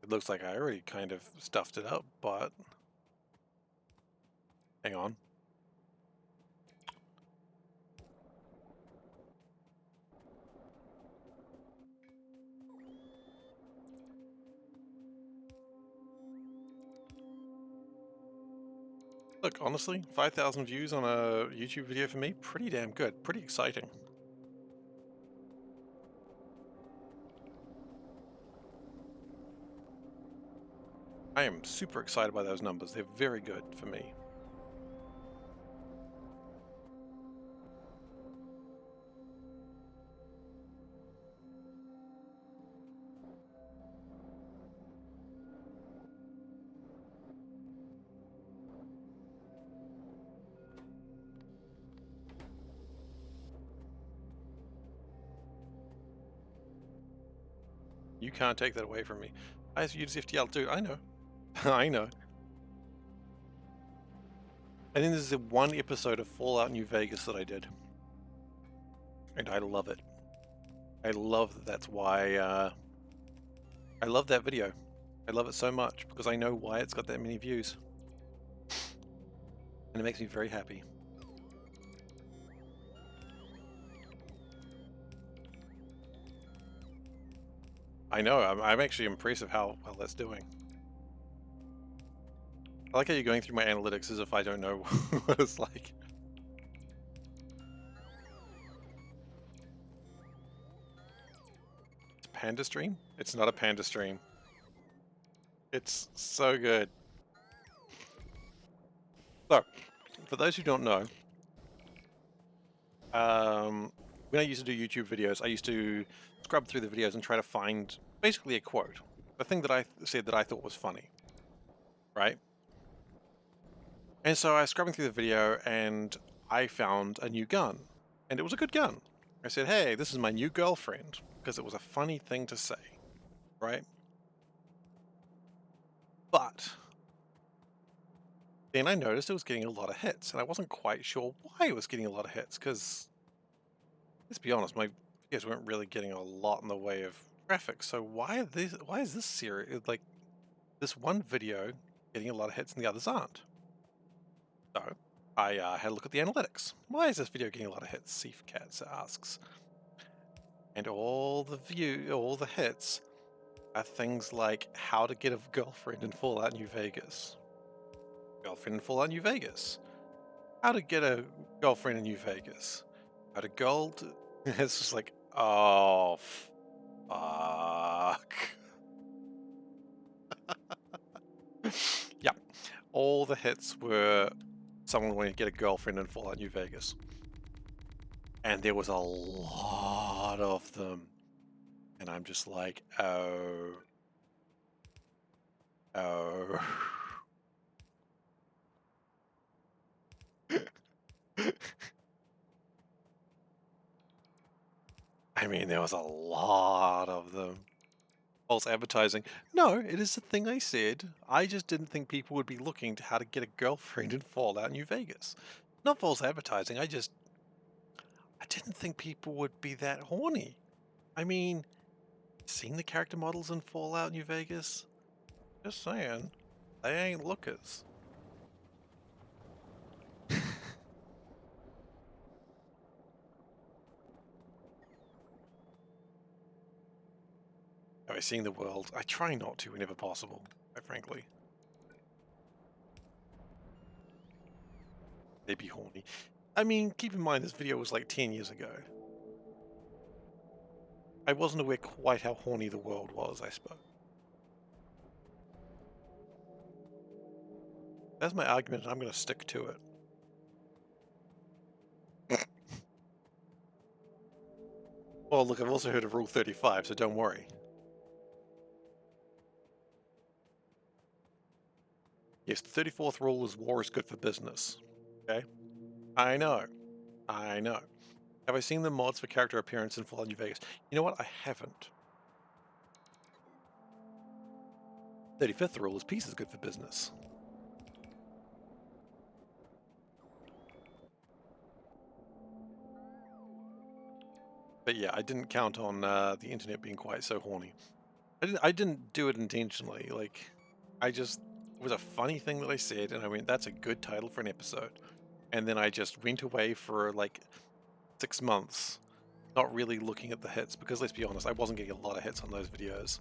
It looks like I already kind of stuffed it up, but... Hang on. Look, honestly, 5,000 views on a YouTube video for me, pretty damn good. Pretty exciting. I am super excited by those numbers. They're very good for me. You can't take that away from me. I use FTL, dude. I know. I know. And then there's the one episode of Fallout New Vegas that I did. And I love it. I love that that's why, I love that video. I love it so much because I know why it's got that many views. And it makes me very happy. I know, I'm actually impressed of how well that's doing. I like how you're going through my analytics as if I don't know what it's like. It's Panda Stream? It's not a Panda Stream. It's so good. So, for those who don't know, when I used to do YouTube videos, I used to scrub through the videos and try to find basically a quote. The thing that I said that I thought was funny. Right? And so I was scrubbing through the video and I found a new gun. And it was a good gun. I said, hey, this is my new girlfriend. Because it was a funny thing to say. Right? But then I noticed it was getting a lot of hits. And I wasn't quite sure why it was getting a lot of hits. Because, let's be honest, my videos weren't really getting a lot in the way of traffic. So why is this series, like, this one video getting a lot of hits and the others aren't? So I had a look at the analytics. Why is this video getting a lot of hits? SeiferKatt asks. And all the hits are things like how to get a girlfriend in Fallout New Vegas. Girlfriend in Fallout New Vegas. How to get a girlfriend in New Vegas. How to gold. It's just like, oh, fuck. Yeah. All the hits were someone wanting to get a girlfriend in Fallout New Vegas. And there was a lot of them. And I'm just like, oh. I mean, there was a lot of them. False advertising. No, it is the thing I said. I just didn't think people would be looking to how to get a girlfriend in Fallout New Vegas. Not false advertising, I didn't think people would be that horny. I mean, seen the character models in Fallout New Vegas? Just saying, they ain't lookers. Have I seen the world? I try not to whenever possible, quite frankly. They'd be horny. I mean, keep in mind this video was like 10 years ago. I wasn't aware quite how horny the world was, I suppose. That's my argument, and I'm going to stick to it. Well, look, I've also heard of Rule 35, so don't worry. Yes, the 34th rule is war is good for business. Okay? I know. I know. Have I seen the mods for character appearance in Fallout New Vegas? You know what? I haven't. 35th rule is peace is good for business. But yeah, I didn't count on the internet being quite so horny. I didn't do it intentionally. Like, it was a funny thing that I said, and I went, that's a good title for an episode. And then I just went away for like 6 months, not really looking at the hits, because let's be honest, I wasn't getting a lot of hits on those videos.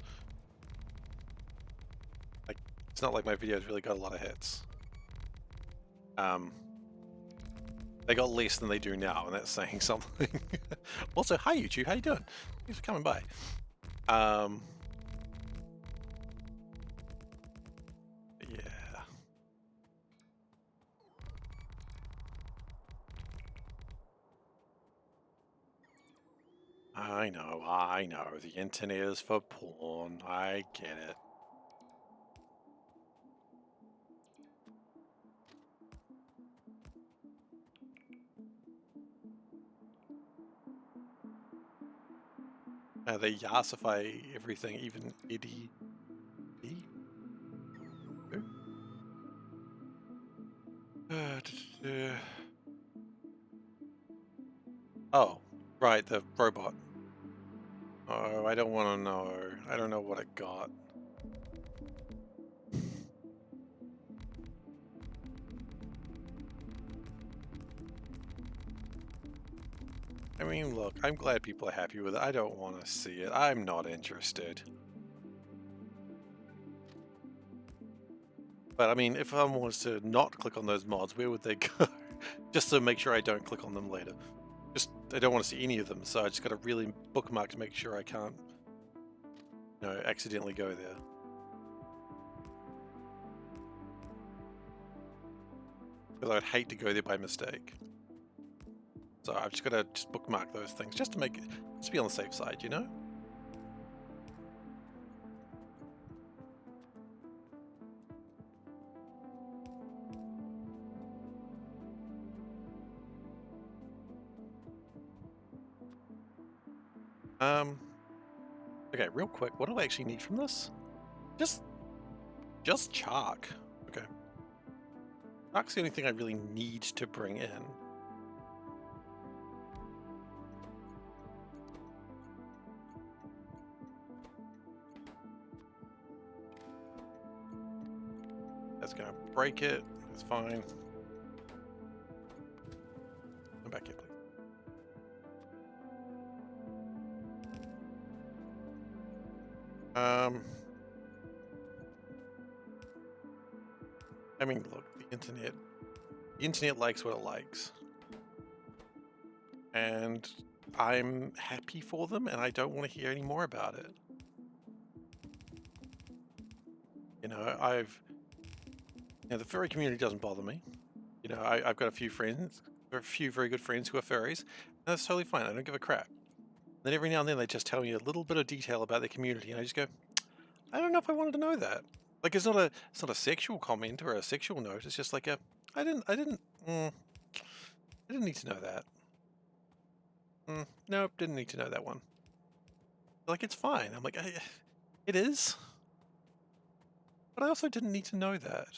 Like, it's not like my videos really got a lot of hits. They got less than they do now, and that's saying something. Also, hi YouTube, how you doing? Thanks for coming by. Yeah. I know. The internet is for porn. I get it. They yassify everything, even Eddie. Oh, right, the robot. Oh, I don't want to know. I don't know what it got. I mean, look, I'm glad people are happy with it. I don't want to see it. I'm not interested. But I mean, if someone wants to not click on those mods, where would they go? Just to make sure I don't click on them later. I don't want to see any of them, so I just got to really bookmark to make sure I can't, accidentally go there. Because I'd hate to go there by mistake. So I've just got to bookmark those things just to be on the safe side, you know? Okay, real quick, what do I actually need from this? Just chalk. Okay. Chalk's the only thing I really need to bring in. That's gonna break it. It's fine. Come back here, please. I mean, look, the internet likes what it likes. And I'm happy for them, and I don't want to hear any more about it. The furry community doesn't bother me. I've got a few very good friends who are furries, and that's totally fine. I don't give a crap. Then every now and then they just tell me a little bit of detail about their community, and I just go, I don't know if I wanted to know that. Like, it's not a sexual comment or a sexual note. It's just like I didn't need to know that. Nope, didn't need to know that one. Like, it's fine. I'm like, it is, but I also didn't need to know that.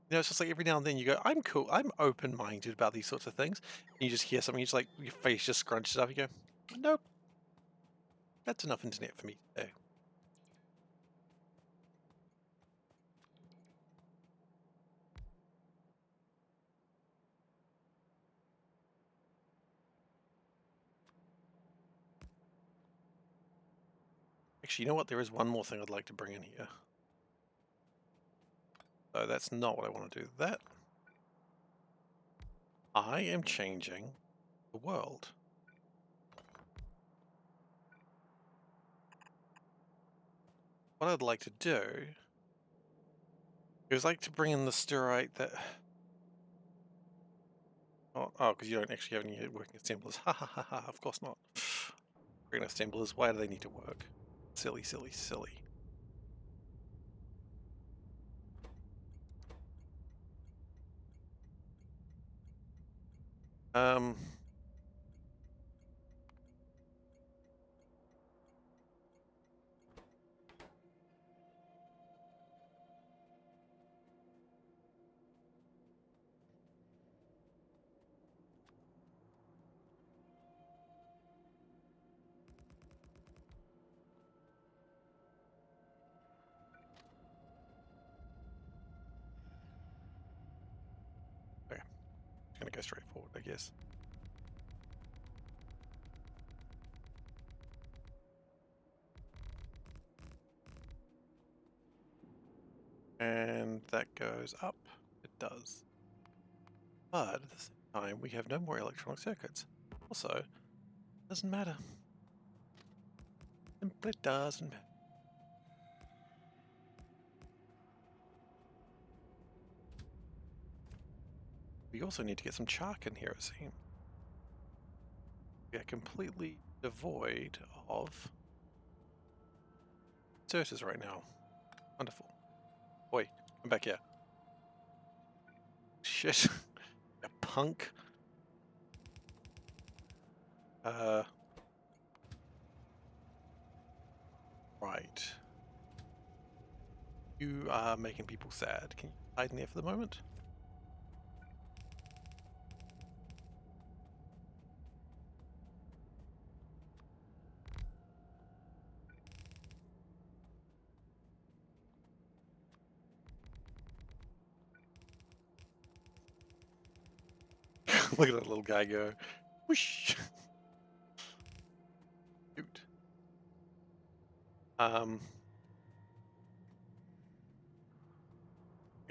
It's just like every now and then you go, I'm cool, I'm open-minded about these sorts of things. And you just hear something, you just like, your face just scrunches up, you go, nope, that's enough internet for me today. Actually, you know what? There is one more thing I'd like to bring in here. So that's not what I want to do. I am changing the world. what I'd like to do is like to bring in the steroid that... Oh, because you don't actually have any working assemblers. Ha ha ha ha, of course not. Working assemblers, why do they need to work? Silly, silly, silly. Um... Okay, it's gonna go straight forward, I guess. And that goes up. It does. But at the same time, we have no more electronic circuits. Also, doesn't matter. Simply doesn't matter. We also need to get some chalk in here, it seems. We are completely devoid of inserters right now. Wonderful. Boy, come back here. Shit. A punk. Right. You are making people sad. Can you hide in there for the moment? Look at that little guy go. Whoosh. Cute. Hang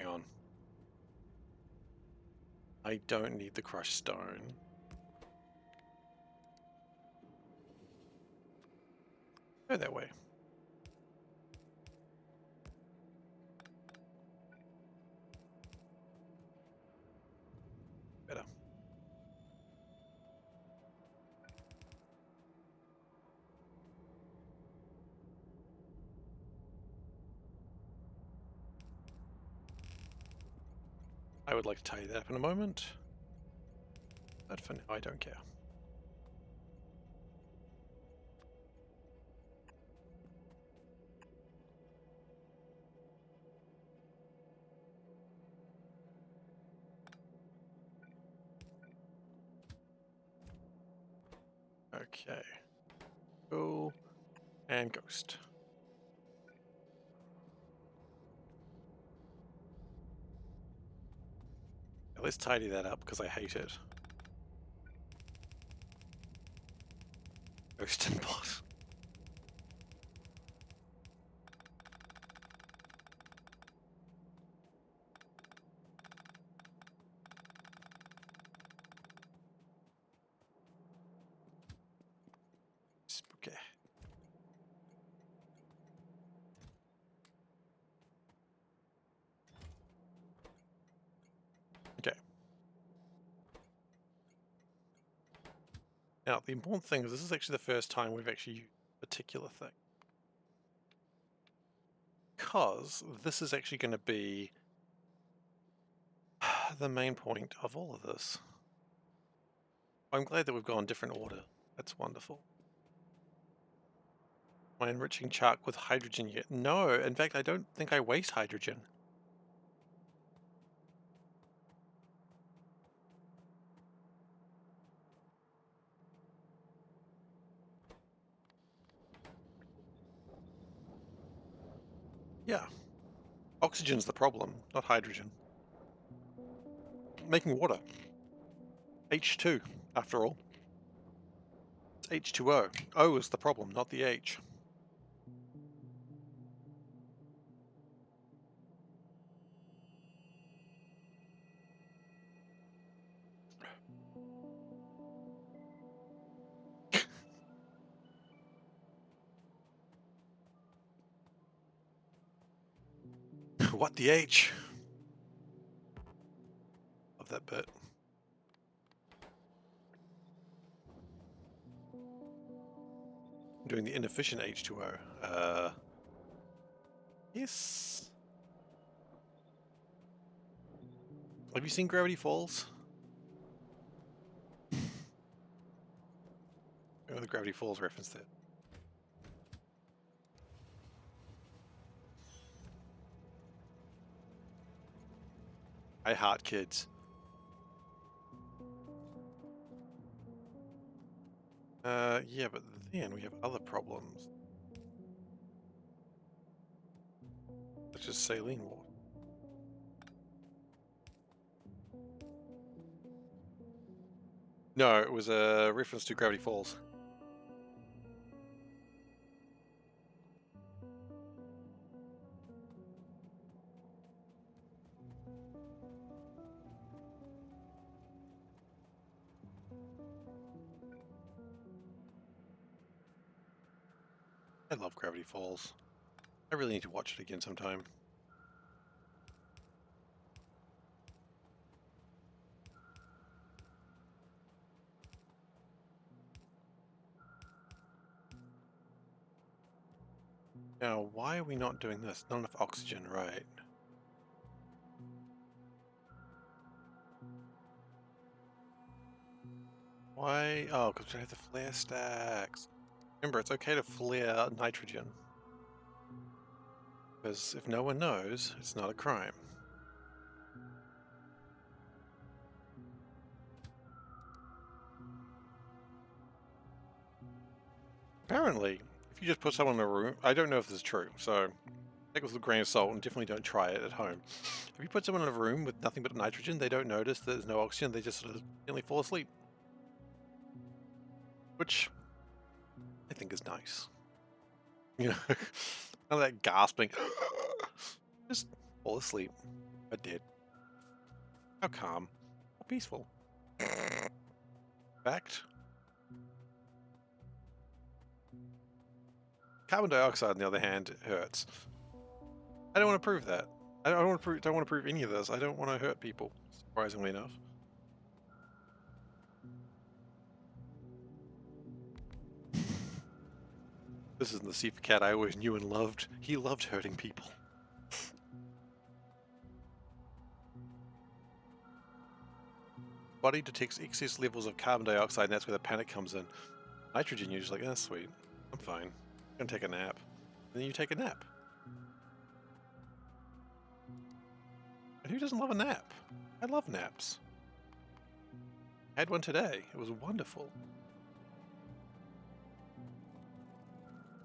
on. I don't need the crushed stone. Go that way. Better. I would like to tidy that up in a moment. But for now, I don't care. Okay. Cool. And ghost. Now let's tidy that up because I hate it. Ghost and bot. Spooky. Okay. Now, the important thing is this is actually the first time we've actually used a particular thing. Because this is actually going to be the main point of all of this. I'm glad that we've gone different order. That's wonderful. Am I enriching chalk with hydrogen yet? No, in fact, I don't think I waste hydrogen. Yeah. Oxygen's the problem, not hydrogen. Making water. H2, after all. It's H2O. O is the problem, not the H. What the H? Love that bit. I'm doing the inefficient H2O. Yes. Have you seen Gravity Falls? Oh, the Gravity Falls reference there. I heart kids. Yeah, but then we have other problems. Such as saline water. No, it was a reference to Gravity Falls. I love Gravity Falls. I really need to watch it again sometime. Now, why are we not doing this? Not enough oxygen, right? Why? Oh, because we have the flare stacks. Remember, it's okay to flare nitrogen. Because if no one knows, it's not a crime. Apparently, if you just put someone in a room, I don't know if this is true, so take it with a grain of salt and definitely don't try it at home. If you put someone in a room with nothing but nitrogen, they don't notice that there's no oxygen, they just sort of gently fall asleep. Which I think is nice. You know, kind of that gasping, just fall asleep, but dead. How calm, how peaceful. Fact. Carbon dioxide, on the other hand, hurts. I don't want to prove that. I don't want to prove any of this. I don't want to hurt people, surprisingly enough. This isn't the SeiferKatt I always knew and loved. He loved hurting people. Body detects excess levels of carbon dioxide, and that's where the panic comes in. Nitrogen, you're just like, oh, sweet. I'm fine. I'm gonna take a nap. And then you take a nap. And who doesn't love a nap? I love naps. I had one today. It was wonderful.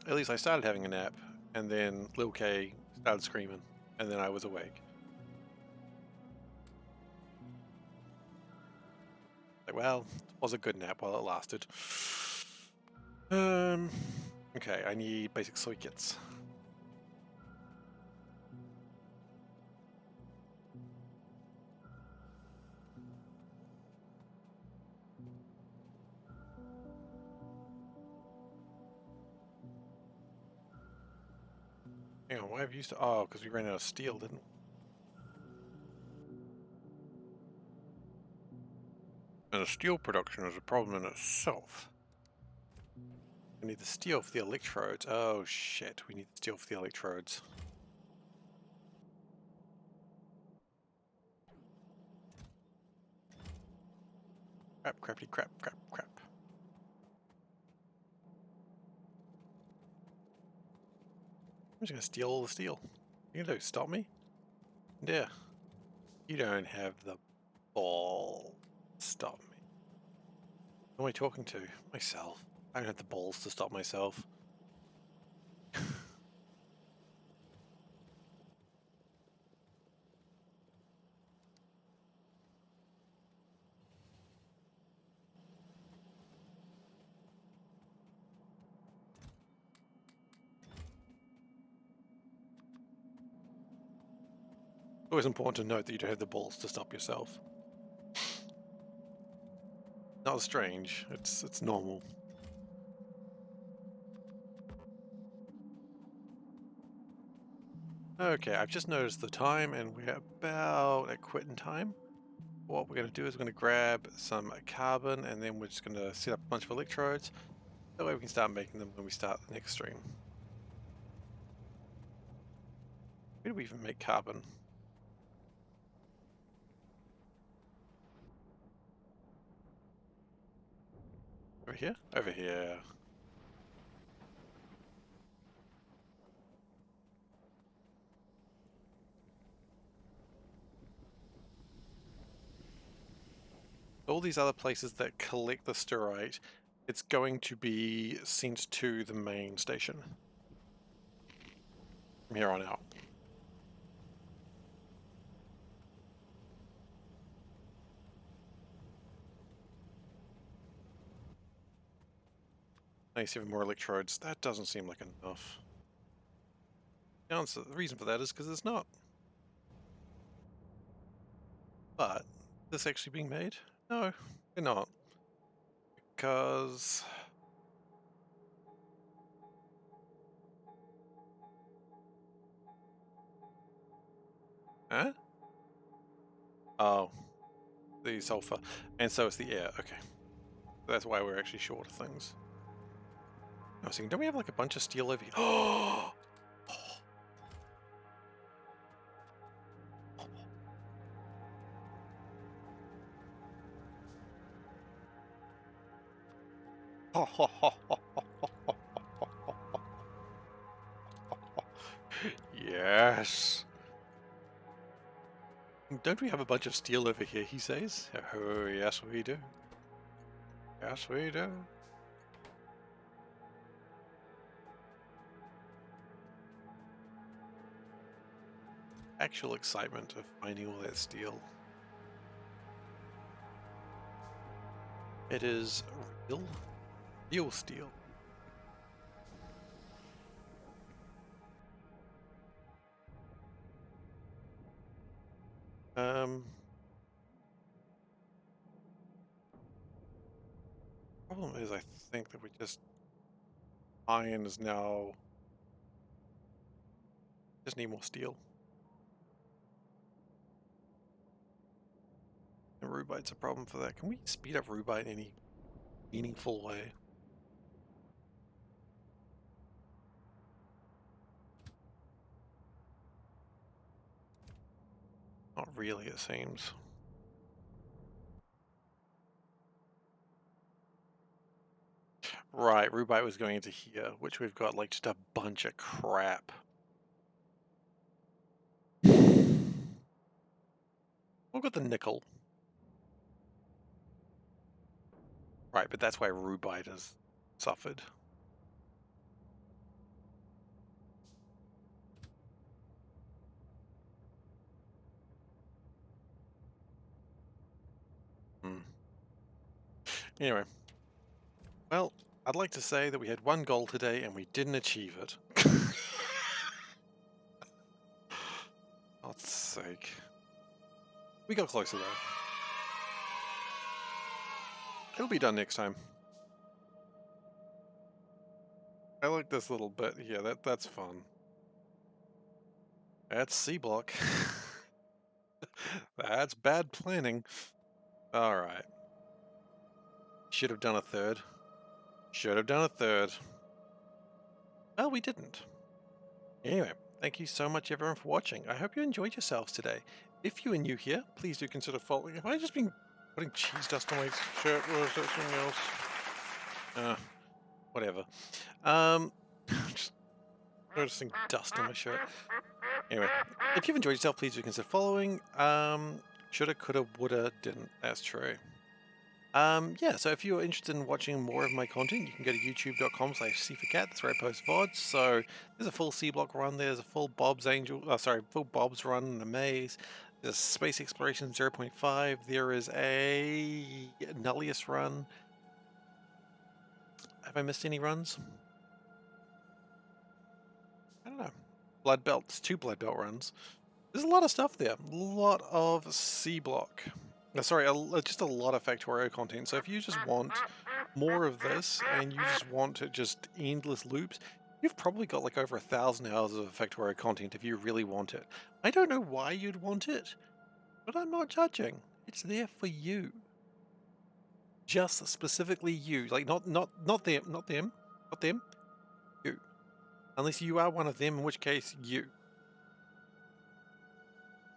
At least I started having a nap, and then Lil K started screaming, and then I was awake. Like, well, it was a good nap while it lasted. Okay, I need basic circuits. Hang on, why have you used to? Oh, because we ran out of steel, didn't we? And the steel production is a problem in itself. We need the steel for the electrodes. Oh shit, we need the steel for the electrodes. Crap, crappy, crap, crap, crap. I'm just gonna steal all the steel. What are you gonna do? Stop me? Yeah. You don't have the ball. Stop me. Who am I talking to? Myself. I don't have the balls to stop myself. It's always important to note that you don't have the balls to stop yourself. Not strange. It's normal. Okay, I've just noticed the time and we're about at quitting time. What we're going to do is we're going to grab some carbon and then we're just going to set up a bunch of electrodes. That way we can start making them when we start the next stream. Where do we even make carbon? Over here? Over here. All these other places that collect the stearite, it's going to be sent to the main station from here on out. Nice, even more electrodes. That doesn't seem like enough. The reason for that is because it's not. But, is this actually being made? No, we're not. Because... Huh? Oh, the sulfur. And so it's the air, okay. That's why we're actually short of things. I was thinking, don't we have like a bunch of steel over here? Oh! Yes! Don't we have a bunch of steel over here, he says? Oh, yes we do. Yes we do. Actual excitement of finding all that steel. It is real steel. Problem is, I think that we just iron is now just need more steel. And rubite's a problem for that. Can we speed up rubite in any meaningful way? Not really, it seems. Right, rubite was going into here, which we've got like just a bunch of crap. We've got the nickel. Right, but that's why rubite has suffered. Anyway. Well, I'd like to say that we had one goal today and we didn't achieve it. God's sake. We got closer though. It'll be done next time. I like this little bit here. That's fun. That's Seablock. That's bad planning. Alright. Should have done a third. Should have done a third. Well, we didn't. Anyway, thank you so much everyone for watching. I hope you enjoyed yourselves today. If you are new here, please do consider following. Have I just been putting cheese dust on my shirt, or is that something else? Whatever. Just noticing dust on my shirt. Anyway, if you've enjoyed yourself, please do consider following. Shoulda, coulda, woulda, didn't. That's true. Yeah, so if you're interested in watching more of my content, you can go to youtube.com/SeiferKatt. That's where I post VODs. So there's a full Seablock run, there's a full Bob's full Bob's run in the maze. There's Space Exploration 0.5. There is a Nullius run. Have I missed any runs? I don't know. Blood Belts, 2 Blood Belt runs. There's a lot of stuff there. A lot of Seablock. Sorry, just a lot of Factorio content. So if you just want more of this and you just want just endless loops, You've probably got like over 1,000 hours of Factorio content if you really want it. I don't know why you'd want it, but I'm not judging. It's there for you. Just specifically you. Like not them. You. Unless you are one of them, in which case you.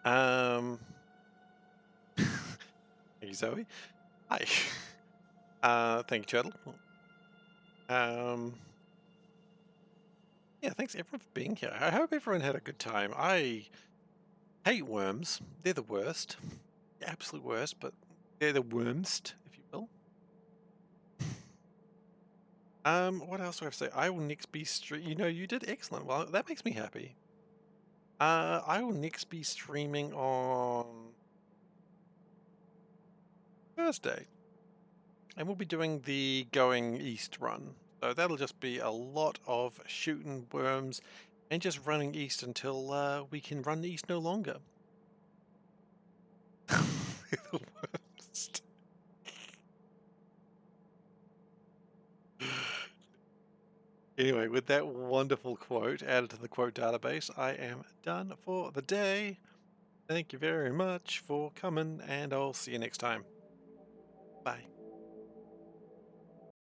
Thank you, Zoe. Hi. Thank you, Turtle. Yeah, thanks everyone for being here. I hope everyone had a good time. I hate worms. They're the worst. The absolute worst, but they're the wormst, if you will. What else do I have to say? I will next be you know, you did excellent. Well, that makes me happy. I will next be streaming on Thursday. And we'll be doing the Going East run. So that'll just be a lot of shooting worms and just running east until we can run east no longer. The worst. Anyway, with that wonderful quote added to the quote database, I am done for the day. Thank you very much for coming, and I'll see you next time. Bye.